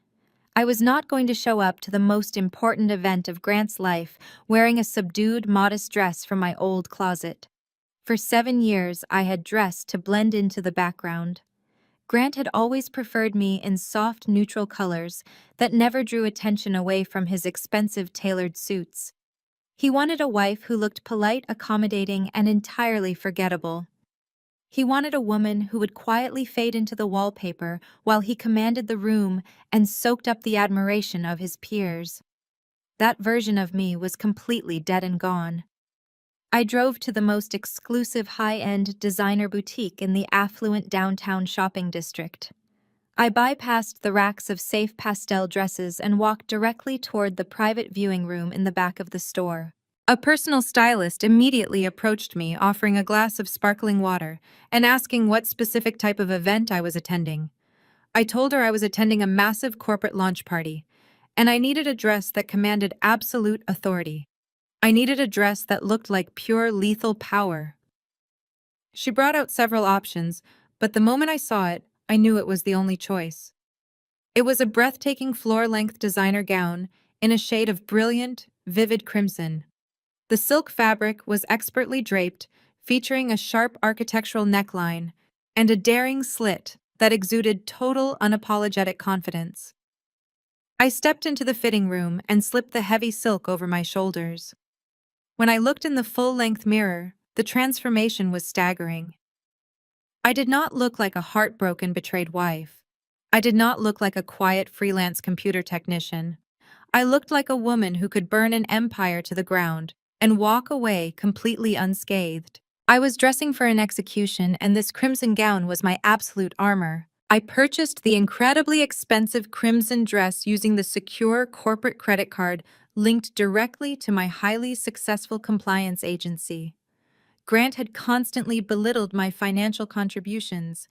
I was not going to show up to the most important event of Grant's life wearing a subdued, modest dress from my old closet. For 7 years, I had dressed to blend into the background. Grant had always preferred me in soft, neutral colors that never drew attention away from his expensive tailored suits. He wanted a wife who looked polite, accommodating, and entirely forgettable. He wanted a woman who would quietly fade into the wallpaper while he commanded the room and soaked up the admiration of his peers. That version of me was completely dead and gone. I drove to the most exclusive high-end designer boutique in the affluent downtown shopping district. I bypassed the racks of safe pastel dresses and walked directly toward the private viewing room in the back of the store. A personal stylist immediately approached me, offering a glass of sparkling water and asking what specific type of event I was attending. I told her I was attending a massive corporate launch party, and I needed a dress that commanded absolute authority. I needed a dress that looked like pure lethal power. She brought out several options, but the moment I saw it, I knew it was the only choice. It was a breathtaking floor-length designer gown in a shade of brilliant, vivid crimson. The silk fabric was expertly draped, featuring a sharp architectural neckline and a daring slit that exuded total, unapologetic confidence. I stepped into the fitting room and slipped the heavy silk over my shoulders. When I looked in the full-length mirror, the transformation was staggering. I did not look like a heartbroken, betrayed wife. I did not look like a quiet freelance computer technician. I looked like a woman who could burn an empire to the ground and walk away completely unscathed. I was dressing for an execution, and this crimson gown was my absolute armor. I purchased the incredibly expensive crimson dress using the secure corporate credit card linked directly to my highly successful compliance agency. Grant had constantly belittled my financial contributions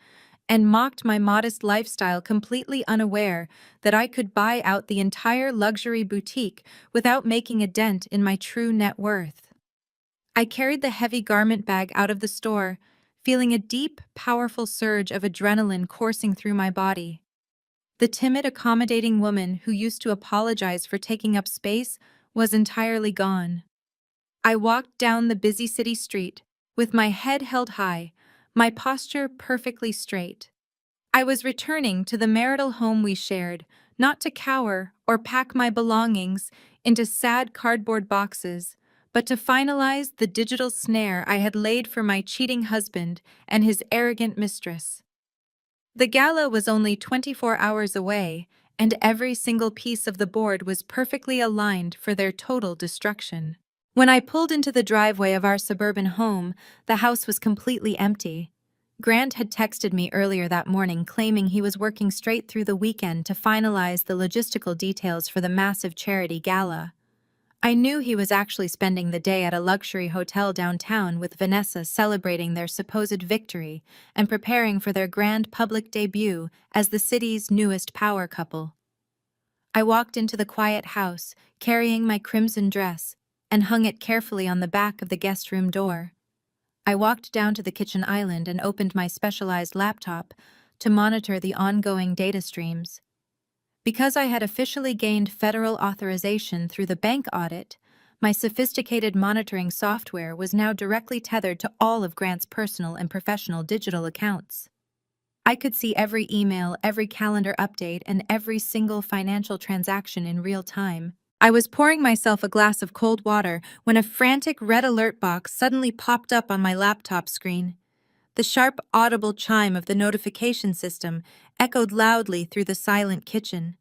and mocked my modest lifestyle, completely unaware that I could buy out the entire luxury boutique without making a dent in my true net worth. I carried the heavy garment bag out of the store, feeling a deep, powerful surge of adrenaline coursing through my body. The timid, accommodating woman who used to apologize for taking up space was entirely gone. I walked down the busy city street, with my head held high, my posture perfectly straight. I was returning to the marital home we shared, not to cower or pack my belongings into sad cardboard boxes, but to finalize the digital snare I had laid for my cheating husband and his arrogant mistress. The gala was only 24 hours away, and every single piece of the board was perfectly aligned for their total destruction. When I pulled into the driveway of our suburban home, the house was completely empty. Grant had texted me earlier that morning claiming he was working straight through the weekend to finalize the logistical details for the massive charity gala. I knew he was actually spending the day at a luxury hotel downtown with Vanessa, celebrating their supposed victory and preparing for their grand public debut as the city's newest power couple. I walked into the quiet house, carrying my crimson dress, and hung it carefully on the back of the guest room door. I walked down to the kitchen island and opened my specialized laptop to monitor the ongoing data streams. Because I had officially gained federal authorization through the bank audit, my sophisticated monitoring software was now directly tethered to all of Grant's personal and professional digital accounts. I could see every email, every calendar update, and every single financial transaction in real time. I was pouring myself a glass of cold water when a frantic red alert box suddenly popped up on my laptop screen. The sharp, audible chime of the notification system echoed loudly through the silent kitchen.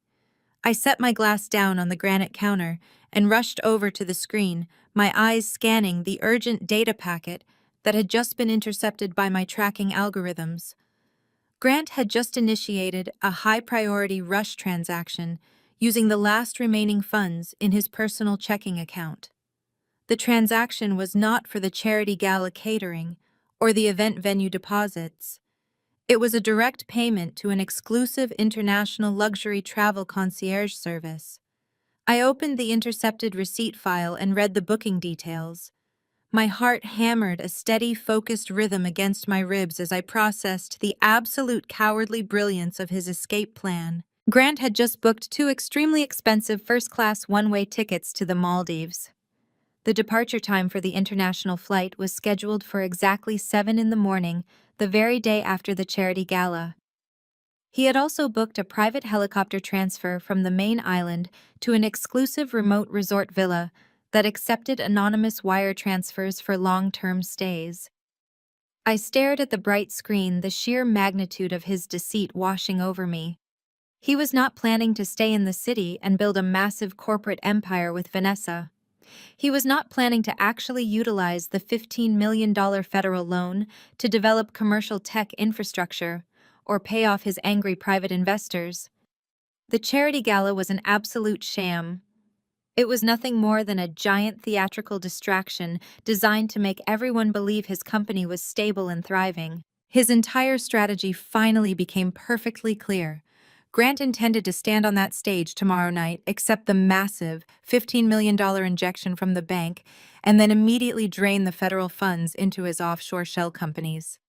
I set my glass down on the granite counter and rushed over to the screen, my eyes scanning the urgent data packet that had just been intercepted by my tracking algorithms. Grant had just initiated a high-priority rush transaction using the last remaining funds in his personal checking account. The transaction was not for the charity gala catering or the event venue deposits. It was a direct payment to an exclusive international luxury travel concierge service. I opened the intercepted receipt file and read the booking details. My heart hammered a steady, focused rhythm against my ribs as I processed the absolute cowardly brilliance of his escape plan. Grant had just booked two extremely expensive first-class one-way tickets to the Maldives. The departure time for the international flight was scheduled for exactly 7 in the morning, the very day after the charity gala. He had also booked a private helicopter transfer from the main island to an exclusive remote resort villa that accepted anonymous wire transfers for long-term stays. I stared at the bright screen, the sheer magnitude of his deceit washing over me. He was not planning to stay in the city and build a massive corporate empire with Vanessa. He was not planning to actually utilize the $15 million federal loan to develop commercial tech infrastructure or pay off his angry private investors. The charity gala was an absolute sham. It was nothing more than a giant theatrical distraction designed to make everyone believe his company was stable and thriving. His entire strategy finally became perfectly clear. Grant intended to stand on that stage tomorrow night, accept the massive $15 million injection from the bank, and then immediately drain the federal funds into his offshore shell companies.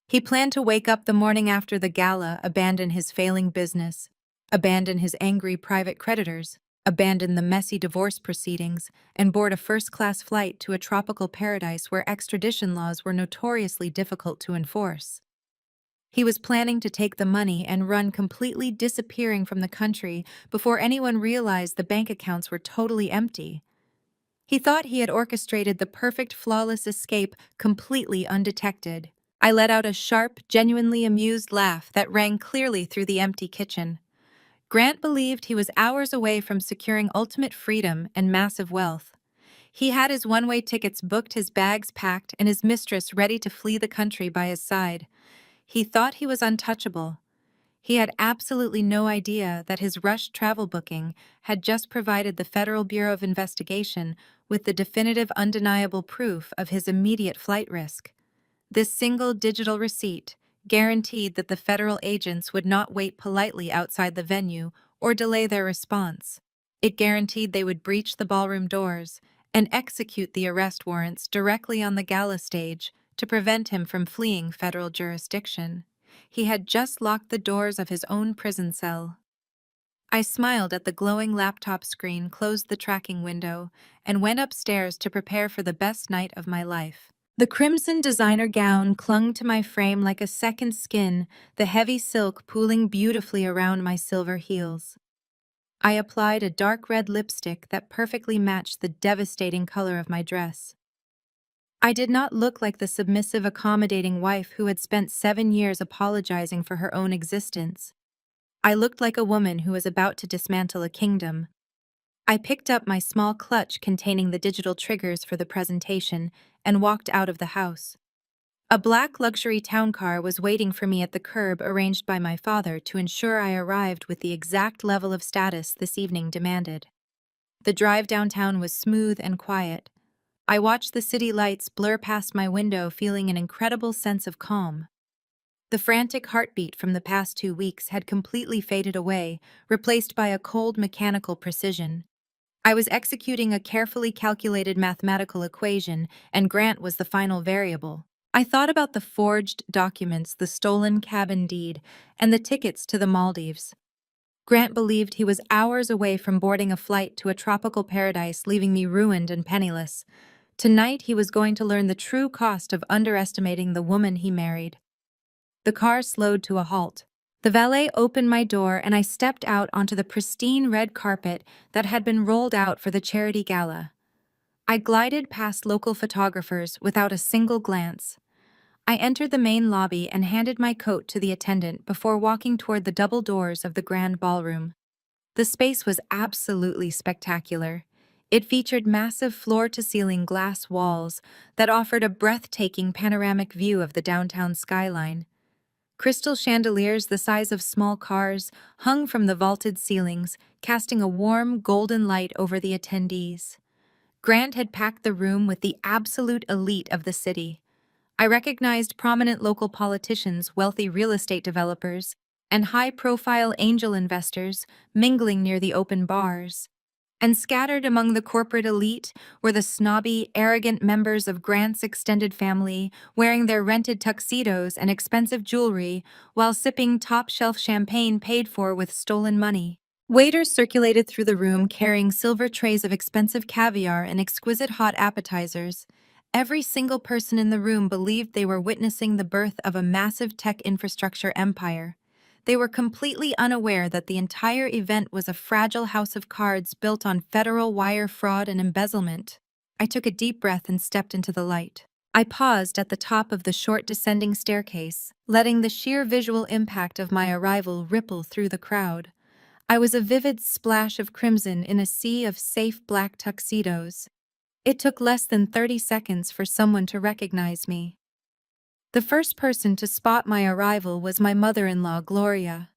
He planned to wake up the morning after the gala, abandon his failing business, abandon his angry private creditors, abandon the messy divorce proceedings, and board a first-class flight to a tropical paradise where extradition laws were notoriously difficult to enforce. He was planning to take the money and run, completely disappearing from the country before anyone realized the bank accounts were totally empty. He thought he had orchestrated the perfect, flawless escape completely undetected. I let out a sharp, genuinely amused laugh that rang clearly through the empty kitchen. Grant believed he was hours away from securing ultimate freedom and massive wealth. He had his one-way tickets booked, his bags packed, and his mistress ready to flee the country by his side. He thought he was untouchable. He had absolutely no idea that his rushed travel booking had just provided the Federal Bureau of Investigation with the definitive, undeniable proof of his immediate flight risk. This single digital receipt guaranteed that the federal agents would not wait politely outside the venue or delay their response. It guaranteed they would breach the ballroom doors and execute the arrest warrants directly on the gala stage to prevent him from fleeing federal jurisdiction. He had just locked the doors of his own prison cell. I smiled at the glowing laptop screen, closed the tracking window, and went upstairs to prepare for the best night of my life. The crimson designer gown clung to my frame like a second skin, the heavy silk pooling beautifully around my silver heels. I applied a dark red lipstick that perfectly matched the devastating color of my dress. I did not look like the submissive, accommodating wife who had spent 7 years apologizing for her own existence. I looked like a woman who was about to dismantle a kingdom. I picked up my small clutch containing the digital triggers for the presentation and walked out of the house. A black luxury town car was waiting for me at the curb arranged by my father to ensure I arrived with the exact level of status this evening demanded. The drive downtown was smooth and quiet. I watched the city lights blur past my window, feeling an incredible sense of calm. The frantic heartbeat from the past 2 weeks had completely faded away, replaced by a cold mechanical precision. I was executing a carefully calculated mathematical equation, and Grant was the final variable. I thought about the forged documents, the stolen cabin deed, and the tickets to the Maldives. Grant believed he was hours away from boarding a flight to a tropical paradise, leaving me ruined and penniless. Tonight he was going to learn the true cost of underestimating the woman he married. The car slowed to a halt. The valet opened my door and I stepped out onto the pristine red carpet that had been rolled out for the charity gala. I glided past local photographers without a single glance. I entered the main lobby and handed my coat to the attendant before walking toward the double doors of the grand ballroom. The space was absolutely spectacular. It featured massive floor-to-ceiling glass walls that offered a breathtaking panoramic view of the downtown skyline. Crystal chandeliers the size of small cars hung from the vaulted ceilings, casting a warm, golden light over the attendees. Grant had packed the room with the absolute elite of the city. I recognized prominent local politicians, wealthy real estate developers, and high-profile angel investors mingling near the open bars. And scattered among the corporate elite were the snobby, arrogant members of Grant's extended family, wearing their rented tuxedos and expensive jewelry while sipping top-shelf champagne paid for with stolen money. Waiters circulated through the room carrying silver trays of expensive caviar and exquisite hot appetizers. Every single person in the room believed they were witnessing the birth of a massive tech infrastructure empire. They were completely unaware that the entire event was a fragile house of cards built on federal wire fraud and embezzlement. I took a deep breath and stepped into the light. I paused at the top of the short descending staircase, letting the sheer visual impact of my arrival ripple through the crowd. I was a vivid splash of crimson in a sea of safe black tuxedos. It took less than 30 seconds for someone to recognize me. The first person to spot my arrival was my mother-in-law, Gloria.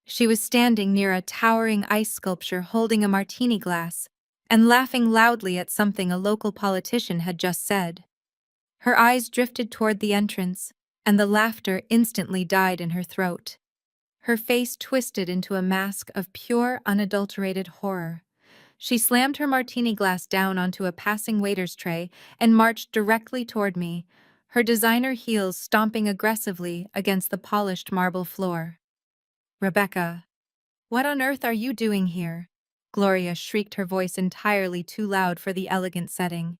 She was standing near a towering ice sculpture holding a martini glass and laughing loudly at something a local politician had just said. Her eyes drifted toward the entrance, and the laughter instantly died in her throat. Her face twisted into a mask of pure, unadulterated horror. She slammed her martini glass down onto a passing waiter's tray and marched directly toward me, her designer heels stomping aggressively against the polished marble floor. "Rebecca, what on earth are you doing here?" Gloria shrieked, her voice entirely too loud for the elegant setting.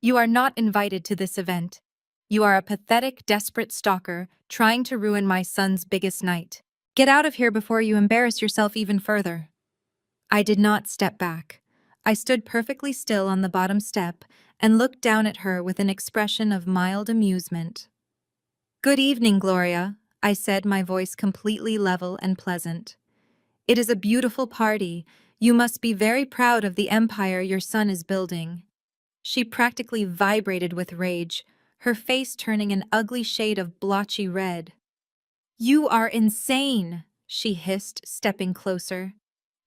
"You are not invited to this event. You are a pathetic, desperate stalker trying to ruin my son's biggest night. Get out of here before you embarrass yourself even further." I did not step back. I stood perfectly still on the bottom step and looked down at her with an expression of mild amusement. "Good evening, Gloria," I said, my voice completely level and pleasant. "It is a beautiful party. You must be very proud of the empire your son is building." She practically vibrated with rage, her face turning an ugly shade of blotchy red. "You are insane," she hissed, stepping closer.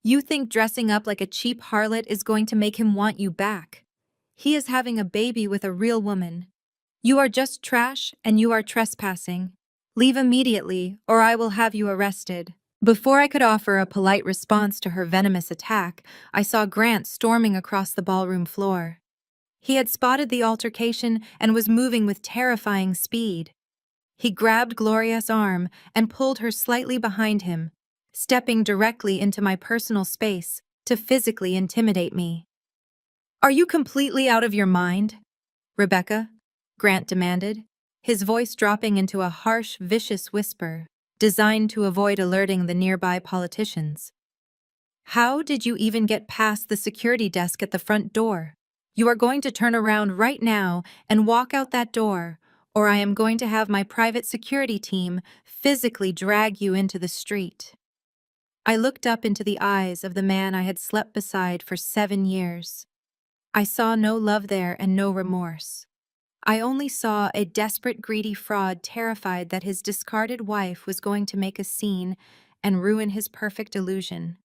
"You think dressing up like a cheap harlot is going to make him want you back? He is having a baby with a real woman. You are just trash and you are trespassing. Leave immediately or I will have you arrested." Before I could offer a polite response to her venomous attack, I saw Grant storming across the ballroom floor. He had spotted the altercation and was moving with terrifying speed. He grabbed Gloria's arm and pulled her slightly behind him, stepping directly into my personal space to physically intimidate me. "Are you completely out of your mind, Rebecca?" Grant demanded, his voice dropping into a harsh, vicious whisper designed to avoid alerting the nearby politicians. "How did you even get past the security desk at the front door? You are going to turn around right now and walk out that door, or I am going to have my private security team physically drag you into the street." I looked up into the eyes of the man I had slept beside for 7 years. I saw no love there and no remorse. I only saw a desperate, greedy fraud terrified that his discarded wife was going to make a scene and ruin his perfect illusion.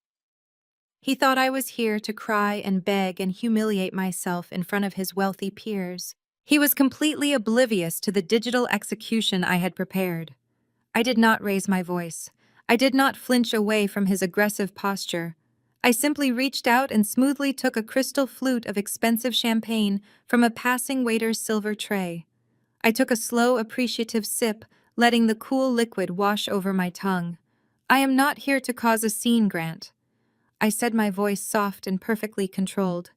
He thought I was here to cry and beg and humiliate myself in front of his wealthy peers. He was completely oblivious to the digital execution I had prepared. I did not raise my voice. I did not flinch away from his aggressive posture. I simply reached out and smoothly took a crystal flute of expensive champagne from a passing waiter's silver tray. I took a slow, appreciative sip, letting the cool liquid wash over my tongue. "I am not here to cause a scene, Grant," I said, my voice soft and perfectly controlled.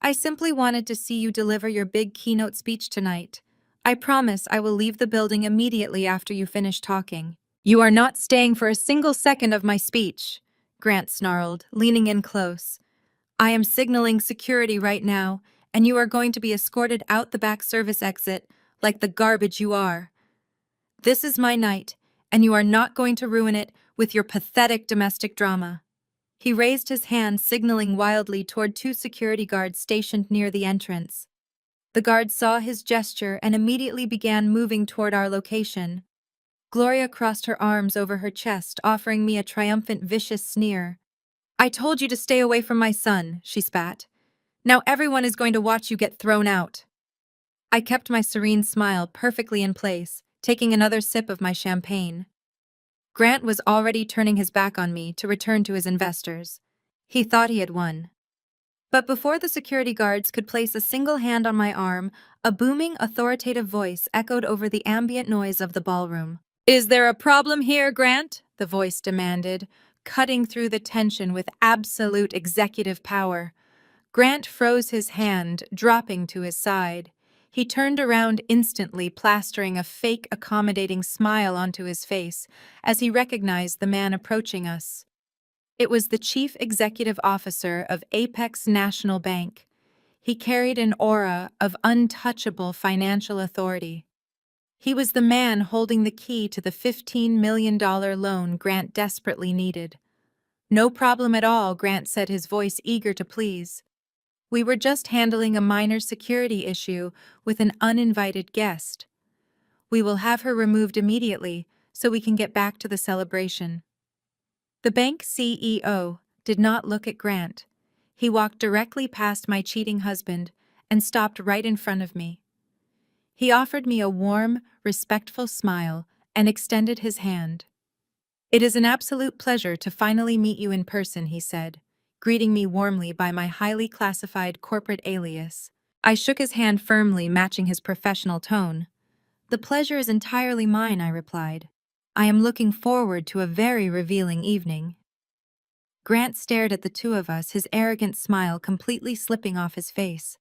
"I simply wanted to see you deliver your big keynote speech tonight. I promise I will leave the building immediately after you finish talking." "You are not staying for a single second of my speech," Grant snarled, leaning in close. "I am signaling security right now, and you are going to be escorted out the back service exit like the garbage you are. This is my night, and you are not going to ruin it with your pathetic domestic drama." He raised his hand, signaling wildly toward two security guards stationed near the entrance. The guards saw his gesture and immediately began moving toward our location. Gloria crossed her arms over her chest, offering me a triumphant, vicious sneer. "I told you to stay away from my son," she spat. "Now everyone is going to watch you get thrown out." I kept my serene smile perfectly in place, taking another sip of my champagne. Grant was already turning his back on me to return to his investors. He thought he had won. But before the security guards could place a single hand on my arm, a booming, authoritative voice echoed over the ambient noise of the ballroom. "Is there a problem here, Grant?" the voice demanded, cutting through the tension with absolute executive power. Grant froze his hand, dropping to his side. He turned around instantly, plastering a fake, accommodating smile onto his face as he recognized the man approaching us. It was the chief executive officer of Apex National Bank. He carried an aura of untouchable financial authority. He was the man holding the key to the $15 million loan Grant desperately needed. "No problem at all," Grant said, his voice eager to please. "We were just handling a minor security issue with an uninvited guest. We will have her removed immediately so we can get back to the celebration." The bank CEO did not look at Grant. He walked directly past my cheating husband and stopped right in front of me. He offered me a warm, respectful smile and extended his hand. "It is an absolute pleasure to finally meet you in person," he said, greeting me warmly by my highly classified corporate alias. I shook his hand firmly, matching his professional tone. "The pleasure is entirely mine," I replied. "I am looking forward to a very revealing evening." Grant stared at the two of us, his arrogant smile completely slipping off his face.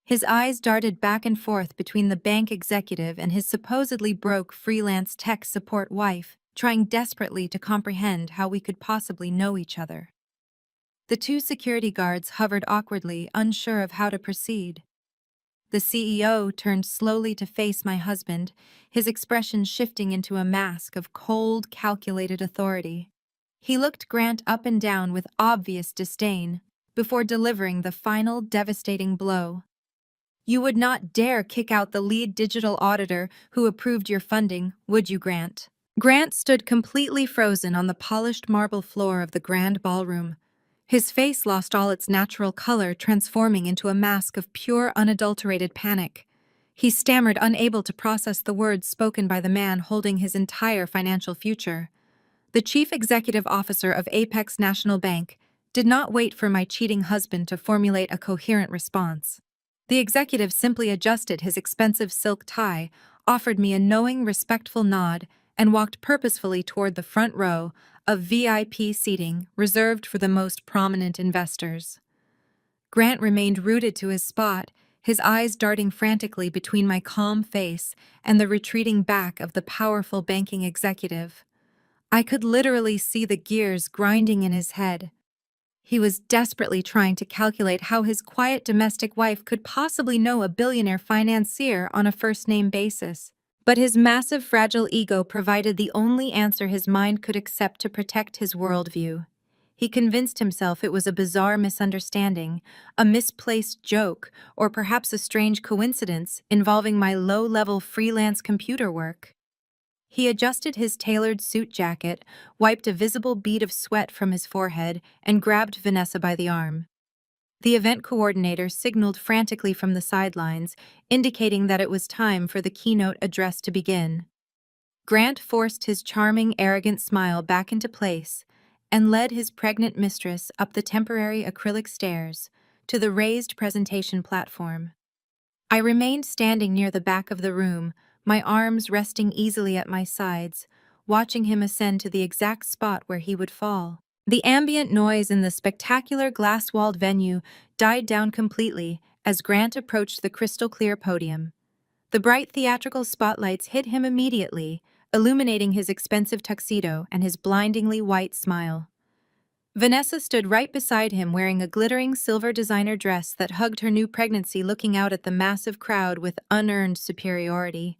His eyes darted back and forth between the bank executive and his supposedly broke freelance tech support wife, trying desperately to comprehend how we could possibly know each other. The two security guards hovered awkwardly, unsure of how to proceed. The CEO turned slowly to face my husband, his expression shifting into a mask of cold, calculated authority. He looked Grant up and down with obvious disdain, before delivering the final devastating blow. "You would not dare kick out the lead digital auditor who approved your funding, would you, Grant?" Grant stood completely frozen on the polished marble floor of the grand ballroom. His face lost all its natural color, transforming into a mask of pure, unadulterated panic. He stammered, unable to process the words spoken by the man holding his entire financial future. The chief executive officer of Apex National Bank did not wait for my cheating husband to formulate a coherent response. The executive simply adjusted his expensive silk tie, offered me a knowing, respectful nod, and walked purposefully toward the front row of VIP seating reserved for the most prominent investors. Grant remained rooted to his spot, his eyes darting frantically between my calm face and the retreating back of the powerful banking executive. I could literally see the gears grinding in his head. He was desperately trying to calculate how his quiet domestic wife could possibly know a billionaire financier on a first-name basis. But his massive, fragile ego provided the only answer his mind could accept to protect his worldview. He convinced himself it was a bizarre misunderstanding, a misplaced joke, or perhaps a strange coincidence involving my low-level freelance computer work. He adjusted his tailored suit jacket, wiped a visible bead of sweat from his forehead, and grabbed Vanessa by the arm. The event coordinator signaled frantically from the sidelines, indicating that it was time for the keynote address to begin. Grant forced his charming, arrogant smile back into place and led his pregnant mistress up the temporary acrylic stairs to the raised presentation platform. I remained standing near the back of the room, my arms resting easily at my sides, watching him ascend to the exact spot where he would fall. The ambient noise in the spectacular glass-walled venue died down completely as Grant approached the crystal-clear podium. The bright theatrical spotlights hit him immediately, illuminating his expensive tuxedo and his blindingly white smile. Vanessa stood right beside him, wearing a glittering silver designer dress that hugged her new pregnancy, looking out at the massive crowd with unearned superiority.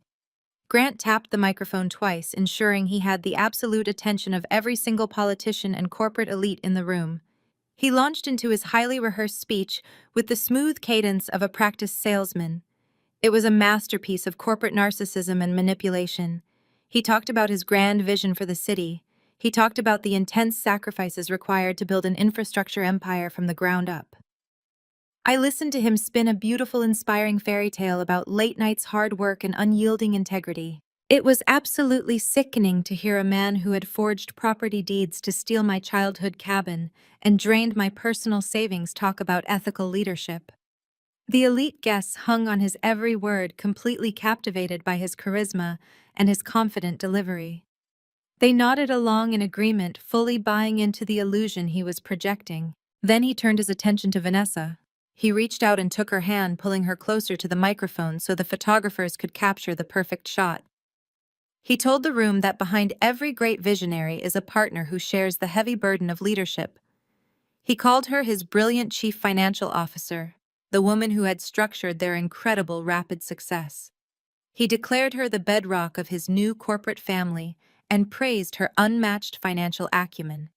Grant tapped the microphone twice, ensuring he had the absolute attention of every single politician and corporate elite in the room. He launched into his highly rehearsed speech with the smooth cadence of a practiced salesman. It was a masterpiece of corporate narcissism and manipulation. He talked about his grand vision for the city. He talked about the intense sacrifices required to build an infrastructure empire from the ground up. I listened to him spin a beautiful, inspiring fairy tale about late nights, hard work, and unyielding integrity. It was absolutely sickening to hear a man who had forged property deeds to steal my childhood cabin and drained my personal savings talk about ethical leadership. The elite guests hung on his every word, completely captivated by his charisma and his confident delivery. They nodded along in agreement, fully buying into the illusion he was projecting. Then he turned his attention to Vanessa. He reached out and took her hand, pulling her closer to the microphone so the photographers could capture the perfect shot. He told the room that behind every great visionary is a partner who shares the heavy burden of leadership. He called her his brilliant chief financial officer, the woman who had structured their incredible rapid success. He declared her the bedrock of his new corporate family and praised her unmatched financial acumen.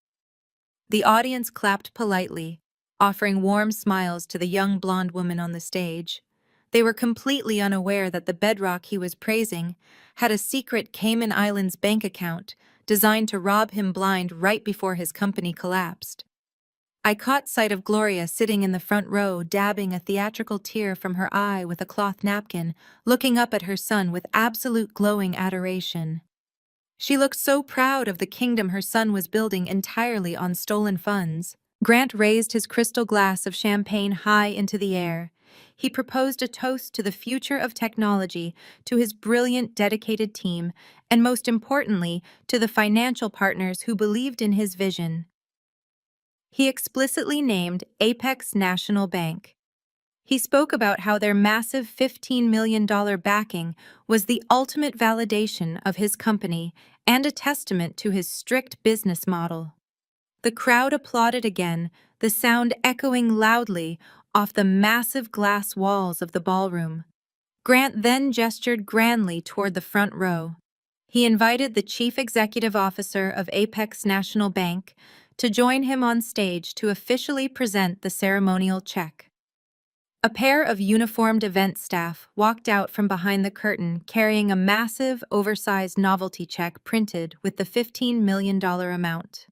The audience clapped politely, offering warm smiles to the young blonde woman on the stage. They were completely unaware that the bedrock he was praising had a secret Cayman Islands bank account designed to rob him blind right before his company collapsed. I caught sight of Gloria sitting in the front row, dabbing a theatrical tear from her eye with a cloth napkin, looking up at her son with absolute glowing adoration. She looked so proud of the kingdom her son was building entirely on stolen funds. Grant raised his crystal glass of champagne high into the air. He proposed a toast to the future of technology, to his brilliant, dedicated team, and most importantly, to the financial partners who believed in his vision. He explicitly named Apex National Bank. He spoke about how their massive $15 million backing was the ultimate validation of his company and a testament to his strict business model. The crowd applauded again, the sound echoing loudly off the massive glass walls of the ballroom. Grant then gestured grandly toward the front row. He invited the chief executive officer of Apex National Bank to join him on stage to officially present the ceremonial check. A pair of uniformed event staff walked out from behind the curtain carrying a massive, oversized novelty check printed with the $15 million amount.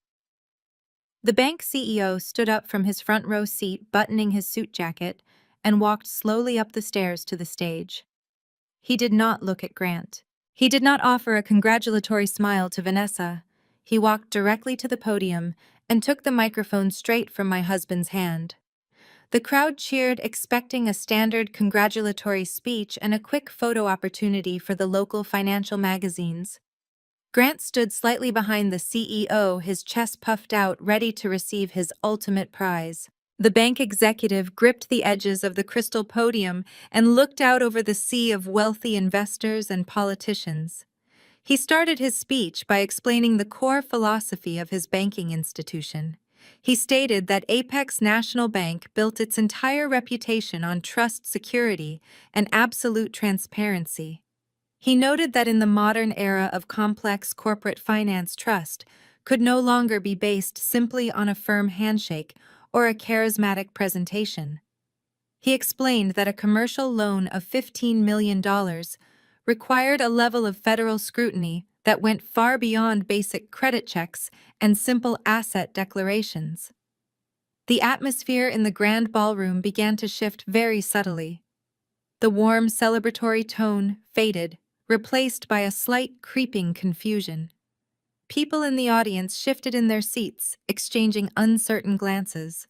The bank CEO stood up from his front row seat, buttoning his suit jacket, and walked slowly up the stairs to the stage. He did not look at Grant. He did not offer a congratulatory smile to Vanessa. He walked directly to the podium and took the microphone straight from my husband's hand. The crowd cheered, expecting a standard congratulatory speech and a quick photo opportunity for the local financial magazines. Grant stood slightly behind the CEO, his chest puffed out, ready to receive his ultimate prize. The bank executive gripped the edges of the crystal podium and looked out over the sea of wealthy investors and politicians. He started his speech by explaining the core philosophy of his banking institution. He stated that Apex National Bank built its entire reputation on trust, security, and absolute transparency. He noted that in the modern era of complex corporate finance, trust could no longer be based simply on a firm handshake or a charismatic presentation. He explained that a commercial loan of $15 million required a level of federal scrutiny that went far beyond basic credit checks and simple asset declarations. The atmosphere in the grand ballroom began to shift very subtly. The warm, celebratory tone faded, replaced by a slight creeping confusion. People in the audience shifted in their seats, exchanging uncertain glances.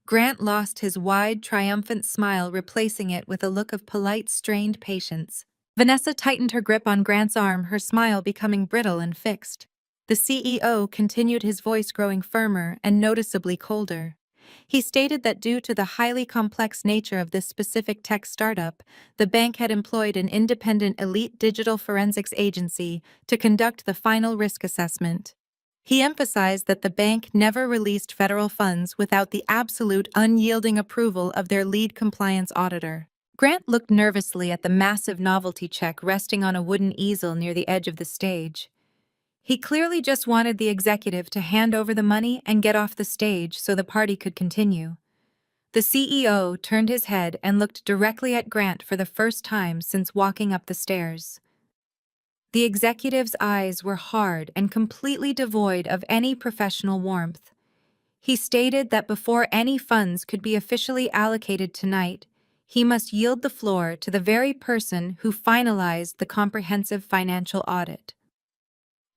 Grant lost his wide, triumphant smile, replacing it with a look of polite, strained patience. Vanessa tightened her grip on Grant's arm, her smile becoming brittle and fixed. The CEO continued, his voice growing firmer and noticeably colder. He stated that due to the highly complex nature of this specific tech startup, the bank had employed an independent elite digital forensics agency to conduct the final risk assessment. He emphasized that the bank never released federal funds without the absolute unyielding approval of their lead compliance auditor. Grant looked nervously at the massive novelty check resting on a wooden easel near the edge of the stage. He clearly just wanted the executive to hand over the money and get off the stage so the party could continue. The CEO turned his head and looked directly at Grant for the first time since walking up the stairs. The executive's eyes were hard and completely devoid of any professional warmth. He stated that before any funds could be officially allocated tonight, he must yield the floor to the very person who finalized the comprehensive financial audit.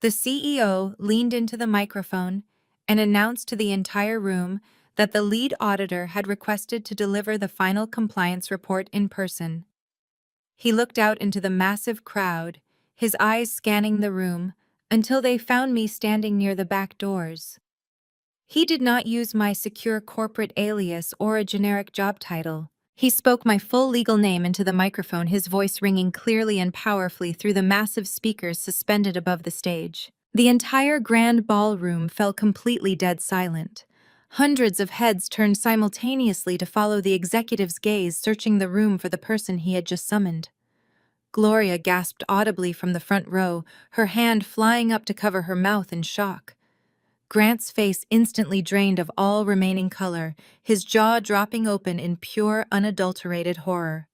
The CEO leaned into the microphone and announced to the entire room that the lead auditor had requested to deliver the final compliance report in person. He looked out into the massive crowd, his eyes scanning the room, until they found me standing near the back doors. He did not use my secure corporate alias or a generic job title. He spoke my full legal name into the microphone, his voice ringing clearly and powerfully through the massive speakers suspended above the stage. The entire grand ballroom fell completely dead silent. Hundreds of heads turned simultaneously to follow the executive's gaze, searching the room for the person he had just summoned. Gloria gasped audibly from the front row, her hand flying up to cover her mouth in shock. Grant's face instantly drained of all remaining color, his jaw dropping open in pure, unadulterated horror.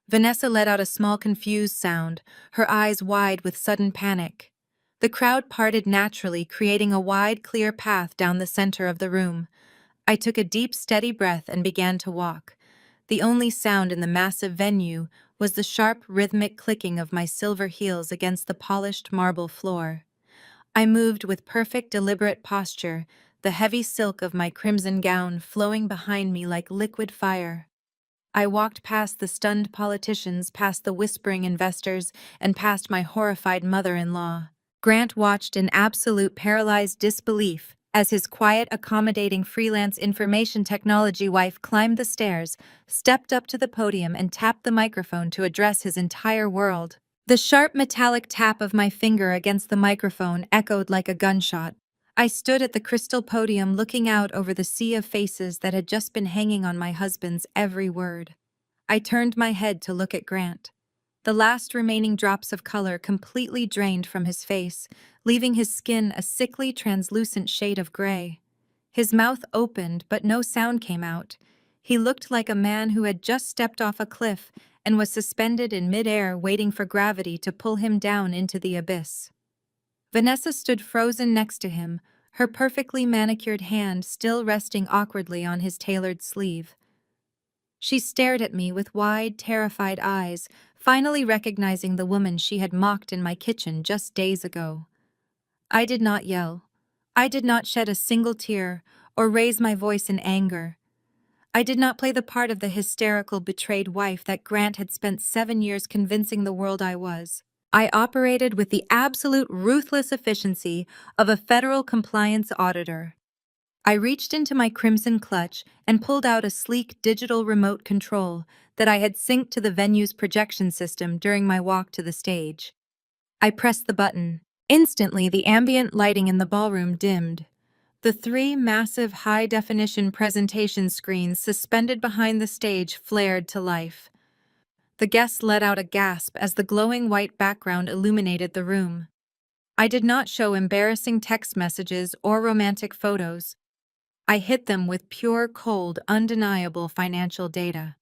Vanessa let out a small confused sound, her eyes wide with sudden panic. The crowd parted naturally, creating a wide, clear path down the center of the room. I took a deep, steady breath and began to walk. The only sound in the massive venue was the sharp, rhythmic clicking of my silver heels against the polished marble floor. I moved with perfect, deliberate posture, the heavy silk of my crimson gown flowing behind me like liquid fire. I walked past the stunned politicians, past the whispering investors, and past my horrified mother-in-law. Grant watched in absolute paralyzed disbelief as his quiet, accommodating freelance information technology wife climbed the stairs, stepped up to the podium, and tapped the microphone to address his entire world. The sharp metallic tap of my finger against the microphone echoed like a gunshot. I stood at the crystal podium looking out over the sea of faces that had just been hanging on my husband's every word. I turned my head to look at Grant. The last remaining drops of color completely drained from his face, leaving his skin a sickly, translucent shade of gray. His mouth opened, but no sound came out. He looked like a man who had just stepped off a cliff and was suspended in midair, waiting for gravity to pull him down into the abyss. Vanessa stood frozen next to him, her perfectly manicured hand still resting awkwardly on his tailored sleeve. She stared at me with wide, terrified eyes, finally recognizing the woman she had mocked in my kitchen just days ago. I did not yell. I did not shed a single tear or raise my voice in anger. I did not play the part of the hysterical, betrayed wife that Grant had spent 7 years convincing the world I was. I operated with the absolute ruthless efficiency of a federal compliance auditor. I reached into my crimson clutch and pulled out a sleek digital remote control that I had synced to the venue's projection system during my walk to the stage. I pressed the button. Instantly, the ambient lighting in the ballroom dimmed. The 3 massive high-definition presentation screens suspended behind the stage flared to life. The guests let out a gasp as the glowing white background illuminated the room. I did not show embarrassing text messages or romantic photos. I hit them with pure, cold, undeniable financial data.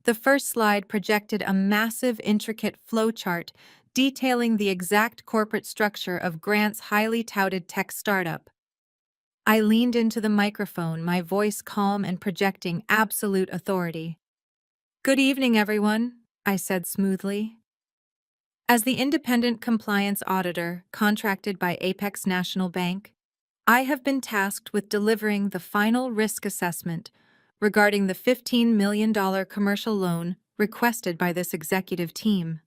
The first slide projected a massive, intricate flowchart detailing the exact corporate structure of Grant's highly touted tech startup. I leaned into the microphone, my voice calm and projecting absolute authority. "Good evening, everyone," I said smoothly. As the independent compliance auditor contracted by Apex National Bank, I have been tasked with delivering the final risk assessment regarding the $15 million commercial loan requested by this executive team.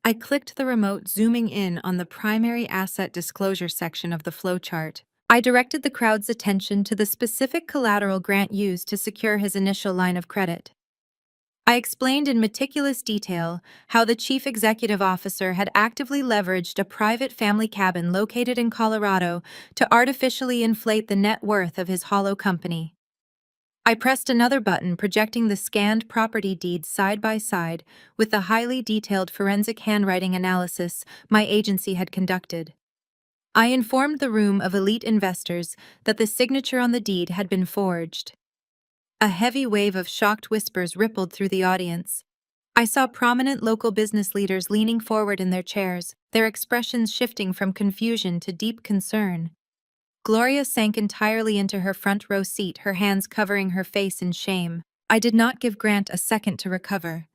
I clicked the remote, zooming in on the primary asset disclosure section of the flowchart. I directed the crowd's attention to the specific collateral Grant used to secure his initial line of credit. I explained in meticulous detail how the chief executive officer had actively leveraged a private family cabin located in Colorado to artificially inflate the net worth of his hollow company. I pressed another button, projecting the scanned property deeds side by side with the highly detailed forensic handwriting analysis my agency had conducted. I informed the room of elite investors that the signature on the deed had been forged. A heavy wave of shocked whispers rippled through the audience. I saw prominent local business leaders leaning forward in their chairs, their expressions shifting from confusion to deep concern. Gloria sank entirely into her front row seat, her hands covering her face in shame. I did not give Grant a second to recover.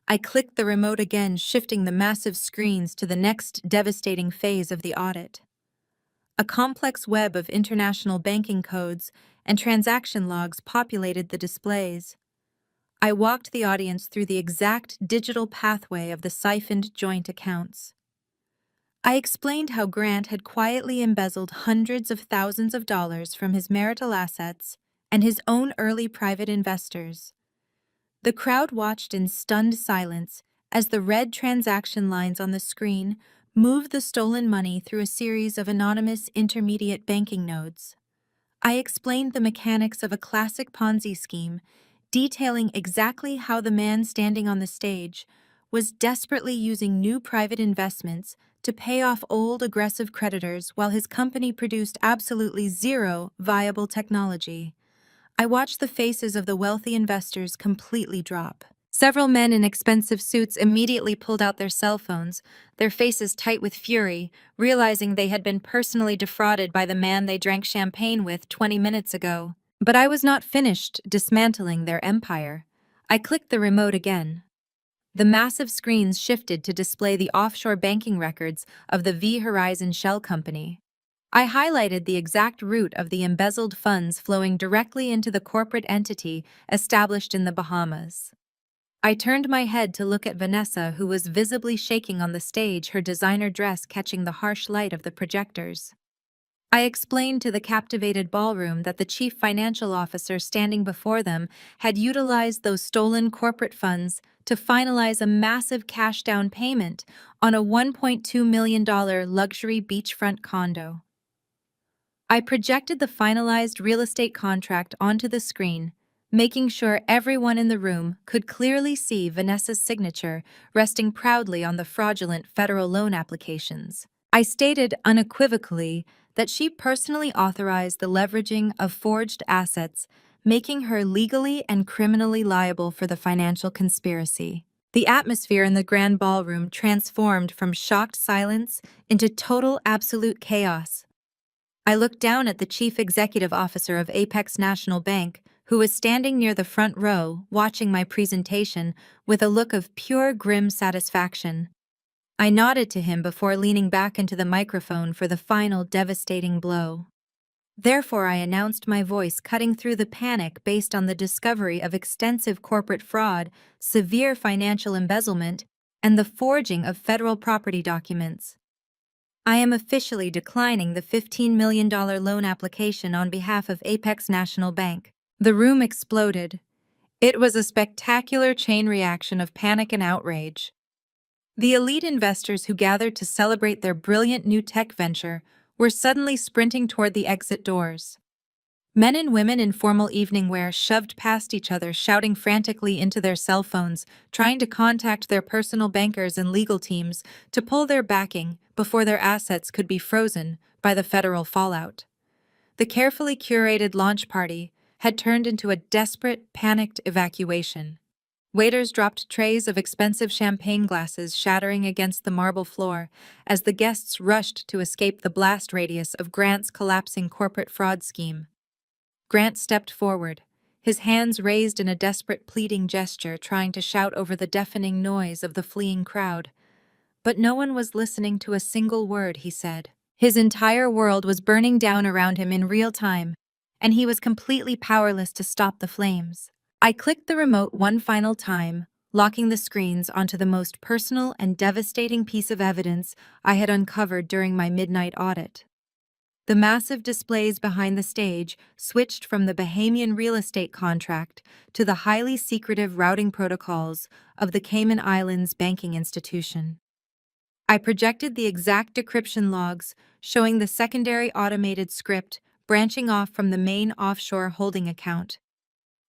I clicked the remote again, shifting the massive screens to the next devastating phase of the audit. A complex web of international banking codes and transaction logs populated the displays. I walked the audience through the exact digital pathway of the siphoned joint accounts. I explained how Grant had quietly embezzled hundreds of thousands of dollars from his marital assets and his own early private investors. The crowd watched in stunned silence as the red transaction lines on the screen moved the stolen money through a series of anonymous intermediate banking nodes. I explained the mechanics of a classic Ponzi scheme, detailing exactly how the man standing on the stage was desperately using new private investments to pay off old aggressive creditors while his company produced absolutely zero viable technology. I watched the faces of the wealthy investors completely drop. Several men in expensive suits immediately pulled out their cell phones, their faces tight with fury, realizing they had been personally defrauded by the man they drank champagne with 20 minutes ago. But I was not finished dismantling their empire. I clicked the remote again. The massive screens shifted to display the offshore banking records of the V Horizon Shell Company. I highlighted the exact route of the embezzled funds flowing directly into the corporate entity established in the Bahamas. I turned my head to look at Vanessa, who was visibly shaking on the stage, her designer dress catching the harsh light of the projectors. I explained to the captivated ballroom that the chief financial officer standing before them had utilized those stolen corporate funds to finalize a massive cash down payment on a $1.2 million luxury beachfront condo. I projected the finalized real estate contract onto the screen, making sure everyone in the room could clearly see Vanessa's signature resting proudly on the fraudulent federal loan applications. I stated unequivocally that she personally authorized the leveraging of forged assets, making her legally and criminally liable for the financial conspiracy. The atmosphere in the grand ballroom transformed from shocked silence into total absolute chaos. I looked down at the chief executive officer of Apex National Bank, who was standing near the front row, watching my presentation with a look of pure grim satisfaction. I nodded to him before leaning back into the microphone for the final devastating blow. Therefore, I announced, my voice cutting through the panic based on the discovery of extensive corporate fraud, severe financial embezzlement, and the forging of federal property documents. I am officially declining the $15 million loan application on behalf of Apex National Bank. The room exploded. It was a spectacular chain reaction of panic and outrage. The elite investors who gathered to celebrate their brilliant new tech venture were suddenly sprinting toward the exit doors. Men and women in formal evening wear shoved past each other, shouting frantically into their cell phones, trying to contact their personal bankers and legal teams to pull their backing before their assets could be frozen by the federal fallout. The carefully curated launch party had turned into a desperate, panicked evacuation. Waiters dropped trays of expensive champagne glasses, shattering against the marble floor as the guests rushed to escape the blast radius of Grant's collapsing corporate fraud scheme. Grant stepped forward, his hands raised in a desperate pleading gesture, trying to shout over the deafening noise of the fleeing crowd. But no one was listening to a single word he said. His entire world was burning down around him in real time, and he was completely powerless to stop the flames. I clicked the remote one final time, locking the screens onto the most personal and devastating piece of evidence I had uncovered during my midnight audit. The massive displays behind the stage switched from the Bahamian real estate contract to the highly secretive routing protocols of the Cayman Islands banking institution. I projected the exact decryption logs showing the secondary automated script branching off from the main offshore holding account.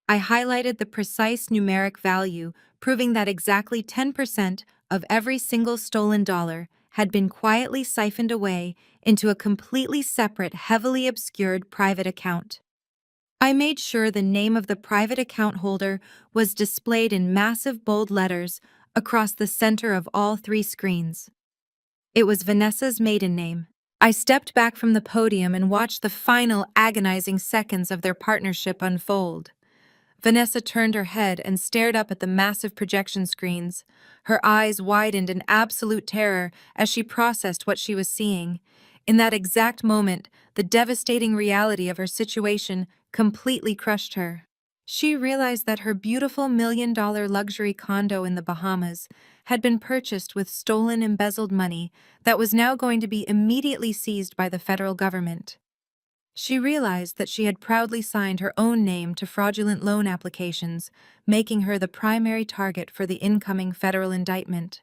I highlighted the precise numeric value, proving that exactly 10% of every single stolen dollar had been quietly siphoned away into a completely separate, heavily obscured private account. I made sure the name of the private account holder was displayed in massive bold letters across the center of all three screens. It was Vanessa's maiden name. I stepped back from the podium and watched the final agonizing seconds of their partnership unfold. Vanessa turned her head and stared up at the massive projection screens. Her eyes widened in absolute terror as she processed what she was seeing. In that exact moment, the devastating reality of her situation completely crushed her. She realized that her beautiful $1 million luxury condo in the Bahamas had been purchased with stolen embezzled money that was now going to be immediately seized by the federal government. She realized that she had proudly signed her own name to fraudulent loan applications, making her the primary target for the incoming federal indictment.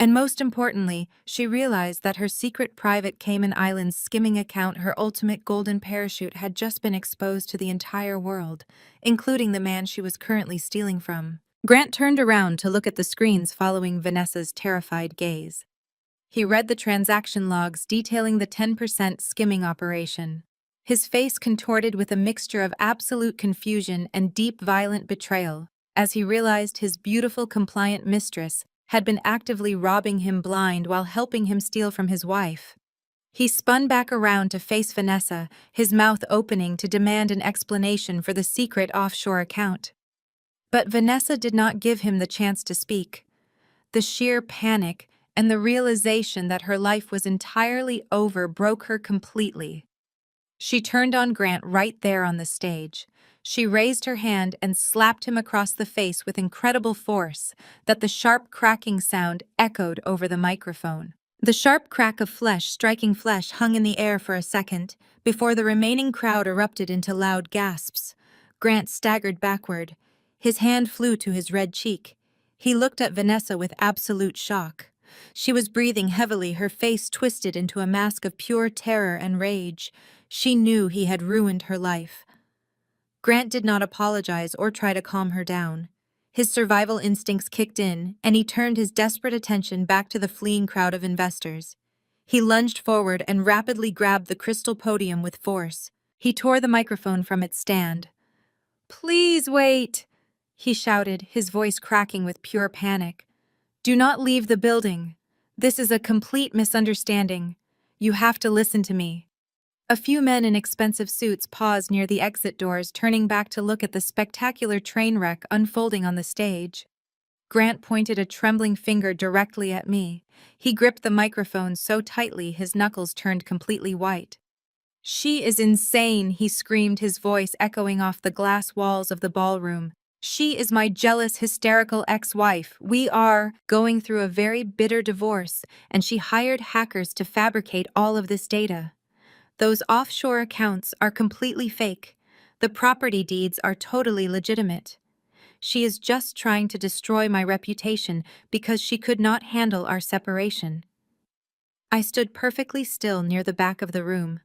And most importantly, she realized that her secret private Cayman Islands skimming account, her ultimate golden parachute, had just been exposed to the entire world, including the man she was currently stealing from. Grant turned around to look at the screens following Vanessa's terrified gaze. He read the transaction logs detailing the 10% skimming operation. His face contorted with a mixture of absolute confusion and deep violent betrayal, as he realized his beautiful compliant mistress had been actively robbing him blind while helping him steal from his wife. He spun back around to face Vanessa, his mouth opening to demand an explanation for the secret offshore account. But Vanessa did not give him the chance to speak. The sheer panic and the realization that her life was entirely over broke her completely. She turned on Grant right there on the stage. She raised her hand and slapped him across the face with incredible force that the sharp cracking sound echoed over the microphone. The sharp crack of flesh striking flesh hung in the air for a second before the remaining crowd erupted into loud gasps. Grant staggered backward. His hand flew to his red cheek. He looked at Vanessa with absolute shock. She was breathing heavily, her face twisted into a mask of pure terror and rage. She knew he had ruined her life. Grant did not apologize or try to calm her down. His survival instincts kicked in, and he turned his desperate attention back to the fleeing crowd of investors. He lunged forward and rapidly grabbed the crystal podium with force. He tore the microphone from its stand. "Please wait," he shouted, his voice cracking with pure panic. "Do not leave the building. This is a complete misunderstanding. You have to listen to me." A few men in expensive suits paused near the exit doors, turning back to look at the spectacular train wreck unfolding on the stage. Grant pointed a trembling finger directly at me. He gripped the microphone so tightly his knuckles turned completely white. "She is insane," he screamed, his voice echoing off the glass walls of the ballroom. "She is my jealous, hysterical ex-wife. We are going through a very bitter divorce, and she hired hackers to fabricate all of this data. Those offshore accounts are completely fake. The property deeds are totally legitimate. She is just trying to destroy my reputation because she could not handle our separation." I stood perfectly still near the back of the room.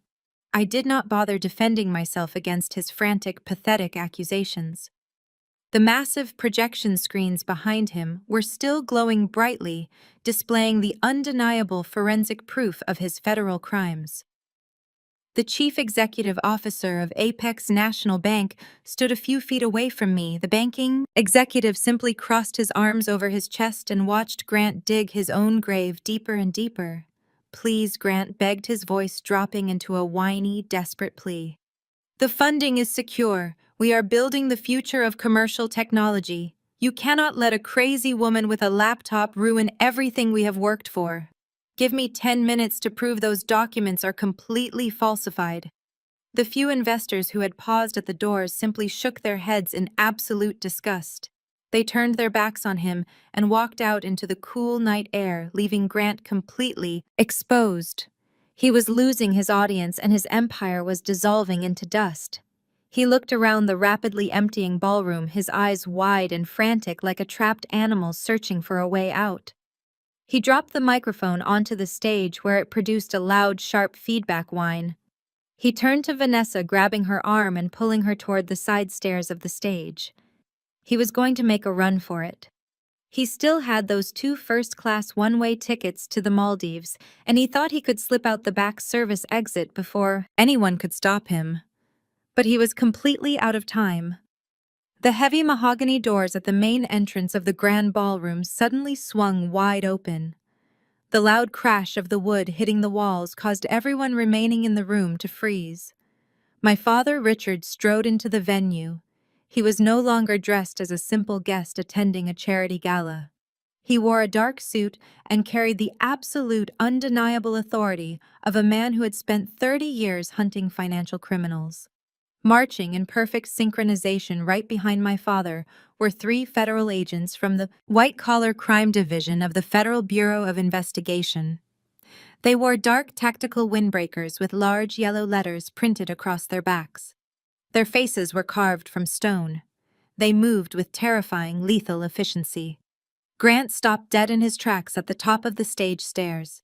I did not bother defending myself against his frantic, pathetic accusations. The massive projection screens behind him were still glowing brightly, displaying the undeniable forensic proof of his federal crimes. The chief executive officer of Apex National Bank stood a few feet away from me. The banking executive simply crossed his arms over his chest and watched Grant dig his own grave deeper and deeper. "Please," Grant begged, his voice dropping into a whiny, desperate plea. "The funding is secure. We are building the future of commercial technology. You cannot let a crazy woman with a laptop ruin everything we have worked for. Give me 10 minutes to prove those documents are completely falsified." The few investors who had paused at the doors simply shook their heads in absolute disgust. They turned their backs on him and walked out into the cool night air, leaving Grant completely exposed. He was losing his audience and his empire was dissolving into dust. He looked around the rapidly emptying ballroom, his eyes wide and frantic like a trapped animal searching for a way out. He dropped the microphone onto the stage where it produced a loud, sharp feedback whine. He turned to Vanessa, grabbing her arm and pulling her toward the side stairs of the stage. He was going to make a run for it. He still had those two first-class one-way tickets to the Maldives, and he thought he could slip out the back service exit before anyone could stop him. But he was completely out of time. The heavy mahogany doors at the main entrance of the grand ballroom suddenly swung wide open. The loud crash of the wood hitting the walls caused everyone remaining in the room to freeze. My father, Richard, strode into the venue. He was no longer dressed as a simple guest attending a charity gala. He wore a dark suit and carried the absolute, undeniable authority of a man who had spent 30 years hunting financial criminals. Marching in perfect synchronization right behind my father were 3 federal agents from the White-Collar Crime Division of the Federal Bureau of Investigation. They wore dark tactical windbreakers with large yellow letters printed across their backs. Their faces were carved from stone. They moved with terrifying, lethal efficiency. Grant stopped dead in his tracks at the top of the stage stairs.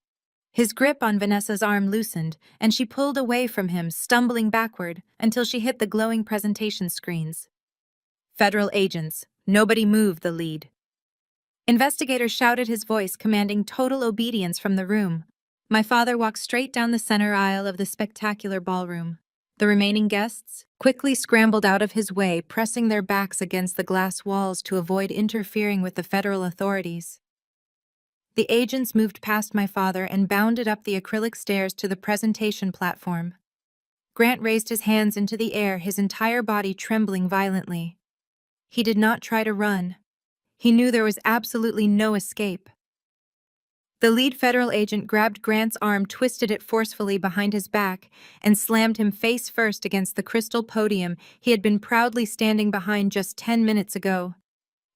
His grip on Vanessa's arm loosened, and she pulled away from him, stumbling backward until she hit the glowing presentation screens. "Federal agents, nobody move," the lead investigator shouted, his voice commanding total obedience from the room. My father walked straight down the center aisle of the spectacular ballroom. The remaining guests quickly scrambled out of his way, pressing their backs against the glass walls to avoid interfering with the federal authorities. The agents moved past my father and bounded up the acrylic stairs to the presentation platform. Grant raised his hands into the air, his entire body trembling violently. He did not try to run. He knew there was absolutely no escape. The lead federal agent grabbed Grant's arm, twisted it forcefully behind his back, and slammed him face first against the crystal podium he had been proudly standing behind just 10 minutes ago.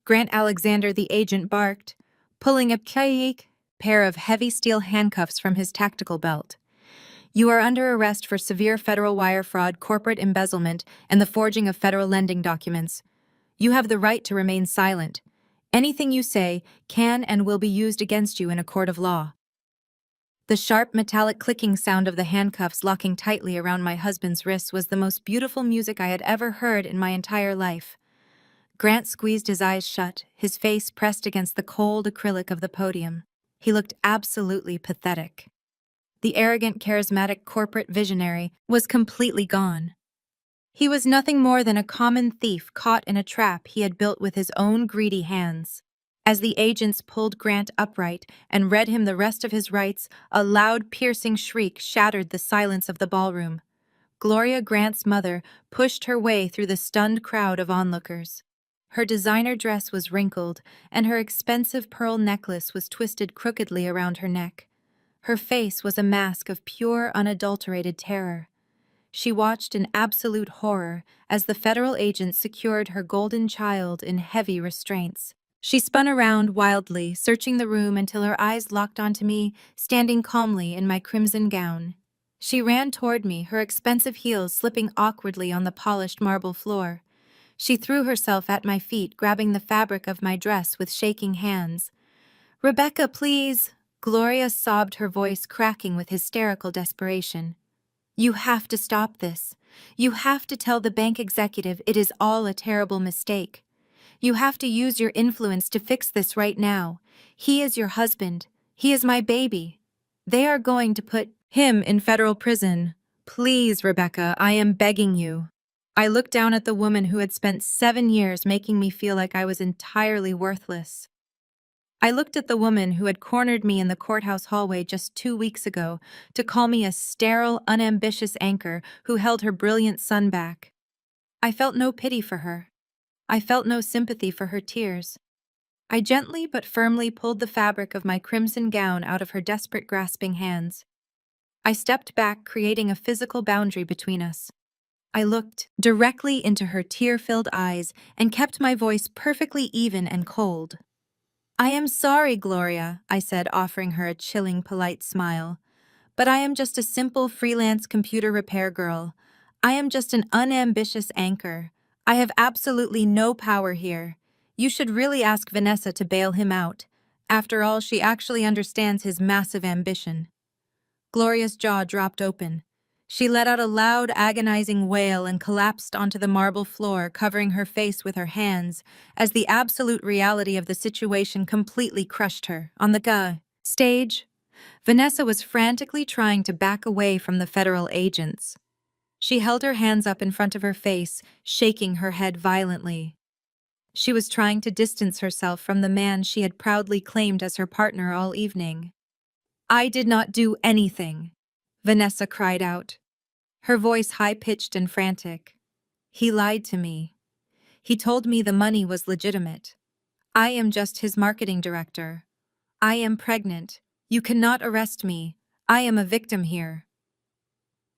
Grant Alexander, the agent, barked, pulling a pair of heavy steel handcuffs from his tactical belt. "You are under arrest for severe federal wire fraud, corporate embezzlement, and the forging of federal lending documents. You have the right to remain silent. Anything you say can and will be used against you in a court of law." The sharp, metallic clicking sound of the handcuffs locking tightly around my husband's wrists was the most beautiful music I had ever heard in my entire life. Grant squeezed his eyes shut, his face pressed against the cold acrylic of the podium. He looked absolutely pathetic. The arrogant, charismatic corporate visionary was completely gone. He was nothing more than a common thief caught in a trap he had built with his own greedy hands. As the agents pulled Grant upright and read him the rest of his rights, a loud, piercing shriek shattered the silence of the ballroom. Gloria, Grant's mother, pushed her way through the stunned crowd of onlookers. Her designer dress was wrinkled, and her expensive pearl necklace was twisted crookedly around her neck. Her face was a mask of pure, unadulterated terror. She watched in absolute horror as the federal agent secured her golden child in heavy restraints. She spun around wildly, searching the room until her eyes locked onto me, standing calmly in my crimson gown. She ran toward me, her expensive heels slipping awkwardly on the polished marble floor. She threw herself at my feet, grabbing the fabric of my dress with shaking hands. "Rebecca, please!" Gloria sobbed, her voice cracking with hysterical desperation. "You have to stop this. You have to tell the bank executive it is all a terrible mistake. You have to use your influence to fix this right now. He is your husband. He is my baby. They are going to put him in federal prison. Please, Rebecca, I am begging you." I looked down at the woman who had spent 7 years making me feel like I was entirely worthless. I looked at the woman who had cornered me in the courthouse hallway just 2 weeks ago to call me a sterile, unambitious anchor who held her brilliant son back. I felt no pity for her. I felt no sympathy for her tears. I gently but firmly pulled the fabric of my crimson gown out of her desperate, grasping hands. I stepped back, creating a physical boundary between us. I looked directly into her tear-filled eyes and kept my voice perfectly even and cold. "I am sorry, Gloria," I said, offering her a chilling, polite smile. "But I am just a simple freelance computer repair girl. I am just an unambitious anchor. I have absolutely no power here. You should really ask Vanessa to bail him out. After all, she actually understands his massive ambition." Gloria's jaw dropped open. She let out a loud, agonizing wail and collapsed onto the marble floor, covering her face with her hands, as the absolute reality of the situation completely crushed her. On the stage, Vanessa was frantically trying to back away from the federal agents. She held her hands up in front of her face, shaking her head violently. She was trying to distance herself from the man she had proudly claimed as her partner all evening. "I did not do anything," Vanessa cried out, her voice high-pitched and frantic. "He lied to me. He told me the money was legitimate. I am just his marketing director. I am pregnant. You cannot arrest me. I am a victim here."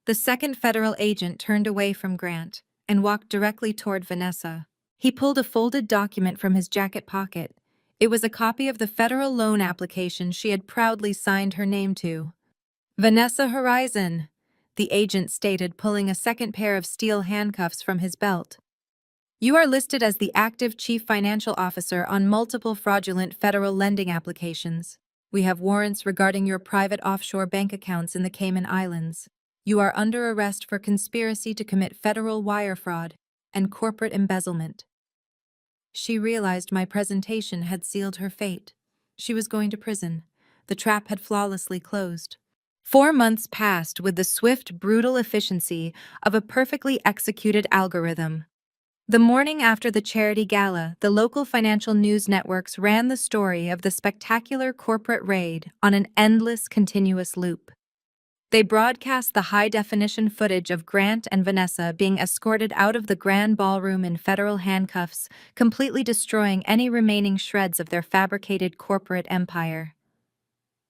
The second federal agent turned away from Grant and walked directly toward Vanessa. He pulled a folded document from his jacket pocket. It was a copy of the federal loan application she had proudly signed her name to. "Vanessa Horizon," the agent stated, pulling a second pair of steel handcuffs from his belt. "You are listed as the active chief financial officer on multiple fraudulent federal lending applications. We have warrants regarding your private offshore bank accounts in the Cayman Islands. You are under arrest for conspiracy to commit federal wire fraud and corporate embezzlement." She realized my presentation had sealed her fate. She was going to prison. The trap had flawlessly closed. 4 months passed with the swift, brutal efficiency of a perfectly executed algorithm. The morning after the charity gala, the local financial news networks ran the story of the spectacular corporate raid on an endless, continuous loop. They broadcast the high-definition footage of Grant and Vanessa being escorted out of the grand ballroom in federal handcuffs, completely destroying any remaining shreds of their fabricated corporate empire.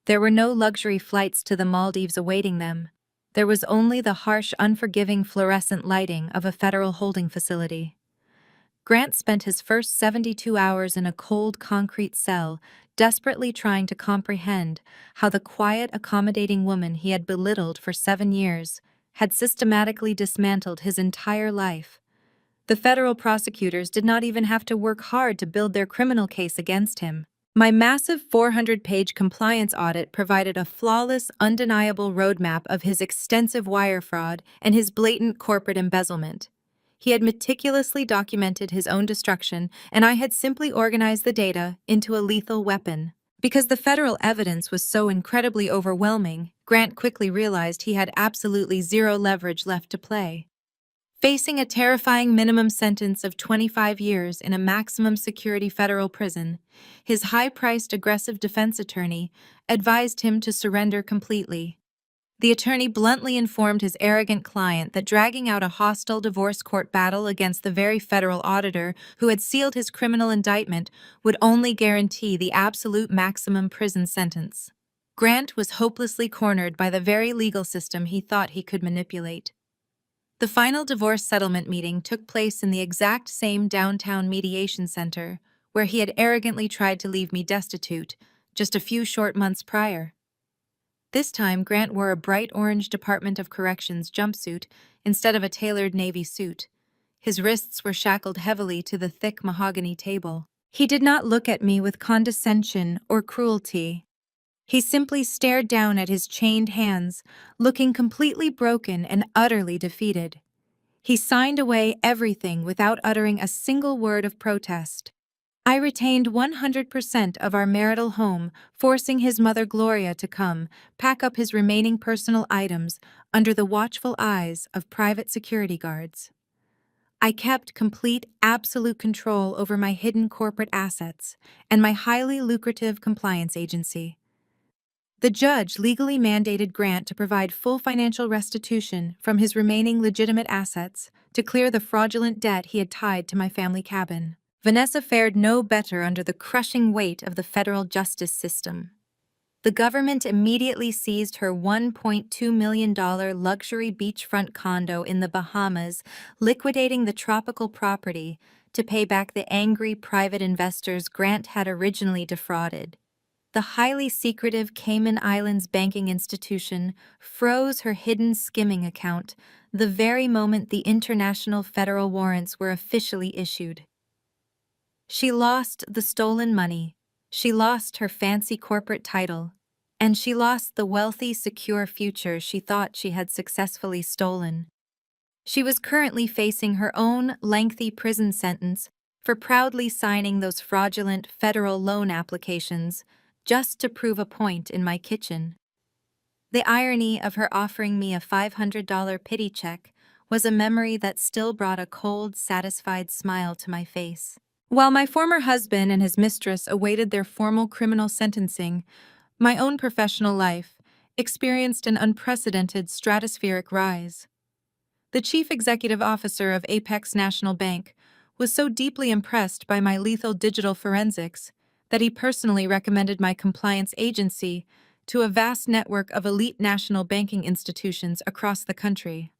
There were no luxury flights to the Maldives awaiting them. There was only the harsh, unforgiving fluorescent lighting of a federal holding facility. Grant spent his first 72 hours in a cold concrete cell, desperately trying to comprehend how the quiet, accommodating woman he had belittled for 7 years had systematically dismantled his entire life. The federal prosecutors did not even have to work hard to build their criminal case against him. My massive 400-page compliance audit provided a flawless, undeniable roadmap of his extensive wire fraud and his blatant corporate embezzlement. He had meticulously documented his own destruction, and I had simply organized the data into a lethal weapon. Because the federal evidence was so incredibly overwhelming, Grant quickly realized he had absolutely zero leverage left to play. Facing a terrifying minimum sentence of 25 years in a maximum security federal prison, his high-priced aggressive defense attorney advised him to surrender completely. The attorney bluntly informed his arrogant client that dragging out a hostile divorce court battle against the very federal auditor who had sealed his criminal indictment would only guarantee the absolute maximum prison sentence. Grant was hopelessly cornered by the very legal system he thought he could manipulate. The final divorce settlement meeting took place in the exact same downtown mediation center where he had arrogantly tried to leave me destitute just a few short months prior. This time, Grant wore a bright orange Department of Corrections jumpsuit instead of a tailored Navy suit. His wrists were shackled heavily to the thick mahogany table. He did not look at me with condescension or cruelty. He simply stared down at his chained hands, looking completely broken and utterly defeated. He signed away everything without uttering a single word of protest. I retained 100% of our marital home, forcing his mother Gloria to come, pack up his remaining personal items under the watchful eyes of private security guards. I kept complete, absolute control over my hidden corporate assets and my highly lucrative compliance agency. The judge legally mandated Grant to provide full financial restitution from his remaining legitimate assets to clear the fraudulent debt he had tied to my family cabin. Vanessa fared no better under the crushing weight of the federal justice system. The government immediately seized her $1.2 million luxury beachfront condo in the Bahamas, liquidating the tropical property to pay back the angry private investors Grant had originally defrauded. The highly secretive Cayman Islands banking institution froze her hidden skimming account the very moment the international federal warrants were officially issued. She lost the stolen money. She lost her fancy corporate title. and she lost the wealthy, secure future she thought she had successfully stolen. She was currently facing her own lengthy prison sentence for proudly signing those fraudulent federal loan applications just to prove a point in my kitchen. The irony of her offering me a $500 pity check was a memory that still brought a cold, satisfied smile to my face. While my former husband and his mistress awaited their formal criminal sentencing, my own professional life experienced an unprecedented stratospheric rise. The chief executive officer of Apex National Bank was so deeply impressed by my lethal digital forensics that he personally recommended my compliance agency to a vast network of elite national banking institutions across the country.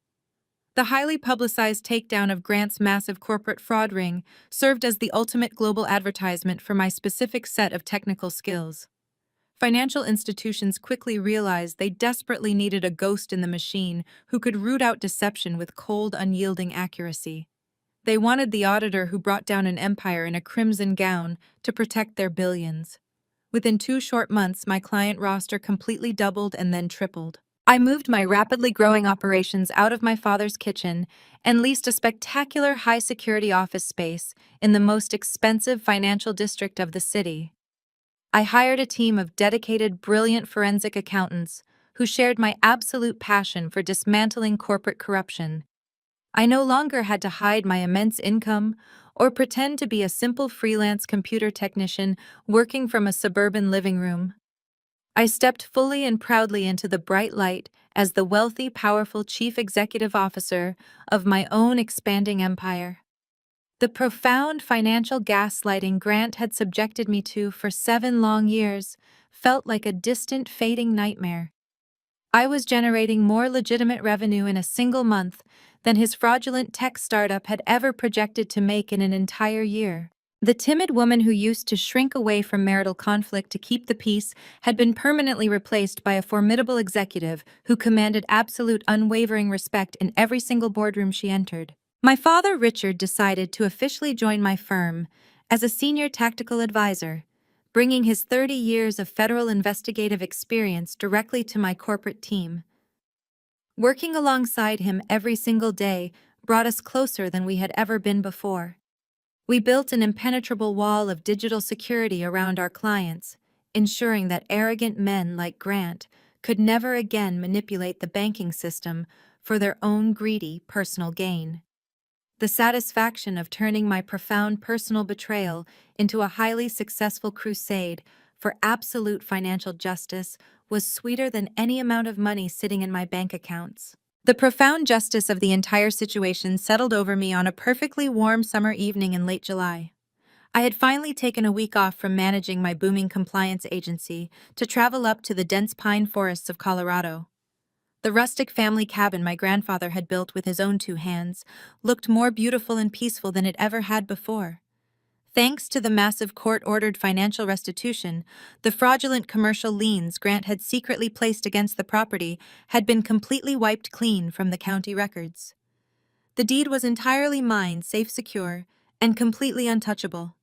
The highly publicized takedown of Grant's massive corporate fraud ring served as the ultimate global advertisement for my specific set of technical skills. Financial institutions quickly realized they desperately needed a ghost in the machine who could root out deception with cold, unyielding accuracy. They wanted the auditor who brought down an empire in a crimson gown to protect their billions. Within 2 short months, my client roster completely doubled and then tripled. I moved my rapidly growing operations out of my father's kitchen and leased a spectacular high-security office space in the most expensive financial district of the city. I hired a team of dedicated, brilliant forensic accountants who shared my absolute passion for dismantling corporate corruption. I no longer had to hide my immense income or pretend to be a simple freelance computer technician working from a suburban living room. I stepped fully and proudly into the bright light as the wealthy, powerful chief executive officer of my own expanding empire. The profound financial gaslighting Grant had subjected me to for 7 long years felt like a distant, fading nightmare. I was generating more legitimate revenue in a single month than his fraudulent tech startup had ever projected to make in an entire year. The timid woman who used to shrink away from marital conflict to keep the peace had been permanently replaced by a formidable executive who commanded absolute, unwavering respect in every single boardroom she entered. My father, Richard, decided to officially join my firm as a senior tactical advisor, bringing his 30 years of federal investigative experience directly to my corporate team. Working alongside him every single day brought us closer than we had ever been before. We built an impenetrable wall of digital security around our clients, ensuring that arrogant men like Grant could never again manipulate the banking system for their own greedy personal gain. The satisfaction of turning my profound personal betrayal into a highly successful crusade for absolute financial justice was sweeter than any amount of money sitting in my bank accounts. The profound justice of the entire situation settled over me on a perfectly warm summer evening in late July. I had finally taken a week off from managing my booming compliance agency to travel up to the dense pine forests of Colorado. The rustic family cabin my grandfather had built with his own 2 hands looked more beautiful and peaceful than it ever had before. Thanks to the massive court-ordered financial restitution, the fraudulent commercial liens Grant had secretly placed against the property had been completely wiped clean from the county records. The deed was entirely mine, safe, secure, and completely untouchable.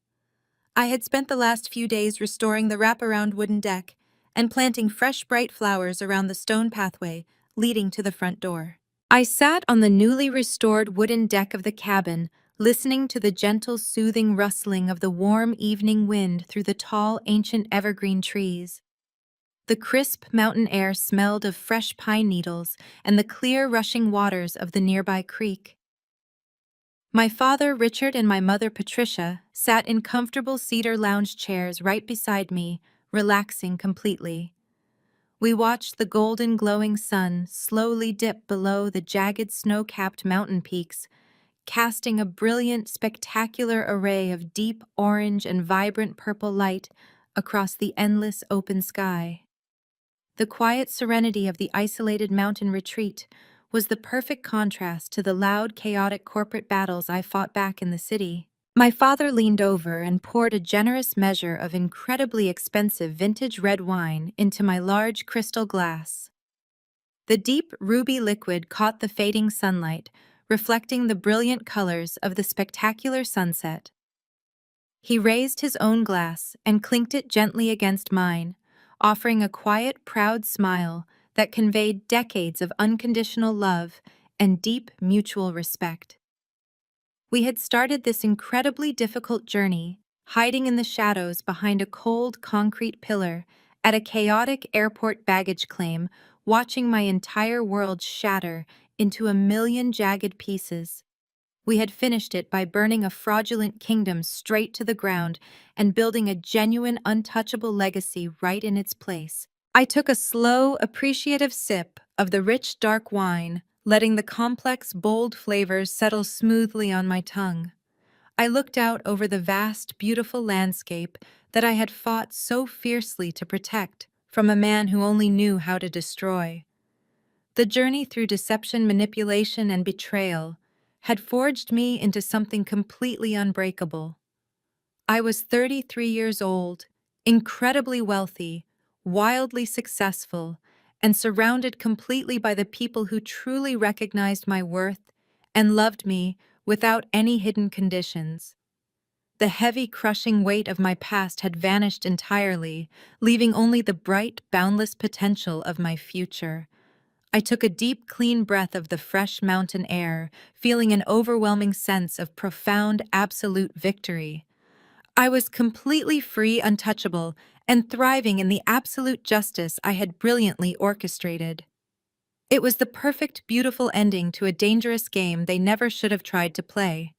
I had spent the last few days restoring the wraparound wooden deck and planting fresh, bright flowers around the stone pathway leading to the front door. I sat on the newly restored wooden deck of the cabin, listening to the gentle, soothing rustling of the warm evening wind through the tall, ancient evergreen trees. The crisp mountain air smelled of fresh pine needles and the clear, rushing waters of the nearby creek. My father, Richard, and my mother, Patricia, sat in comfortable cedar lounge chairs right beside me, relaxing completely. We watched the golden, glowing sun slowly dip below the jagged, snow-capped mountain peaks, casting a brilliant, spectacular array of deep orange and vibrant purple light across the endless open sky. The quiet serenity of the isolated mountain retreat was the perfect contrast to the loud, chaotic corporate battles I fought back in the city. My father leaned over and poured a generous measure of incredibly expensive vintage red wine into my large crystal glass. The deep, ruby liquid caught the fading sunlight, reflecting the brilliant colors of the spectacular sunset. He raised his own glass and clinked it gently against mine, offering a quiet, proud smile that conveyed decades of unconditional love and deep mutual respect. We had started this incredibly difficult journey, hiding in the shadows behind a cold concrete pillar at a chaotic airport baggage claim, watching my entire world shatter into a million jagged pieces. We had finished it by burning a fraudulent kingdom straight to the ground and building a genuine, untouchable legacy right in its place. I took a slow, appreciative sip of the rich, dark wine, letting the complex, bold flavors settle smoothly on my tongue. I looked out over the vast, beautiful landscape that I had fought so fiercely to protect from a man who only knew how to destroy. The journey through deception, manipulation, and betrayal had forged me into something completely unbreakable. I was 33 years old, incredibly wealthy, wildly successful, and surrounded completely by the people who truly recognized my worth and loved me without any hidden conditions. The heavy, crushing weight of my past had vanished entirely, leaving only the bright, boundless potential of my future. I took a deep, clean breath of the fresh mountain air, feeling an overwhelming sense of profound, absolute victory. I was completely free, untouchable, and thriving in the absolute justice I had brilliantly orchestrated. It was the perfect, beautiful ending to a dangerous game they never should have tried to play.